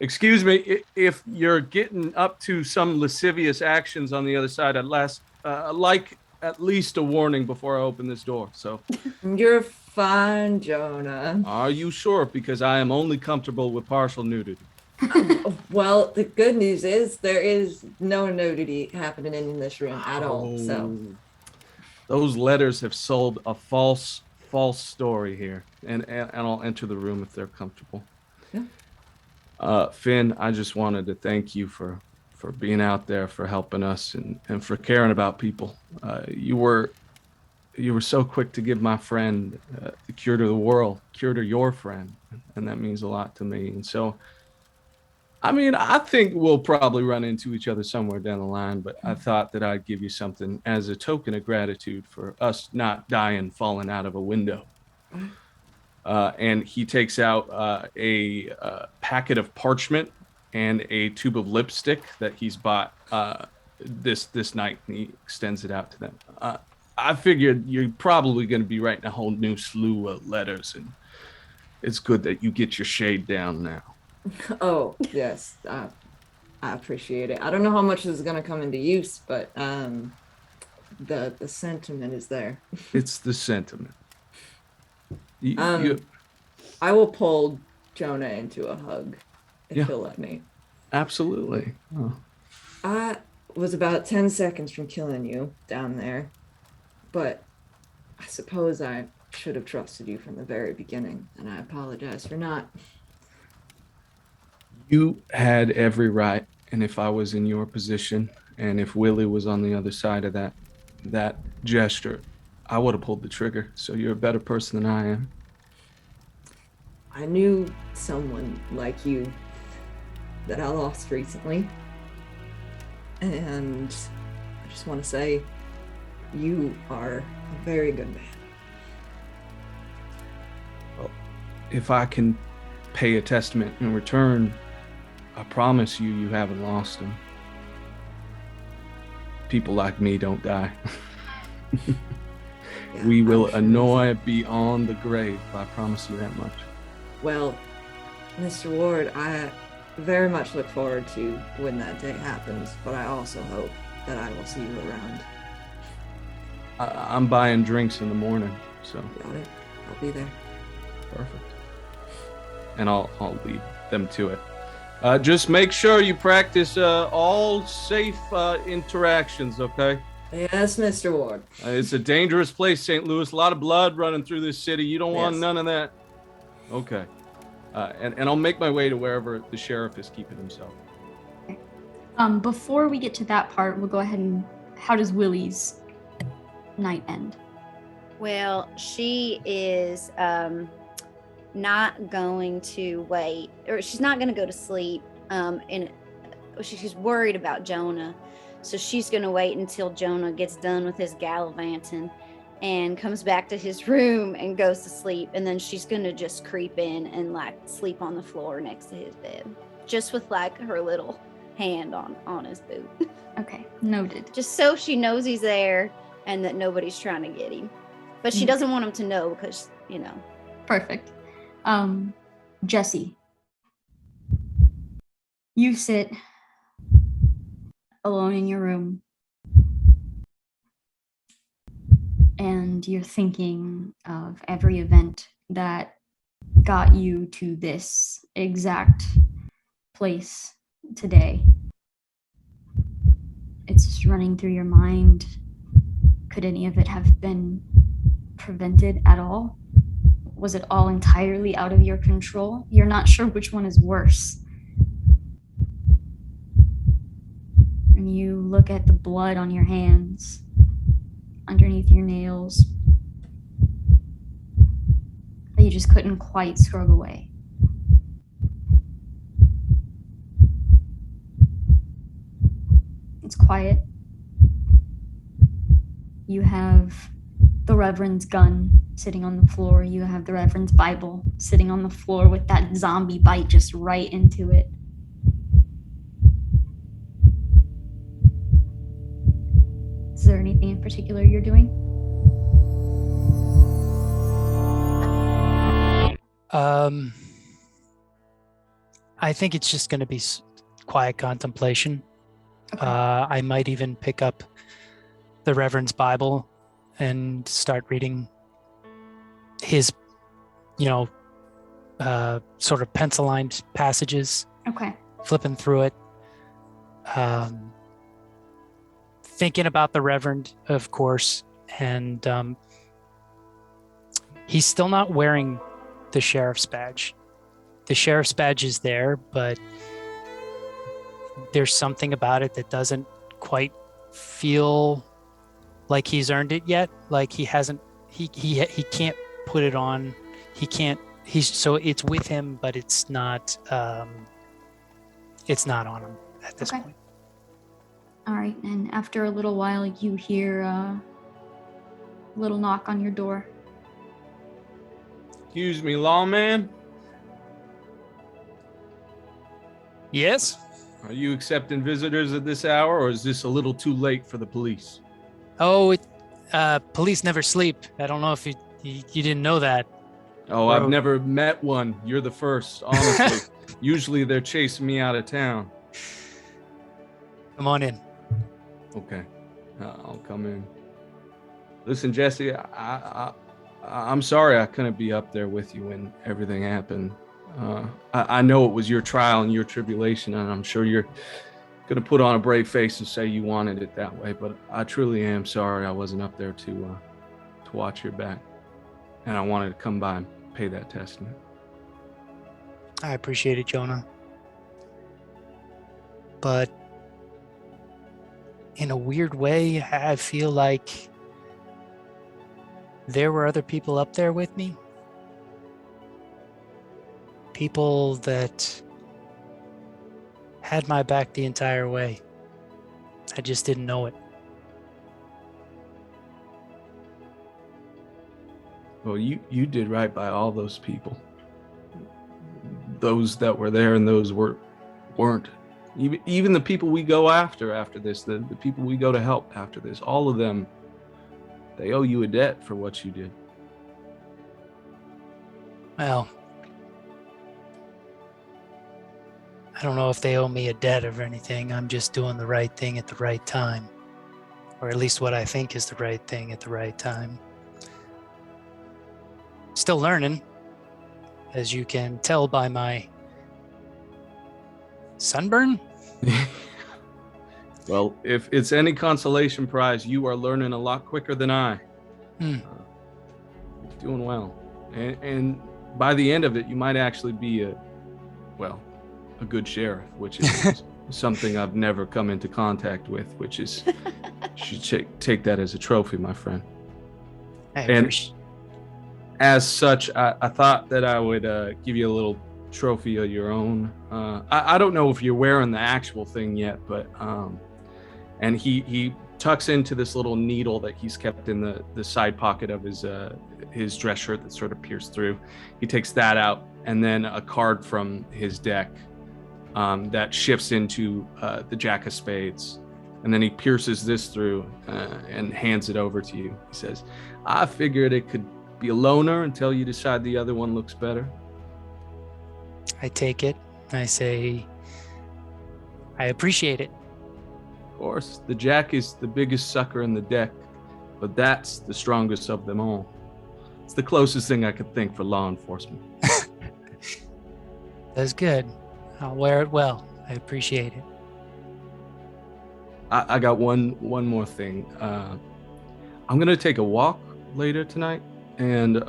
Excuse me, if you're getting up to some lascivious actions on the other side, I'd like at least a warning before I open this door. So, You're fine, Jonah. are you sure? Because I am only comfortable with partial nudity. Well, the good news is there is no nudity happening in this room at all. So Those letters have sold a false story here, and I'll enter the room if they're comfortable. Yeah. Finn, I just wanted to thank you for being out there, for helping us, and for caring about people. You were so quick to give my friend the cure to the world, cure to your friend, and that means a lot to me. And so, I mean, I think we'll probably run into each other somewhere down the line, but I thought that I'd give you something as a token of gratitude for us not dying falling out of a window. And he takes out a packet of parchment and a tube of lipstick that he's bought this night, and he extends it out to them. I figured you're probably going to be writing a whole new slew of letters, and it's good that you get your shade down now. Oh, yes. I appreciate it. I don't know how much this is going to come into use, but the sentiment is there. It's the sentiment. I will pull Jonah into a hug if he'll let me. Absolutely. Oh. I was about 10 seconds from killing you down there, but I suppose I should have trusted you from the very beginning, and I apologize for not. You had every right, and if I was in your position, and if Willie was on the other side of that gesture, I would have pulled the trigger. So you're a better person than I am. I knew someone like you that I lost recently, and I just want to say you are a very good man. Well, if I can pay a testament in return, I promise you haven't lost him. People like me don't die. Yeah, We will I'm sure annoy beyond the grave. I promise you that much. Well, Mr. Ward, I very much look forward to when that day happens, but I also hope that I will see you around. I'm buying drinks in the morning, so Got it? I'll be there. perfect. And I'll lead them to it. Just make sure you practice all safe interactions, okay? Yes, Mr. Ward. It's a dangerous place, St. Louis. A lot of blood running through this city. You don't want Yes. none of that. Okay. And I'll make my way to wherever the sheriff is keeping himself. Before we get to that part, we'll go ahead and how does Willie's night end? Well, she is not going to wait, or she's not going to go to sleep. And she's worried about Jonah, so she's going to wait until Jonah gets done with his gallivanting and comes back to his room and goes to sleep. And then she's going to just creep in and like sleep on the floor next to his bed, just with like her little hand on his boot. Okay, noted. Just so she knows he's there and that nobody's trying to get him. But she doesn't want him to know because, you know. Perfect. Jesse, You sit alone in your room and you're thinking of every event that got you to this exact place today. It's just running through your mind. Could any of it have been prevented at all? Was it all entirely out of your control? You're not sure which one is worse. And you look at the blood on your hands, underneath your nails, that you just couldn't quite scrub away. It's quiet. You have the Reverend's gun sitting on the floor. You have the Reverend's Bible sitting on the floor with that zombie bite just right into it. Is there anything in particular you're doing? I think it's just going to be quiet contemplation. Okay. I might even pick up the Reverend's Bible and start reading his, sort of pencil-lined passages, Okay. flipping through it, thinking about the Reverend, of course, and he's still not wearing the sheriff's badge. The sheriff's badge is there, but there's something about it that doesn't quite feel like he's earned it yet. Like he hasn't, he can't put it on. So it's with him, but it's not on him at this point. All right, and after a little while, you hear a little knock on your door. Excuse me, lawman. Yes? Are you accepting visitors at this hour, or is this a little too late for the police? Oh, police never sleep. I don't know if you didn't know that. Oh, I've never met one. You're the first, honestly. Usually they're chasing me out of town. Come on in. Okay, I'll come in. Listen, Jesse, I'm sorry I couldn't be up there with you when everything happened. I know it was your trial and your tribulation, and I'm sure you're going to put on a brave face and say you wanted it that way, but I truly am sorry I wasn't up there to watch your back, and I wanted to come by and pay that testament. I appreciate it, Jonah. But in a weird way, I feel like there were other people up there with me. People that had my back the entire way. I just didn't know it. Well, you did right by all those people. Those that were there and those weren't. Even the people we go after this, the people we go to help after this, all of them, they owe you a debt for what you did. Well, I don't know if they owe me a debt or anything. I'm just doing the right thing at the right time. Or at least what I think is the right thing at the right time. Still learning, as you can tell by my sunburn. Well, if it's any consolation prize, you are learning a lot quicker than I. Doing well. And by the end of it, you might actually be a good sheriff, which is something I've never come into contact with, which is, you should take that as a trophy, my friend. And as such, I thought that I would give you a little trophy of your own. I don't know if you're wearing the actual thing yet, but and he tucks into this little needle that he's kept in the side pocket of his dress shirt that sort of pierced through. He takes that out, and then a card from his deck that shifts into the Jack of Spades, and then he pierces this through and hands it over to you. He says, "I figured it could be a loner until you decide the other one looks better." I take it. I say, I appreciate it. Of course, the jack is the biggest sucker in the deck, but that's the strongest of them all. It's the closest thing I could think for law enforcement. That's good. I'll wear it well. I appreciate it. I got one more thing. I'm gonna take a walk later tonight, and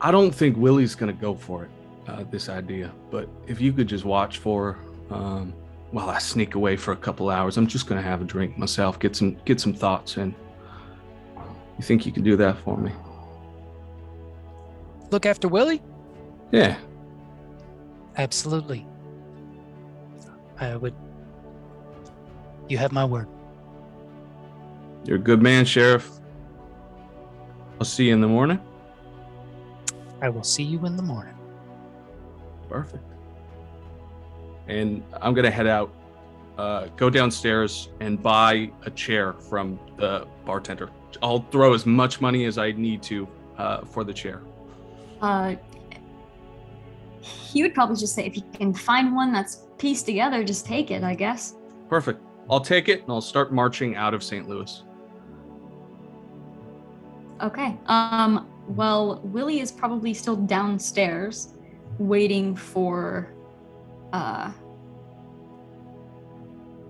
I don't think Willie's gonna go for it, this idea. But if you could just watch for while I sneak away for a couple hours, I'm just gonna have a drink myself, get some thoughts in. You think you can do that for me? Look after Willie? Yeah. Absolutely. I would. You have my word. You're a good man, Sheriff. I'll see you in the morning. I will see you in the morning. Perfect. And I'm gonna head out, go downstairs and buy a chair from the bartender. I'll throw as much money as I need to for the chair. He would probably just say, if you can find one that's pieced together, just take it, I guess. Perfect. I'll take it and I'll start marching out of St. Louis. Okay. Well, Willie is probably still downstairs waiting for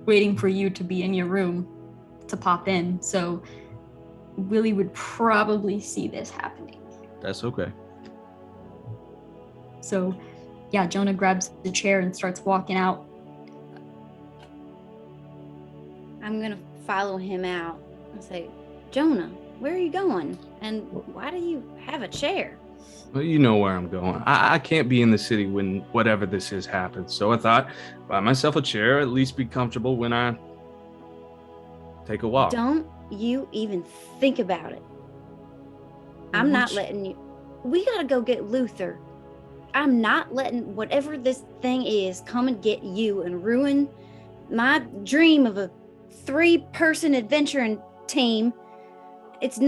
you to be in your room to pop in. So Willie would probably see this happening. That's okay. So yeah, Jonah grabs the chair and starts walking out. I'm gonna follow him out and say, Jonah, where are you going? And why do you have a chair? Well, you know where I'm going. I can't be in the city when whatever this is happens. So I thought, buy myself a chair, at least be comfortable when I take a walk. Don't you even think about it. I'm not letting you. We gotta go get Luther. I'm not letting whatever this thing is come and get you and ruin my dream of a 3-person adventuring team. It's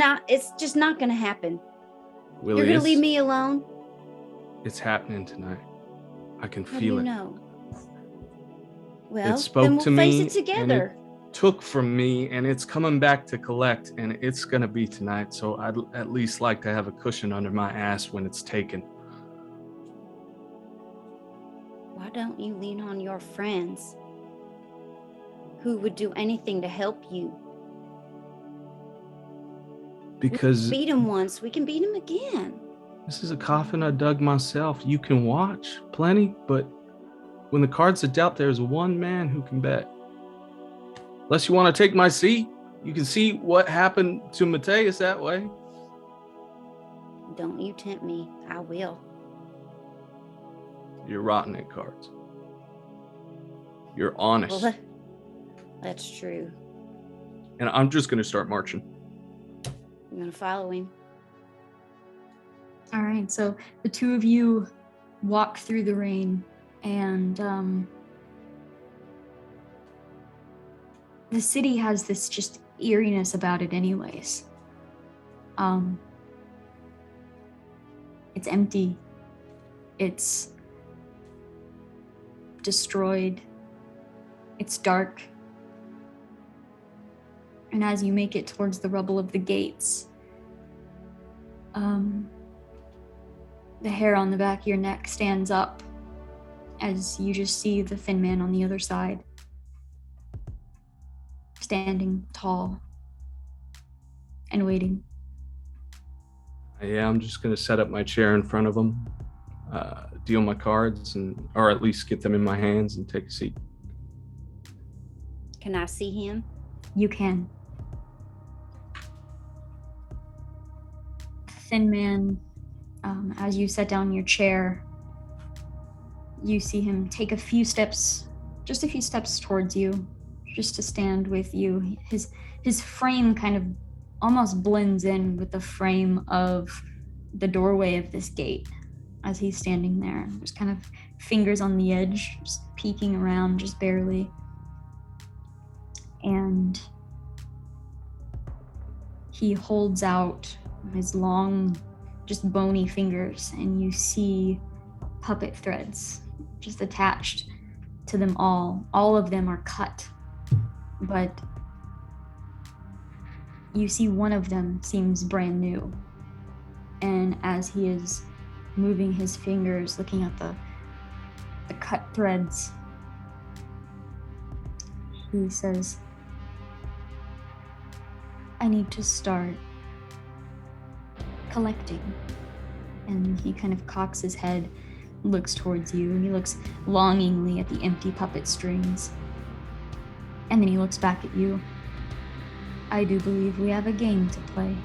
just not gonna happen. Willie, You're gonna leave me alone? It's happening tonight. I can How do feel you it. know? Well, It spoke then we'll to face me, it together. and it took from me, and it's coming back to collect, and it's gonna be tonight. So I'd at least like to have a cushion under my ass when it's taken. Why don't you lean on your friends who would do anything to help you? Because We beat him once, we can beat him again. this is a coffin I dug myself. You can watch plenty, but when the cards are dealt, there's one man who can bet. Unless you want to take my seat, you can see what happened to Mateus that way. Don't you tempt me, I will. You're rotten at cards. You're honest. Well, that's true. And I'm just going to start marching. I'm gonna follow him. All right, so the two of you walk through the rain, and the city has this just eeriness about it anyways. It's empty. It's destroyed. It's dark. And as you make it towards the rubble of the gates, the hair on the back of your neck stands up as you just see the thin man on the other side, standing tall and waiting. Yeah, I'm just going to set up my chair in front of him, deal my cards, or at least get them in my hands and take a seat. Can I see him? You can. Thin man, as you set down your chair, you see him take a few steps, just a few steps towards you, just to stand with you. His frame kind of almost blends in with the frame of the doorway of this gate as he's standing there. There's kind of fingers on the edge, just peeking around just barely. And he holds out his long, just bony fingers, and you see puppet threads just attached to them all. All of them are cut, but you see one of them seems brand new. And as he is moving his fingers, looking at the cut threads, he says, I need to start collecting. And he kind of cocks his head, looks towards you, and he looks longingly at the empty puppet strings. And then he looks back at you. I do believe we have a game to play.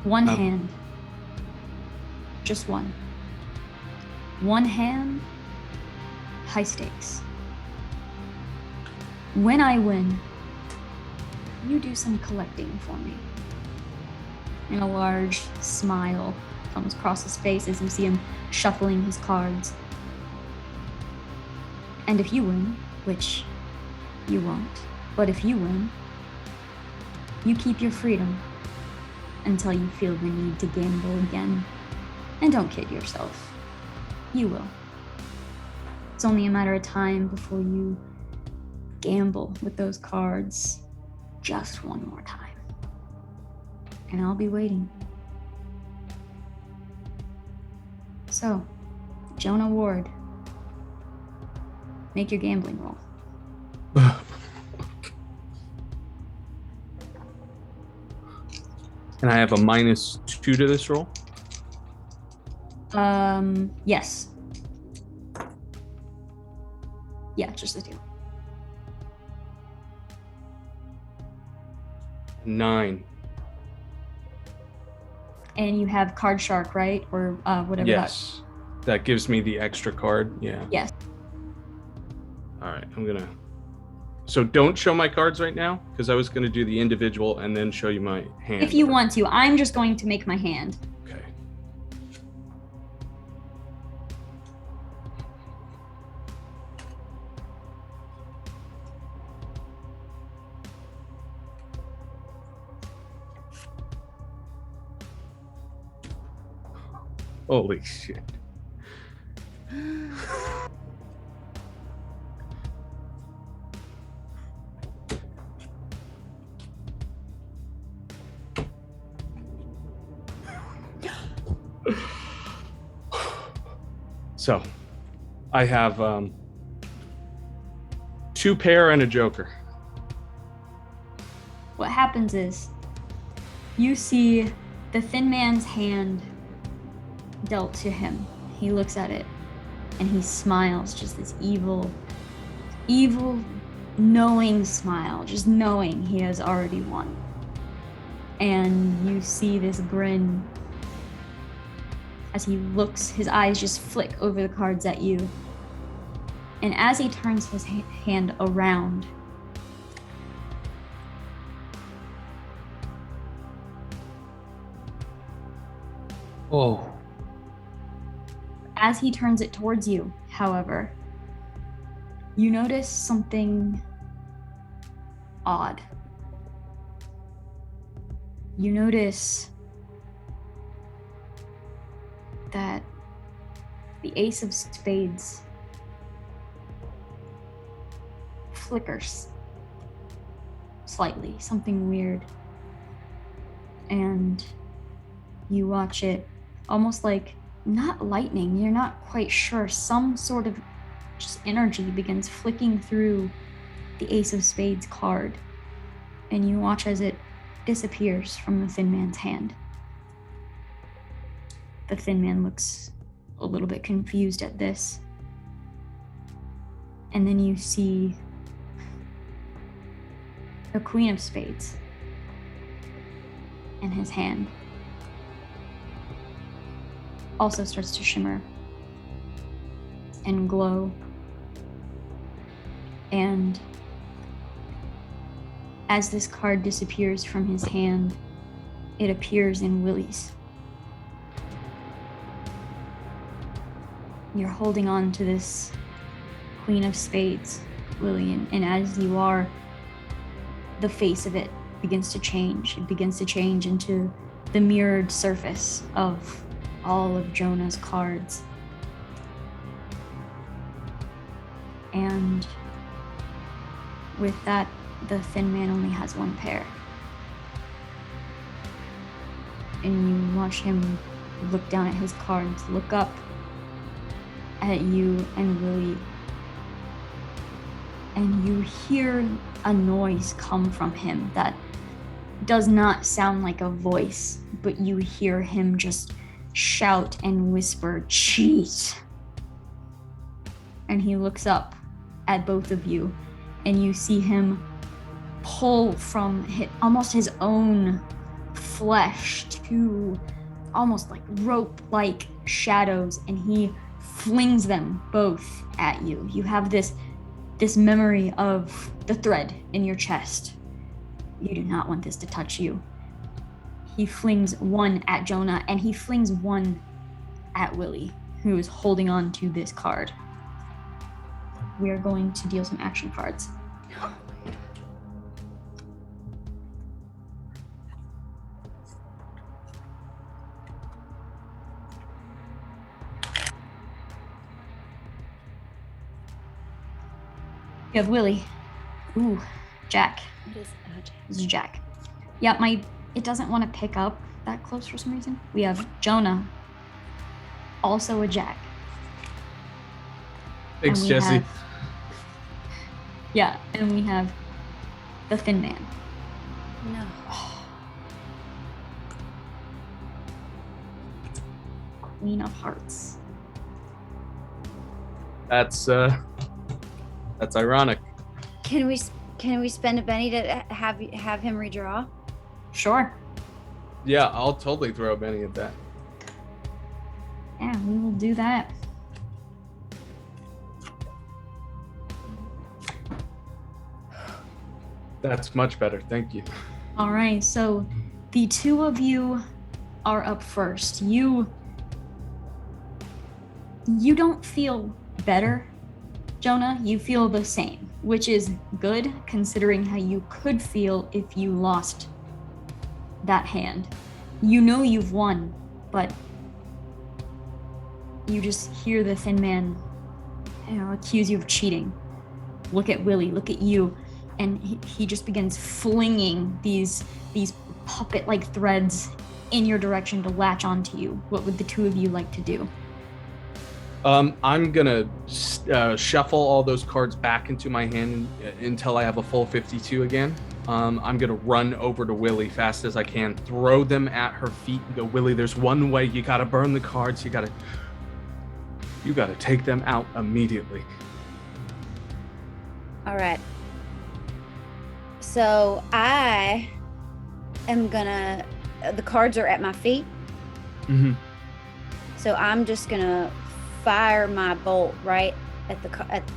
One hand. Just one. One hand, high stakes. When I win, you do some collecting for me. And a large smile comes across his face as you see him shuffling his cards. And if you win, which you won't, but if you win, you keep your freedom until you feel the need to gamble again. And don't kid yourself. You will. It's only a matter of time before you gamble with those cards just one more time. And I'll be waiting. So, Jonah Ward, make your gambling roll. Can I have a -2 to this roll? Yes. Yeah, just the 2. 9. And you have Card Shark, right? Or whatever. Yes. That gives me the extra card. Yeah. Yes. All right. I'm going to. So don't show my cards right now, because I was going to do the individual and then show you my hand. If you want to. I'm just going to make my hand. Okay. Holy shit. So, I have 2 pair and a joker. What happens is you see the thin man's hand dealt to him. He looks at it and he smiles, just this evil, knowing smile, just knowing he has already won. And you see this grin as he looks, his eyes just flick over the cards at you. And as he turns his hand around, Whoa. as he turns it towards you, however, you notice something odd. You notice that the Ace of Spades flickers slightly, something weird. And you watch it almost like, not lightning, you're not quite sure, some sort of just energy begins flicking through the Ace of Spades card. And you watch as it disappears from the thin man's hand. The thin man looks a little bit confused at this. And then you see the Queen of Spades in his hand also starts to shimmer and glow. And as this card disappears from his hand, it appears in Willie's. You're holding on to this Queen of Spades, Willie, and as you are, the face of it begins to change. It begins to change into the mirrored surface of all of Jonah's cards. And with that, the thin man only has one pair. And you watch him look down at his cards, look up at you and Willie, and you hear a noise come from him that does not sound like a voice, but you hear him just shout and whisper, "Cheat!" And he looks up at both of you, and you see him pull from almost his own flesh to almost like rope-like shadows, and he flings them both at you. You have this memory of the thread in your chest. You do not want this to touch you. He flings one at Jonah, and he flings one at Willie, who is holding on to this card. We are going to deal some action cards. You have Willie. Ooh, Jack. What is Jack? This is Jack. Yeah, it doesn't want to pick up that close for some reason. We have Jonah. Also a Jack. Thanks, Jesse. And we have the thin man. No. Queen of Hearts. That's ironic. Can we spend a Benny to have him redraw? Sure. Yeah, I'll totally throw a Benny at that. Yeah, we will do that. That's much better. Thank you. All right, so the two of you are up first. You don't feel better, Jonah. You feel the same, which is good considering how you could feel if you lost that hand. You know you've won, but you just hear the thin man, accuse you of cheating. Look at Willie, look at you. And he just begins flinging these puppet-like threads in your direction to latch onto you. What would the two of you like to do? I'm gonna shuffle all those cards back into my hand until I have a full 52 again. I'm gonna run over to Willie fast as I can, throw them at her feet, and go, Willie, there's one way. You gotta burn the cards. You gotta take them out immediately. All right. So I am gonna. The cards are at my feet. Mm-hmm. So I'm just gonna fire my bolt right at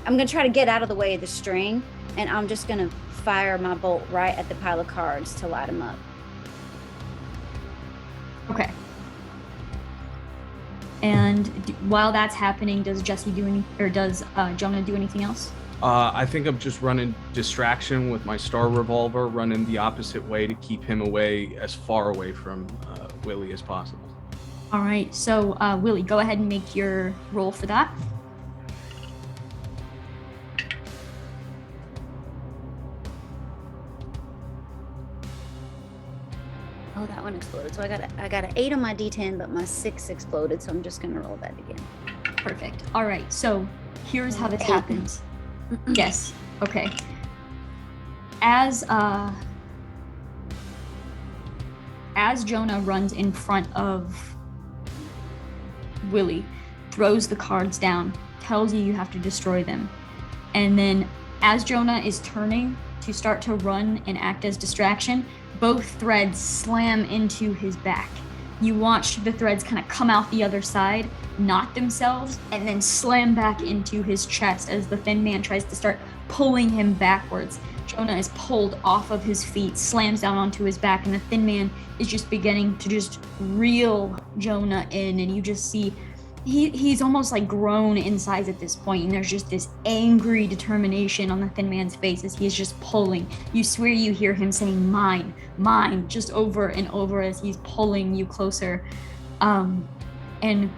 I'm gonna try to get out of the way of the string, and I'm just gonna fire my bolt right at the pile of cards to light them up. Okay. And while that's happening, does Jesse do any, or does Jonah do anything else? I think I'm just running distraction with my star revolver, running the opposite way to keep him away, as far away from Willie as possible. All right, so Willie, go ahead and make your roll for that. Oh, that one exploded. So I got an 8 on my D10, but my 6 exploded. So I'm just gonna roll that again. Perfect. All right, so here's how this happens. Yes. Okay. As Jonah runs in front of Willie, throws the cards down, tells you have to destroy them, and then as Jonah is turning to start to run and act as distraction, both threads slam into his back. You watch the threads kind of come out the other side, knot themselves, and then slam back into his chest as the thin man tries to start pulling him backwards. Jonah is pulled off of his feet, slams down onto his back, and the thin man is just beginning to just reel Jonah in, and you just see he's almost like grown in size at this point, and there's just this angry determination on the thin man's face as he's just pulling. You swear you hear him saying mine, mine, just over and over as he's pulling you closer. And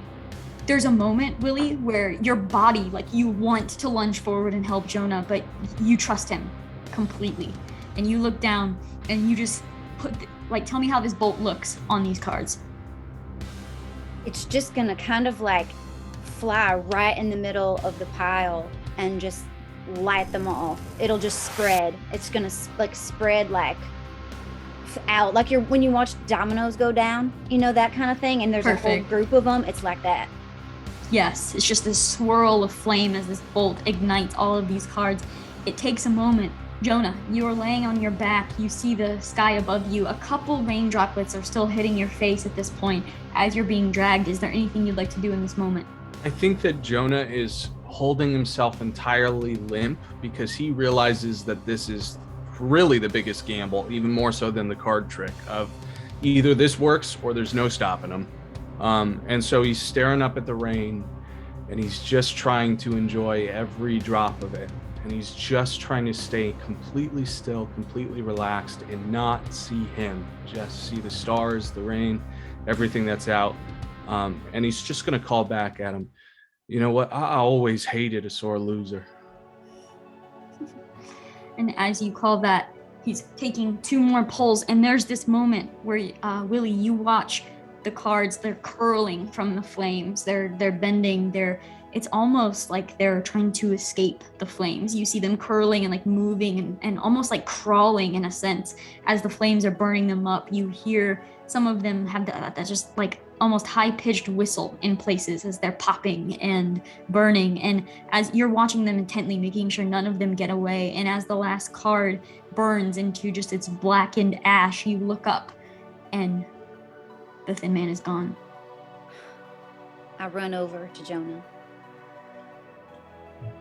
there's a moment, Willie, where your body, like, you want to lunge forward and help Jonah, but you trust him completely. And you look down and you just tell me how this bolt looks on these cards. It's just gonna kind of like fly right in the middle of the pile and just light them all. It'll just spread. It's gonna like spread like out, like when you watch dominoes go down, you know, that kind of thing. And there's a whole group of them. It's like that. Yes, it's just this swirl of flame as this bolt ignites all of these cards. It takes a moment. Jonah, you are laying on your back. You see the sky above you. A couple rain droplets are still hitting your face at this point as you're being dragged. Is there anything you'd like to do in this moment? I think that Jonah is holding himself entirely limp because he realizes that this is really the biggest gamble, even more so than the card trick of either this works or there's no stopping him. And so he's staring up at the rain and he's just trying to enjoy every drop of it. And he's just trying to stay completely still, completely relaxed, and not see him, just see the stars, the rain, everything that's out. And he's just going to call back at him. You know what? I always hated a sore loser. And as you call that, he's taking 2 more pulls. And there's this moment where, Willie, you watch the cards, they're curling from the flames. They're bending. It's almost like they're trying to escape the flames. You see them curling and like moving and almost like crawling in a sense as the flames are burning them up. You hear some of them have that just like almost high-pitched whistle in places as they're popping and burning. And as you're watching them intently, making sure none of them get away, and as the last card burns into just its blackened ash, you look up and the Thin Man is gone. I run over to Jonah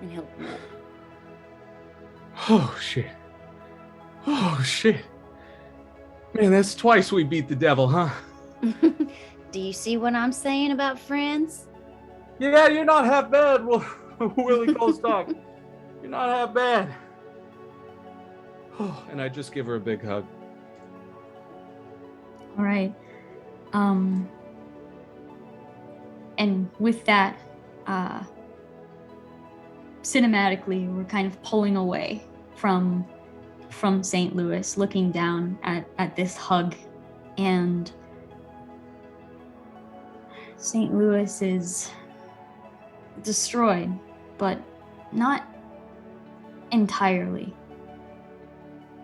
and help him up. Oh, shit. Oh, shit. Man, that's twice we beat the devil, huh? Do you see what I'm saying about friends? Yeah, you're not half bad, Willie Colstock. You're not half bad. Oh, and I just give her a big hug. All right. And with that, cinematically, we're kind of pulling away from St. Louis, looking down at this hug, and St. Louis is destroyed, but not entirely,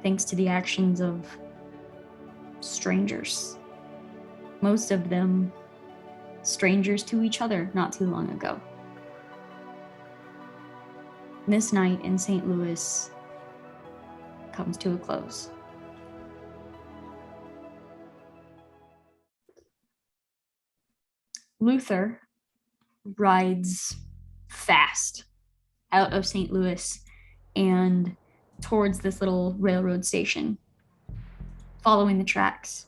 thanks to the actions of strangers. Most of them strangers to each other not too long ago. This night in St. Louis comes to a close. Luther rides fast out of St. Louis and towards this little railroad station, following the tracks.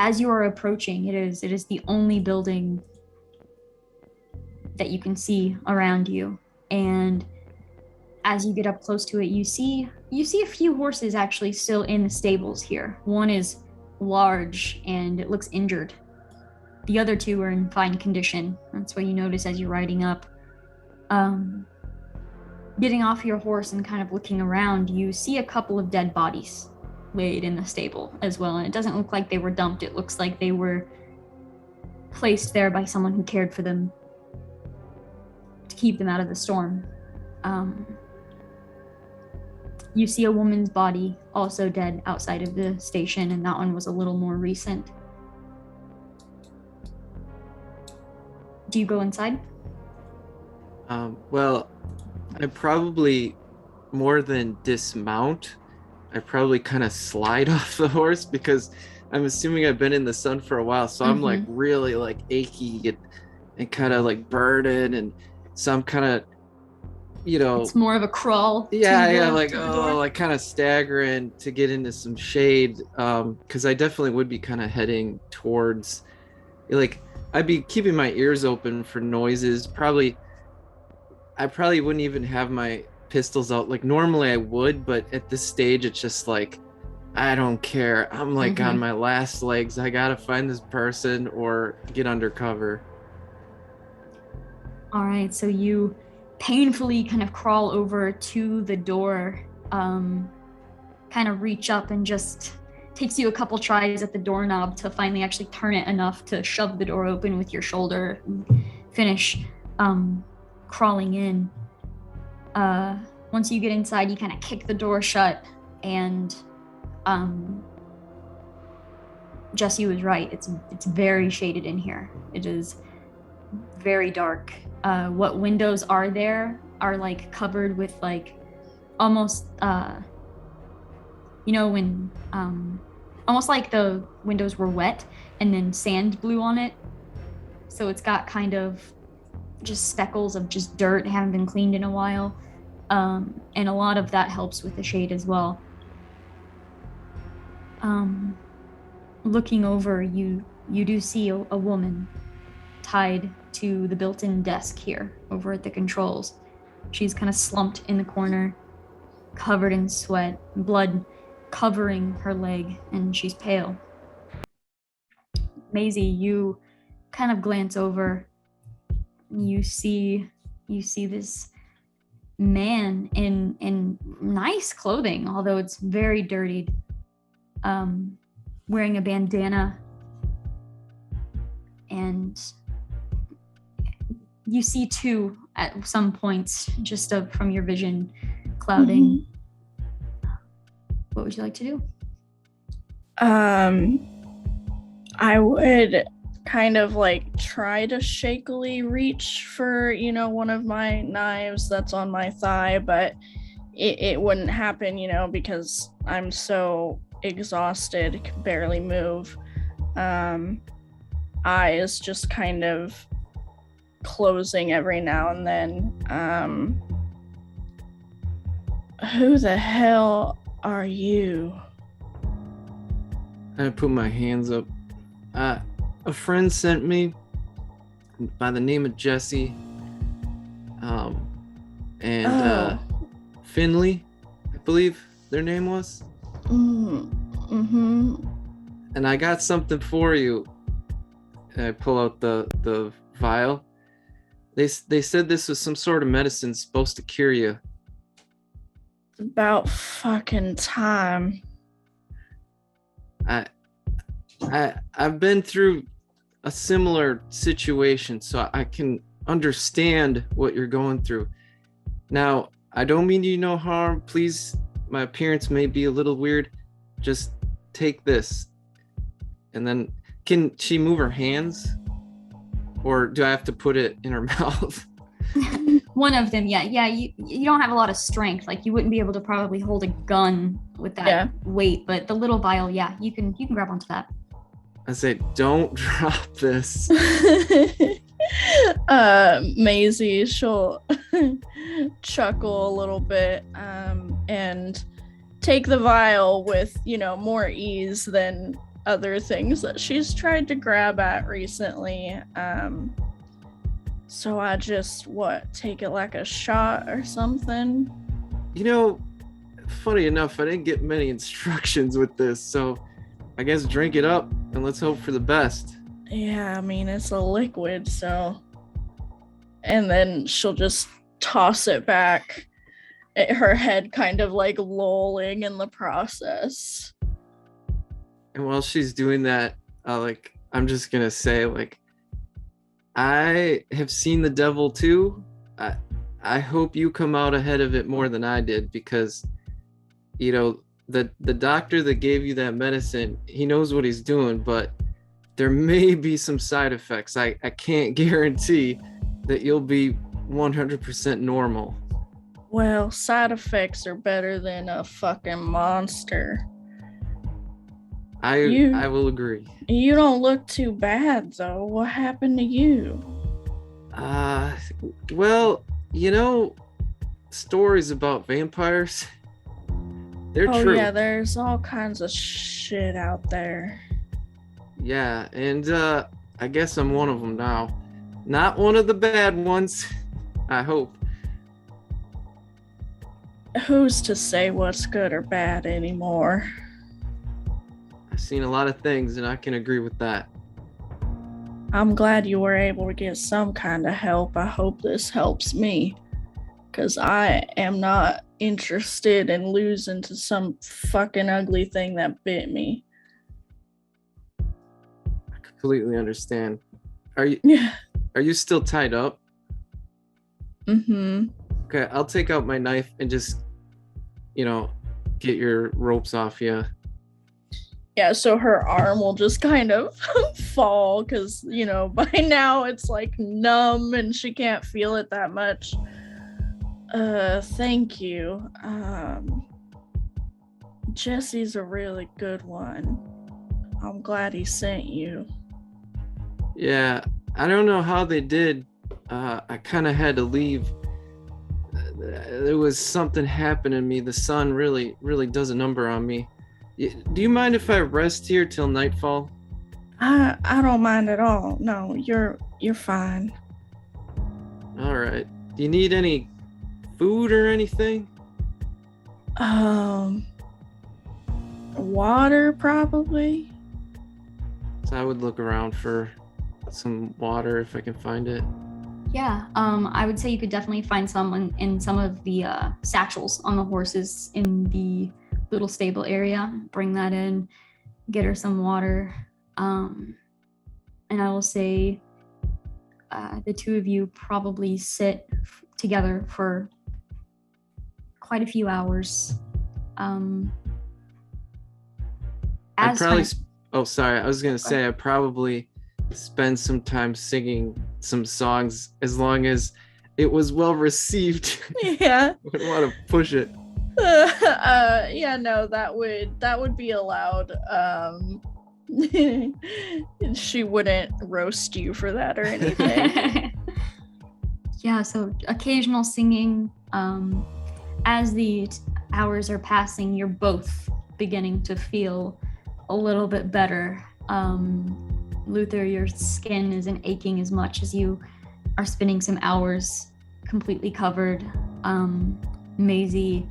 As you are approaching, it is the only building that you can see around you, and as you get up close to it, you see a few horses actually still in the stables here. One is large and it looks injured. The other 2 are in fine condition. That's what you notice as you're riding up. Getting off your horse and kind of looking around, you see a couple of dead bodies laid in the stable as well, and it doesn't look like they were dumped. It looks like they were placed there by someone who cared for them to keep them out of the storm. You see a woman's body also dead outside of the station, and that one was a little more recent. Do you go inside? Well, I probably, more than dismount, I probably kind of slide off the horse, because I'm assuming I've been in the sun for a while, so I'm like really like achy and kind of like burning, and so I'm kind of, you know, it's more of a crawl. Like kind of staggering to get into some shade, because I definitely would be kind of heading towards, like, I'd be keeping my ears open for noises. I probably wouldn't even have my pistols out. Like normally I would, but at this stage it's just like I don't care. I'm like on Mhm. my last legs. I gotta find this person or get undercover. All right, so you painfully kind of crawl over to the door, kind of reach up and just takes you a couple tries at the doorknob to finally actually turn it enough to shove the door open with your shoulder and finish crawling in. Once you get inside, you kind of kick the door shut, and Jesse was right. It's very shaded in here. It is very dark. What windows are there are like covered with like almost when almost like the windows were wet and then sand blew on it. So it's got kind of just speckles of just dirt, haven't been cleaned in a while. And a lot of that helps with the shade as well. Looking over, you do see a woman tied to the built-in desk here over at the controls. She's kind of slumped in the corner, covered in sweat, blood covering her leg, and she's pale. Maisie, you kind of glance over. You see this man in nice clothing, although it's very dirtied, wearing a bandana, and you see two at some points just from your vision clouding. What would you like to do? I would kind of like try to shakily reach for, one of my knives that's on my thigh, but it wouldn't happen, because I'm so exhausted, can barely move. Eyes just kind of closing every now and then. Who the hell are you? I put my hands up. A friend sent me by the name of Jesse. Finley, I believe their name was. Mm-hmm. And I got something for you. And I pull out the vial. They said this was some sort of medicine supposed to cure you. About fucking time. I've been through a similar situation, so I can understand what you're going through. Now, I don't mean you no harm. Please, my appearance may be a little weird. Just take this. And then, can she move her hands? Or do I have to put it in her mouth? One of them, yeah. You don't have a lot of strength. Like you wouldn't be able to probably hold a gun with that weight, but the little vial, yeah, you can grab onto that. I say, don't drop this. Maisie, she'll chuckle a little bit, and take the vial with, more ease than other things that she's tried to grab at recently. So I just, take it like a shot or something? Funny enough, I didn't get many instructions with this, so I guess drink it up and let's hope for the best. Yeah, I mean, it's a liquid, so... And then she'll just toss it back, her head kind of like lolling in the process. And while she's doing that, I'm just gonna say, I have seen the devil too. I hope you come out ahead of it more than I did, because, the doctor that gave you that medicine, he knows what he's doing, but there may be some side effects. I can't guarantee that you'll be 100% normal. Well, side effects are better than a fucking monster. I will agree. You don't look too bad, though. What happened to you? Well, stories about vampires, they're true. Oh yeah, there's all kinds of shit out there. Yeah, and I guess I'm one of them now. Not one of the bad ones, I hope. Who's to say what's good or bad anymore? I've seen a lot of things, and I can agree with that. I'm glad you were able to get some kind of help. I hope this helps me, because I am not interested in losing to some fucking ugly thing that bit me. I completely understand. Are Yeah. you still tied up? Mm-hmm. Okay, I'll take out my knife and just, get your ropes off you. Yeah, so her arm will just kind of fall because, by now it's like numb and she can't feel it that much. Thank you. Jesse's a really good one. I'm glad he sent you. Yeah, I don't know how they did. I kind of had to leave. There was something happening to me. The sun really, really does a number on me. Do you mind if I rest here till nightfall? I don't mind at all. No, you're fine. All right. Do you need any food or anything? Water probably. So I would look around for some water if I can find it. Yeah, I would say you could definitely find some in some of the satchels on the horses in the little stable area. Bring that in, get her some water. And I will say the two of you probably sit together for quite a few hours. I was gonna say I probably spend some time singing some songs as long as it was well received. Yeah. I wouldn't want to push it. Yeah, no, that would be allowed. She wouldn't roast you for that or anything. Yeah, so occasional singing. As the hours are passing, you're both beginning to feel a little bit better. Luther, your skin isn't aching as much as you are spending some hours completely covered. Maisie,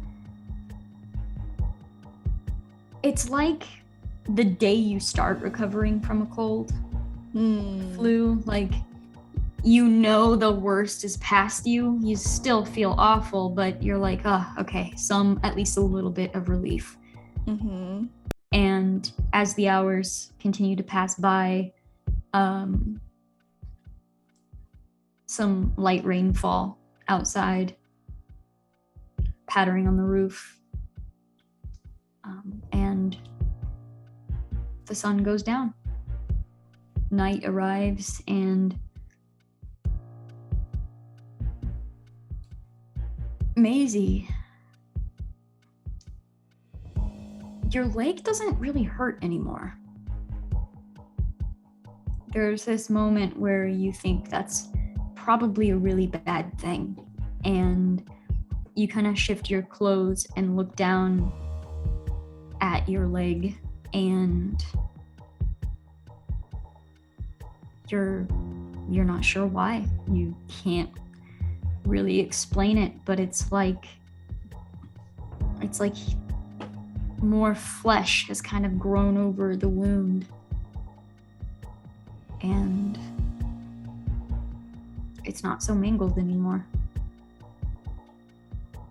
it's like the day you start recovering from a cold, flu, like the worst is past you. You still feel awful, but you're like, okay, at least a little bit of relief. Mm-hmm. And as the hours continue to pass by, some light rainfall outside, pattering on the roof, and the sun goes down. Night arrives, and Maisie, your leg doesn't really hurt anymore. There's this moment where you think that's probably a really bad thing, and you kind of shift your clothes and look down at your leg, and you're not sure why. You can't really explain it, but it's like more flesh has kind of grown over the wound, and it's not so mangled anymore.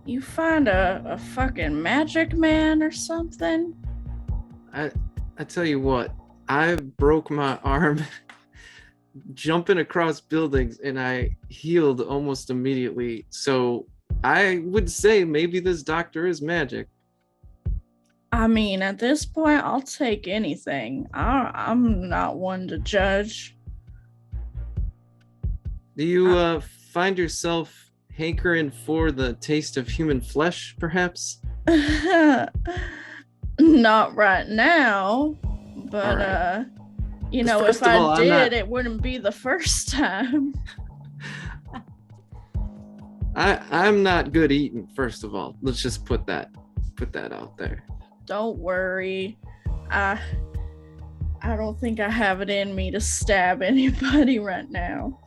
You find a fucking magic man or something? I tell you what, I broke my arm jumping across buildings and I healed almost immediately. So I would say maybe this doctor is magic. I mean, at this point, I'll take anything. I'm not one to judge. Do you find yourself hankering for the taste of human flesh, perhaps? Not right now, but right. if I did, it wouldn't be the first time. I'm not good eating, first of all. Let's just put that out there. Don't worry. I don't think I have it in me to stab anybody right now.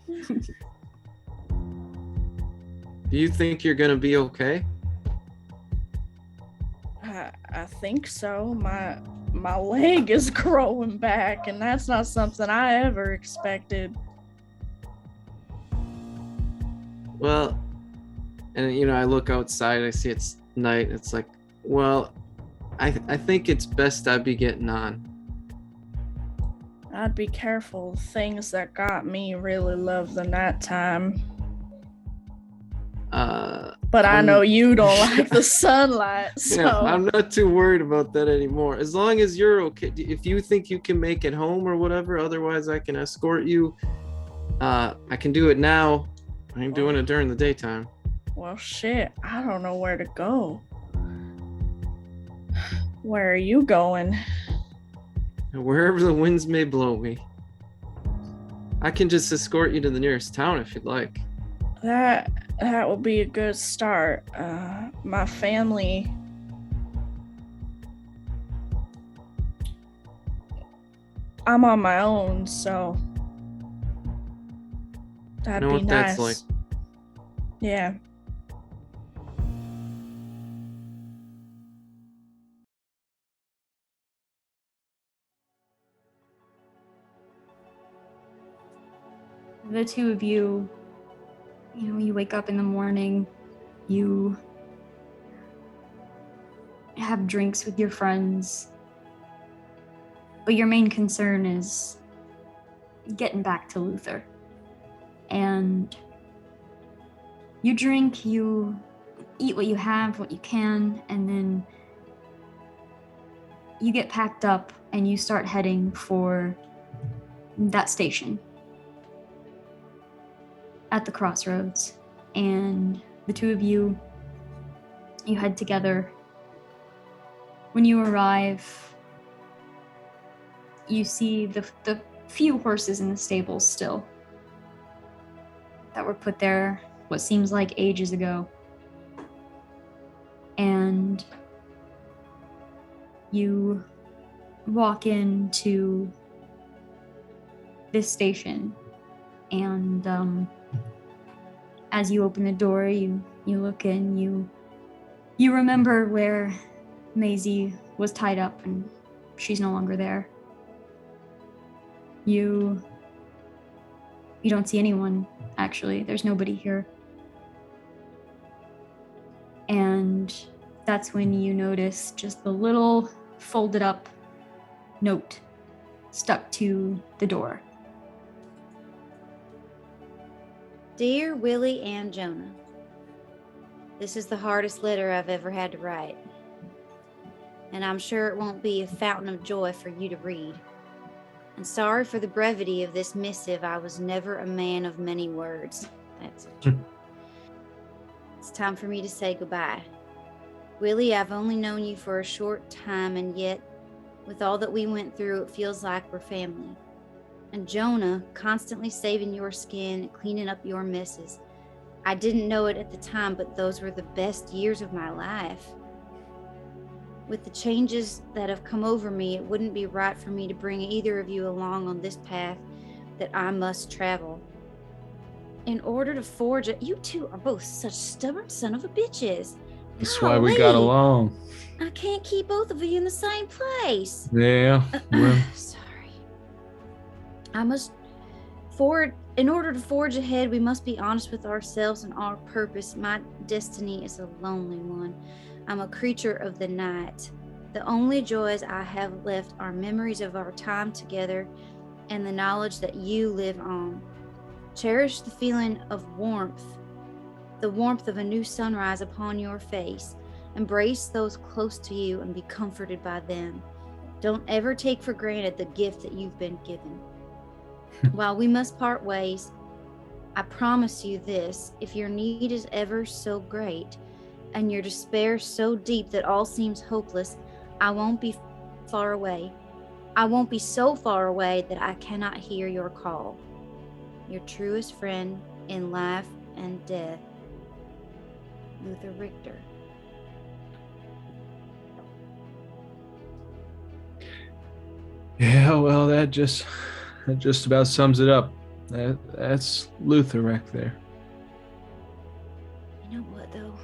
Do you think you're gonna be okay? I think so. My leg is growing back, and that's not something I ever expected. Well, and I look outside, I see it's night. It's like, well, I think it's best I be getting on. I'd be careful. Things that got me really love the nighttime. But I know you don't like the sunlight, so Yeah, I'm not too worried about that anymore. As long as you're okay. If you think you can make it home or whatever, otherwise I can escort you. I can do it now. I ain't doing it during the daytime. well, shit, I don't know where to go. Where are you going? Wherever the winds may blow me. I can just escort you to the nearest town if you'd like. That would be a good start. My family. I'm on my own, so that'd Know be what nice. that's like. Yeah. The two of you, you wake up in the morning, you have drinks with your friends, but your main concern is getting back to Luther. And you drink, you eat what you have, what you can, and then you get packed up and you start heading for that station at the Crossroads. And the two of you head together. When you arrive, you see the few horses in the stables still that were put there what seems like ages ago. And you walk into this station, and as you open the door, you look in, you remember where Maisie was tied up, and she's no longer there. You don't see anyone, actually. There's nobody here. And that's when you notice just the little folded up note stuck to the door. Dear Willie and Jonah, this is the hardest letter I've ever had to write, and I'm sure it won't be a fountain of joy for you to read. And sorry for the brevity of this missive. I was never a man of many words. That's true. It's time for me to say goodbye. Willie, I've only known you for a short time, and yet, with all that we went through, it feels like we're family. And Jonah, constantly saving your skin, cleaning up your messes. I didn't know it at the time, but those were the best years of my life. With the changes that have come over me, it wouldn't be right for me to bring either of you along on this path that I must travel. In order to forge it, you two are both such stubborn son of a bitches. That's why we got Golly. along. I can't keep both of you in the same place. Yeah. Sorry. In order to forge ahead, we must be honest with ourselves and our purpose. My destiny is a lonely one. I'm a creature of the night. The only joys I have left are memories of our time together and the knowledge that you live on. Cherish the feeling of warmth, the warmth of a new sunrise upon your face. Embrace those close to you and be comforted by them. Don't ever take for granted the gift that you've been given. While we must part ways, I promise you this: if your need is ever so great and your despair so deep that all seems hopeless, I won't be far away. I won't be so far away that I cannot hear your call. Your truest friend in life and death, Luther Richter. Yeah, well, that just about sums it up. That's Luther right there. You know what, though?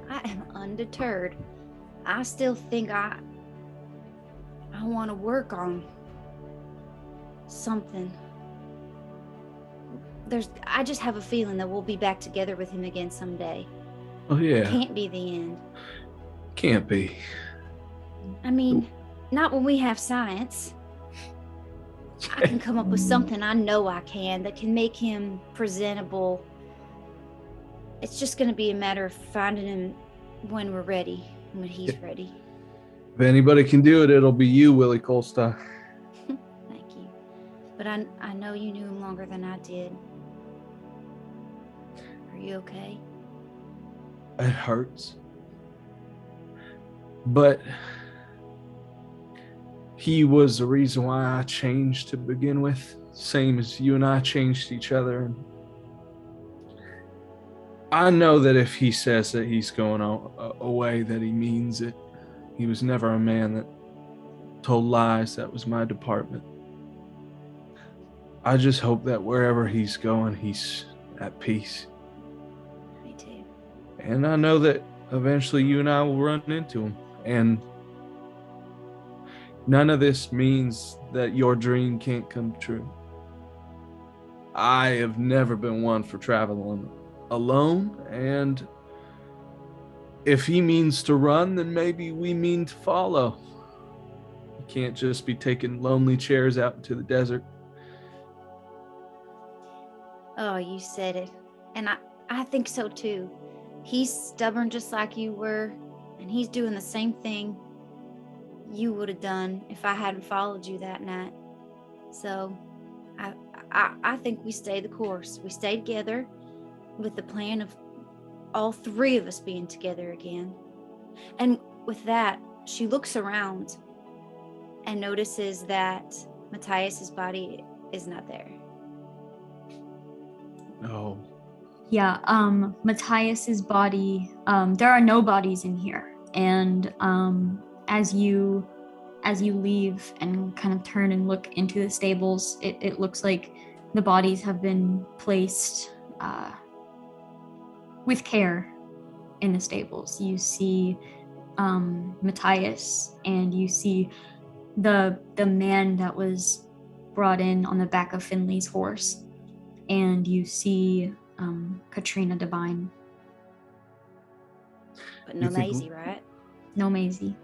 I am deterred, I still think I want to work on something. I just have a feeling that we'll be back together with him again someday. Oh yeah. Can't be the end. Can't be. I mean, not when we have science. I can come up with something, I know I can, that can make him presentable. It's just going to be a matter of finding him when we're ready, when he's ready. If anybody can do it, it'll be you, Willie Colstock. Thank you. But I know you knew him longer than I did. Are you okay? It hurts. But he was the reason why I changed to begin with. Same as you and I changed each other. And I know that if he says that he's going away, that he means it. He was never a man that told lies. That was my department. I just hope that wherever he's going, he's at peace. Me too. And I know that eventually you and I will run into him. And none of this means that your dream can't come true. I have never been one for traveling alone, and if he means to run, then maybe we mean to follow. You can't just be taking lonely chairs out into the desert. Oh, you said it. And I think so too. He's stubborn just like you were, and he's doing the same thing you would have done if I hadn't followed you that night. So I think we stay the course. We stay together with the plan of all three of us being together again. And with that, she looks around and notices that Matthias's body is not there. Oh. Yeah, Matthias's body, there are no bodies in here. And as you leave and kind of turn and look into the stables, it looks like the bodies have been placed with care in the stables. You see Matthias, and you see the man that was brought in on the back of Finley's horse, and you see Katrina Devine. But no Maisie, right? No Maisie.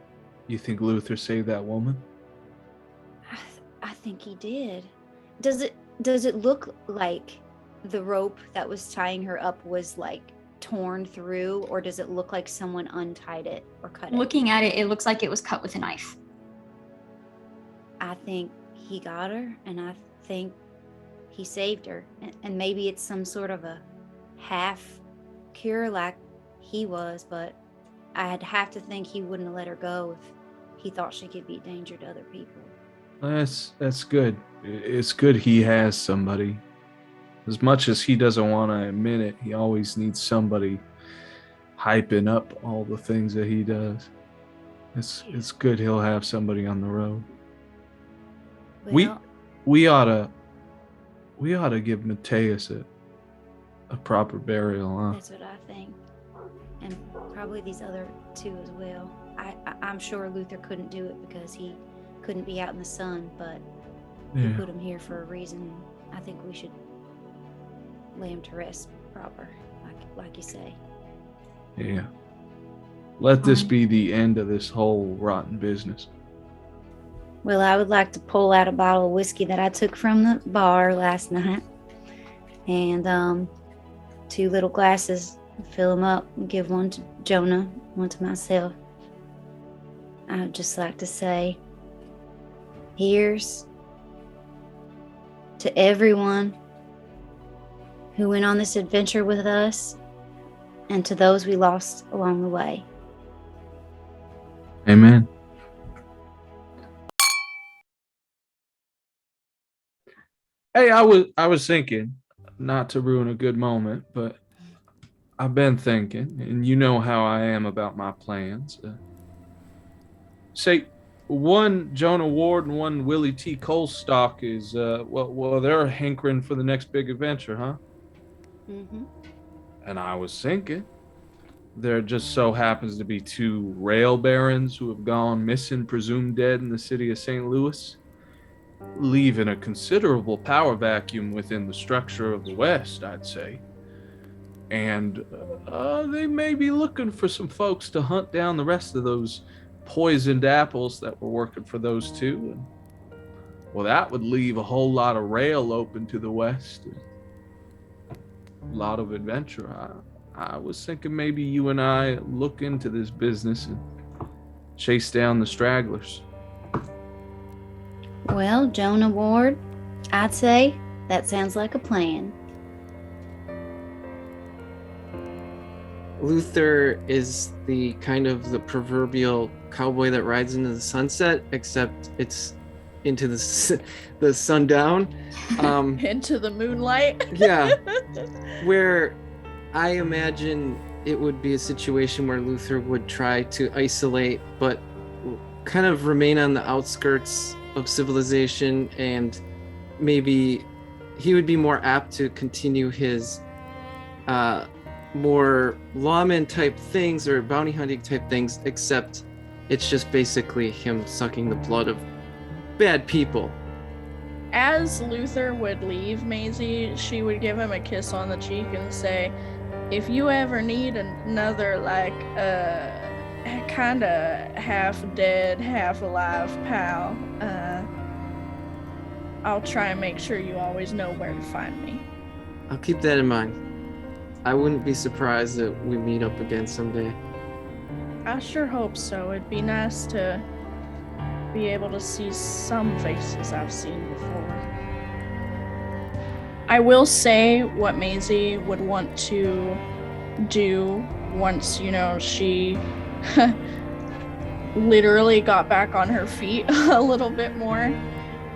You think Luther saved that woman? I think he did. Does it look like the rope that was tying her up was like torn through, or does it look like someone untied it or cut it? Looking at it, it looks like it was cut with a knife. I think he got her, and I think he saved her. And maybe it's some sort of a half cure like he was, but I'd have to think he wouldn't have let her go if he thought she could be a danger to other people. That's good. It's good he has somebody. As much as he doesn't want to admit it, he always needs somebody hyping up all the things that he does. It's good he'll have somebody on the road. Well, We ought to give Matthias a proper burial, huh? that's what I think. And probably these other two as well. I'm sure Luther couldn't do it because he couldn't be out in the sun, but he put him here for a reason. I think we should lay him to rest proper, like you say. Yeah. Let this be the end of this whole rotten business. Well, I would like to pull out a bottle of whiskey that I took from the bar last night, and 2 little glasses, fill them up, and give one to Jonah, one to myself. I would just like to say, here's to everyone who went on this adventure with us, and to those we lost along the way. Amen. Hey, I was thinking, not to ruin a good moment, but I've been thinking, and you know how I am about my plans. Say, one Jonah Ward and one Willie T. Colstock is, well, they're hankering for the next big adventure, huh? Mm-hmm. And I was thinking, there just so happens to be 2 rail barons who have gone missing, presumed dead in the city of St. Louis, leaving a considerable power vacuum within the structure of the West, I'd say. And they may be looking for some folks to hunt down the rest of those poisoned apples that were working for those 2. And, well, that would leave a whole lot of rail open to the West. A lot of adventure. I was thinking maybe you and I look into this business and chase down the stragglers. Well, Jonah Ward, I'd say that sounds like a plan. Luther is the kind of the proverbial cowboy that rides into the sunset, except it's into the sundown. Into the moonlight. Yeah, where I imagine it would be a situation where Luther would try to isolate, but kind of remain on the outskirts of civilization, and maybe he would be more apt to continue his more lawman type things or bounty hunting type things, except it's just basically him sucking the blood of bad people. As Luther would leave Maisie, she would give him a kiss on the cheek and say, if you ever need another, like, kind of half dead, half alive pal, I'll try and make sure you always know where to find me. I'll keep that in mind. I wouldn't be surprised that we meet up again someday. I sure hope so. It'd be nice to be able to see some faces I've seen before. I will say what Maisie would want to do once, she literally got back on her feet a little bit more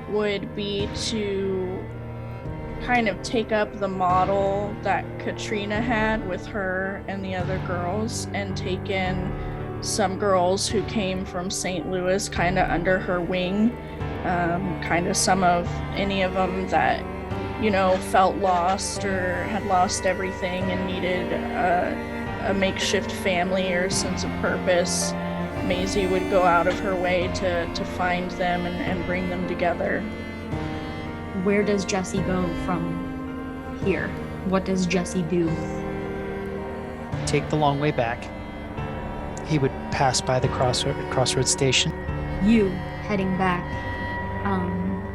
would be to kind of take up the model that Katrina had with her and the other girls and take in some girls who came from St. Louis kind of under her wing, kind of any of them that felt lost or had lost everything and needed a makeshift family or sense of purpose. Maisie would go out of her way to find them and bring them together. Where does Jesse go from here? What does Jesse do? Take the long way back. He would pass by the Crossroads station. You heading back,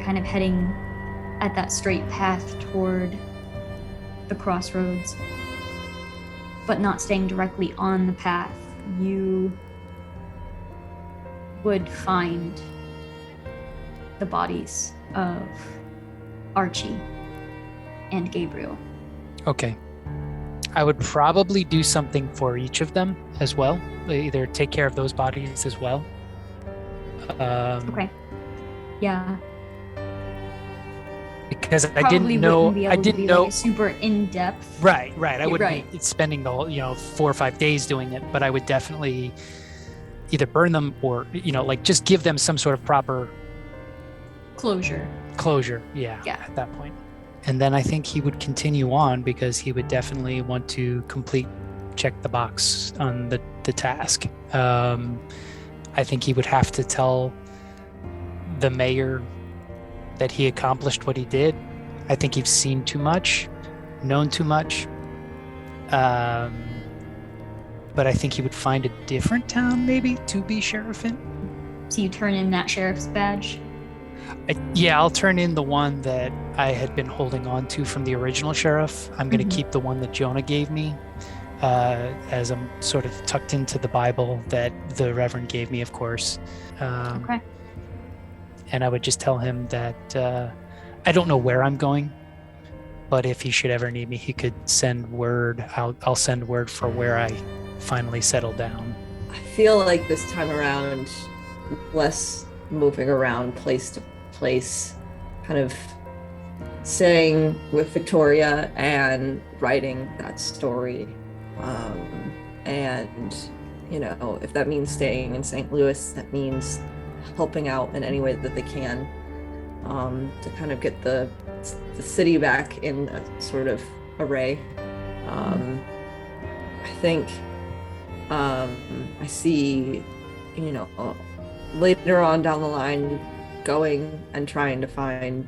kind of heading at that straight path toward the Crossroads, but not staying directly on the path. You would find the bodies of Archie and Gabriel. Okay. I would probably do something for each of them as well. Either take care of those bodies as well. Okay. Yeah. Because I Probably didn't know. wouldn't be able I to didn't be, know. like, super in depth. Right. I wouldn't Right. be spending the whole, 4 or 5 days doing it, but I would definitely either burn them or, just give them some sort of proper Closure. Yeah. Yeah. At that point. And then I think he would continue on because he would definitely want to check the box on the task. I think he would have to tell the mayor that he accomplished what he did. I think he's seen too much, known too much. But I think he would find a different town maybe to be sheriff in. So you turn in that sheriff's badge? I'll turn in the one that I had been holding on to from the original sheriff. I'm going to keep the one that Jonah gave me, as I'm sort of tucked into the Bible that the Reverend gave me, of course. Okay. And I would just tell him that I don't know where I'm going, but if he should ever need me, he could send word. I'll send word for where I finally settle down. I feel like this time around, less moving around place to place, kind of staying with Victoria and writing that story. And, if that means staying in St. Louis, that means helping out in any way that they can, to kind of get the city back in a sort of array. I think I see, you know, later on down the line, going and trying to find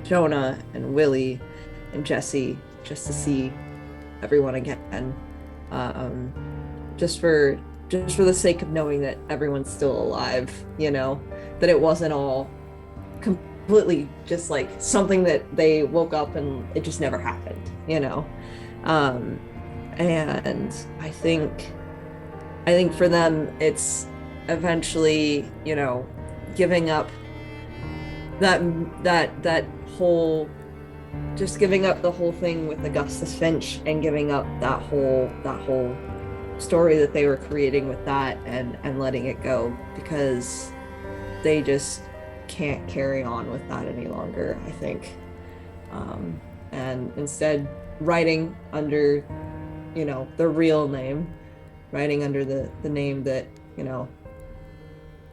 Jonah and Willie and Jesse just to see everyone again, just for the sake of knowing that everyone's still alive, you know, that it wasn't all completely just like something that they woke up and it just never happened, you know. And I think for them it's eventually, you know, giving up that whole, just giving up the whole thing with Augustus Finch and giving up that whole story that they were creating with that, and letting it go, because they just can't carry on with that any longer, I think. And instead writing under, you know, the real name, writing under the name that, you know,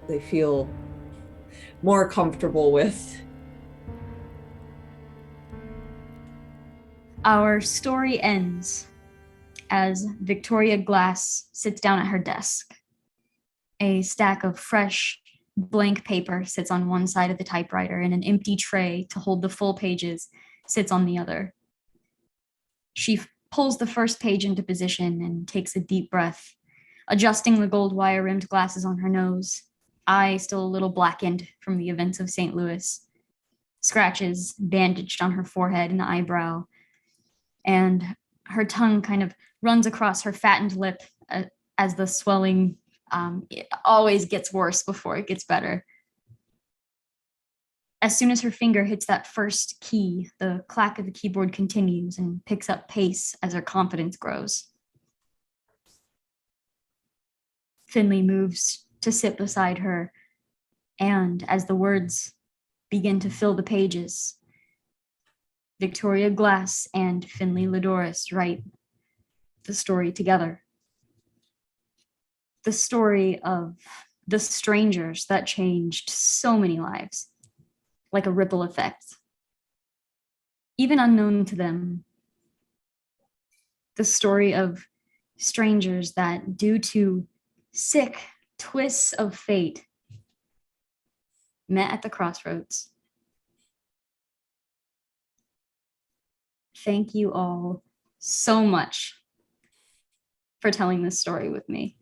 they feel more comfortable with. Our story ends as Victoria Glass sits down at her desk. A stack of fresh, blank paper sits on one side of the typewriter, and an empty tray to hold the full pages sits on the other. She pulls the first page into position and takes a deep breath, adjusting the gold wire-rimmed glasses on her nose, eye still a little blackened from the events of St. Louis, scratches bandaged on her forehead and eyebrow, and her tongue kind of runs across her fattened lip as the swelling it always gets worse before it gets better. As soon as her finger hits that first key, the clack of the keyboard continues and picks up pace as her confidence grows. Finley moves to sit beside her, and as the words begin to fill the pages, Victoria Glass and Finley Ladoris write the story together. The story of the strangers that changed so many lives, like a ripple effect. Even unknown to them, the story of strangers that, due to sick twists of fate, met at the crossroads. Thank you all so much for telling this story with me.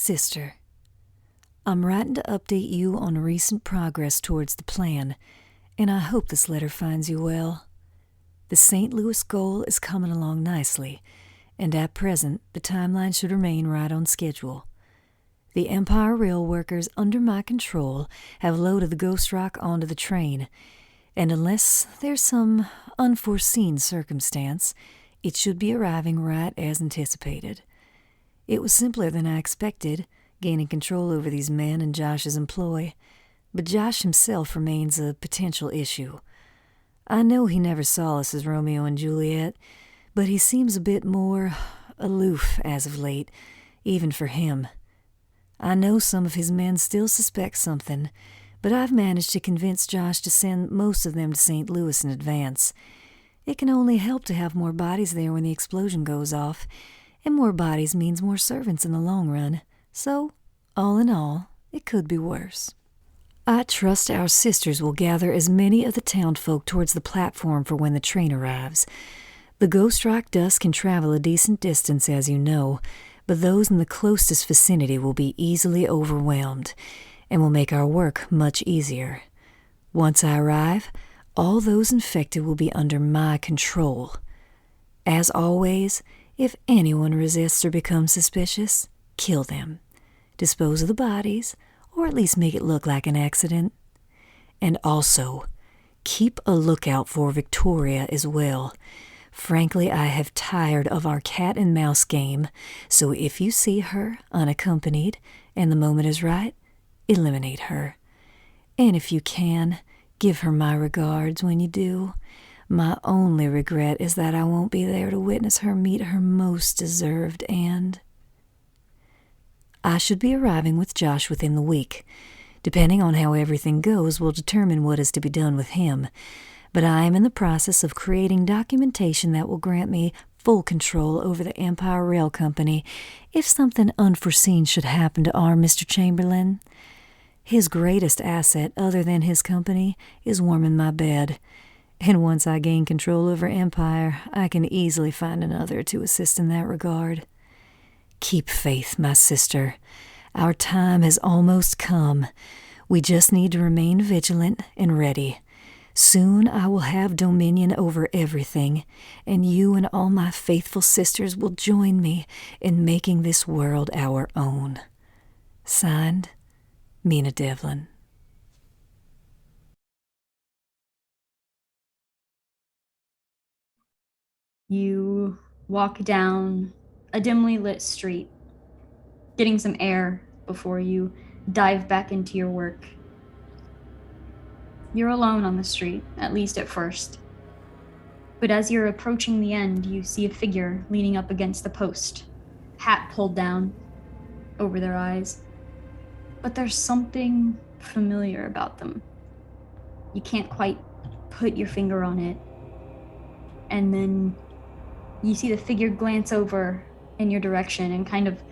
Sister, I'm writing to update you on recent progress towards the plan, and I hope this letter finds you well. The St. Louis goal is coming along nicely, and at present the timeline should remain right on schedule. The Empire rail workers under my control have loaded the Ghost Rock onto the train, and unless there's some unforeseen circumstance, it should be arriving right as anticipated. It was simpler than I expected, gaining control over these men in Josh's employ, but Josh himself remains a potential issue. I know he never saw us as Romeo and Juliet, but he seems a bit more aloof as of late, even for him. I know some of his men still suspect something, but I've managed to convince Josh to send most of them to St. Louis in advance. It can only help to have more bodies there when the explosion goes off, and more bodies means more servants in the long run. So, all in all, it could be worse. I trust our sisters will gather as many of the townfolk towards the platform for when the train arrives. The Ghost Rock dust can travel a decent distance, as you know, but those in the closest vicinity will be easily overwhelmed, and will make our work much easier. Once I arrive, all those infected will be under my control. As always, if anyone resists or becomes suspicious, kill them. Dispose of the bodies, or at least make it look like an accident. And also, keep a lookout for Victoria as well. Frankly, I have tired of our cat and mouse game, so if you see her unaccompanied and the moment is right, eliminate her. And if you can, give her my regards when you do. My only regret is that I won't be there to witness her meet her most deserved end. I should be arriving with Josh within the week. Depending on how everything goes will determine what is to be done with him, but I am in the process of creating documentation that will grant me full control over the Empire Rail Company if something unforeseen should happen to our Mr. Chamberlain. His greatest asset other than his company is warming my bed, and once I gain control over Empire, I can easily find another to assist in that regard. Keep faith, my sister. Our time has almost come. We just need to remain vigilant and ready. Soon I will have dominion over everything, and you and all my faithful sisters will join me in making this world our own. Signed, Mina Devlin. You walk down a dimly lit street, getting some air before you dive back into your work. You're alone on the street, at least at first. But as you're approaching the end, you see a figure leaning up against the post, hat pulled down over their eyes. But there's something familiar about them. You can't quite put your finger on it. And then you see the figure glance over in your direction and kind of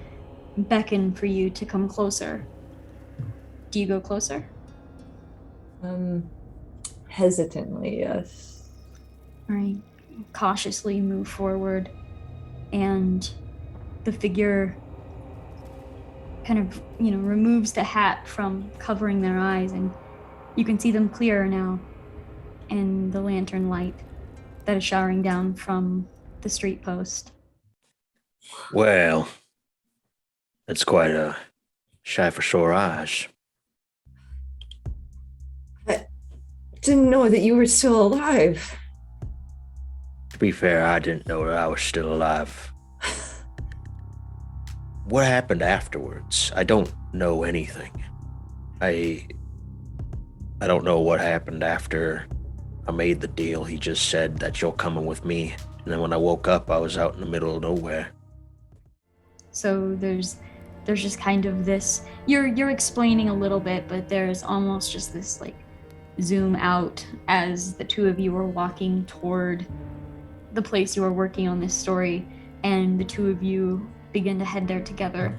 beckon for you to come closer. Do you go closer? Hesitantly, yes. All right. Cautiously move forward, and the figure kind of, removes the hat from covering their eyes, and you can see them clearer now in the lantern light that is showering down from the street post. Well, that's quite a sight for sore eyes. I didn't know that you were still alive. To be fair, I didn't know that I was still alive. What happened afterwards? I don't know anything. I don't know what happened after I made the deal. He just said that you're coming with me. And then when I woke up, I was out in the middle of nowhere. So there's just kind of this, you're explaining a little bit, but there's almost just this like zoom out as the two of you are walking toward the place you are working on this story, and the two of you begin to head there together.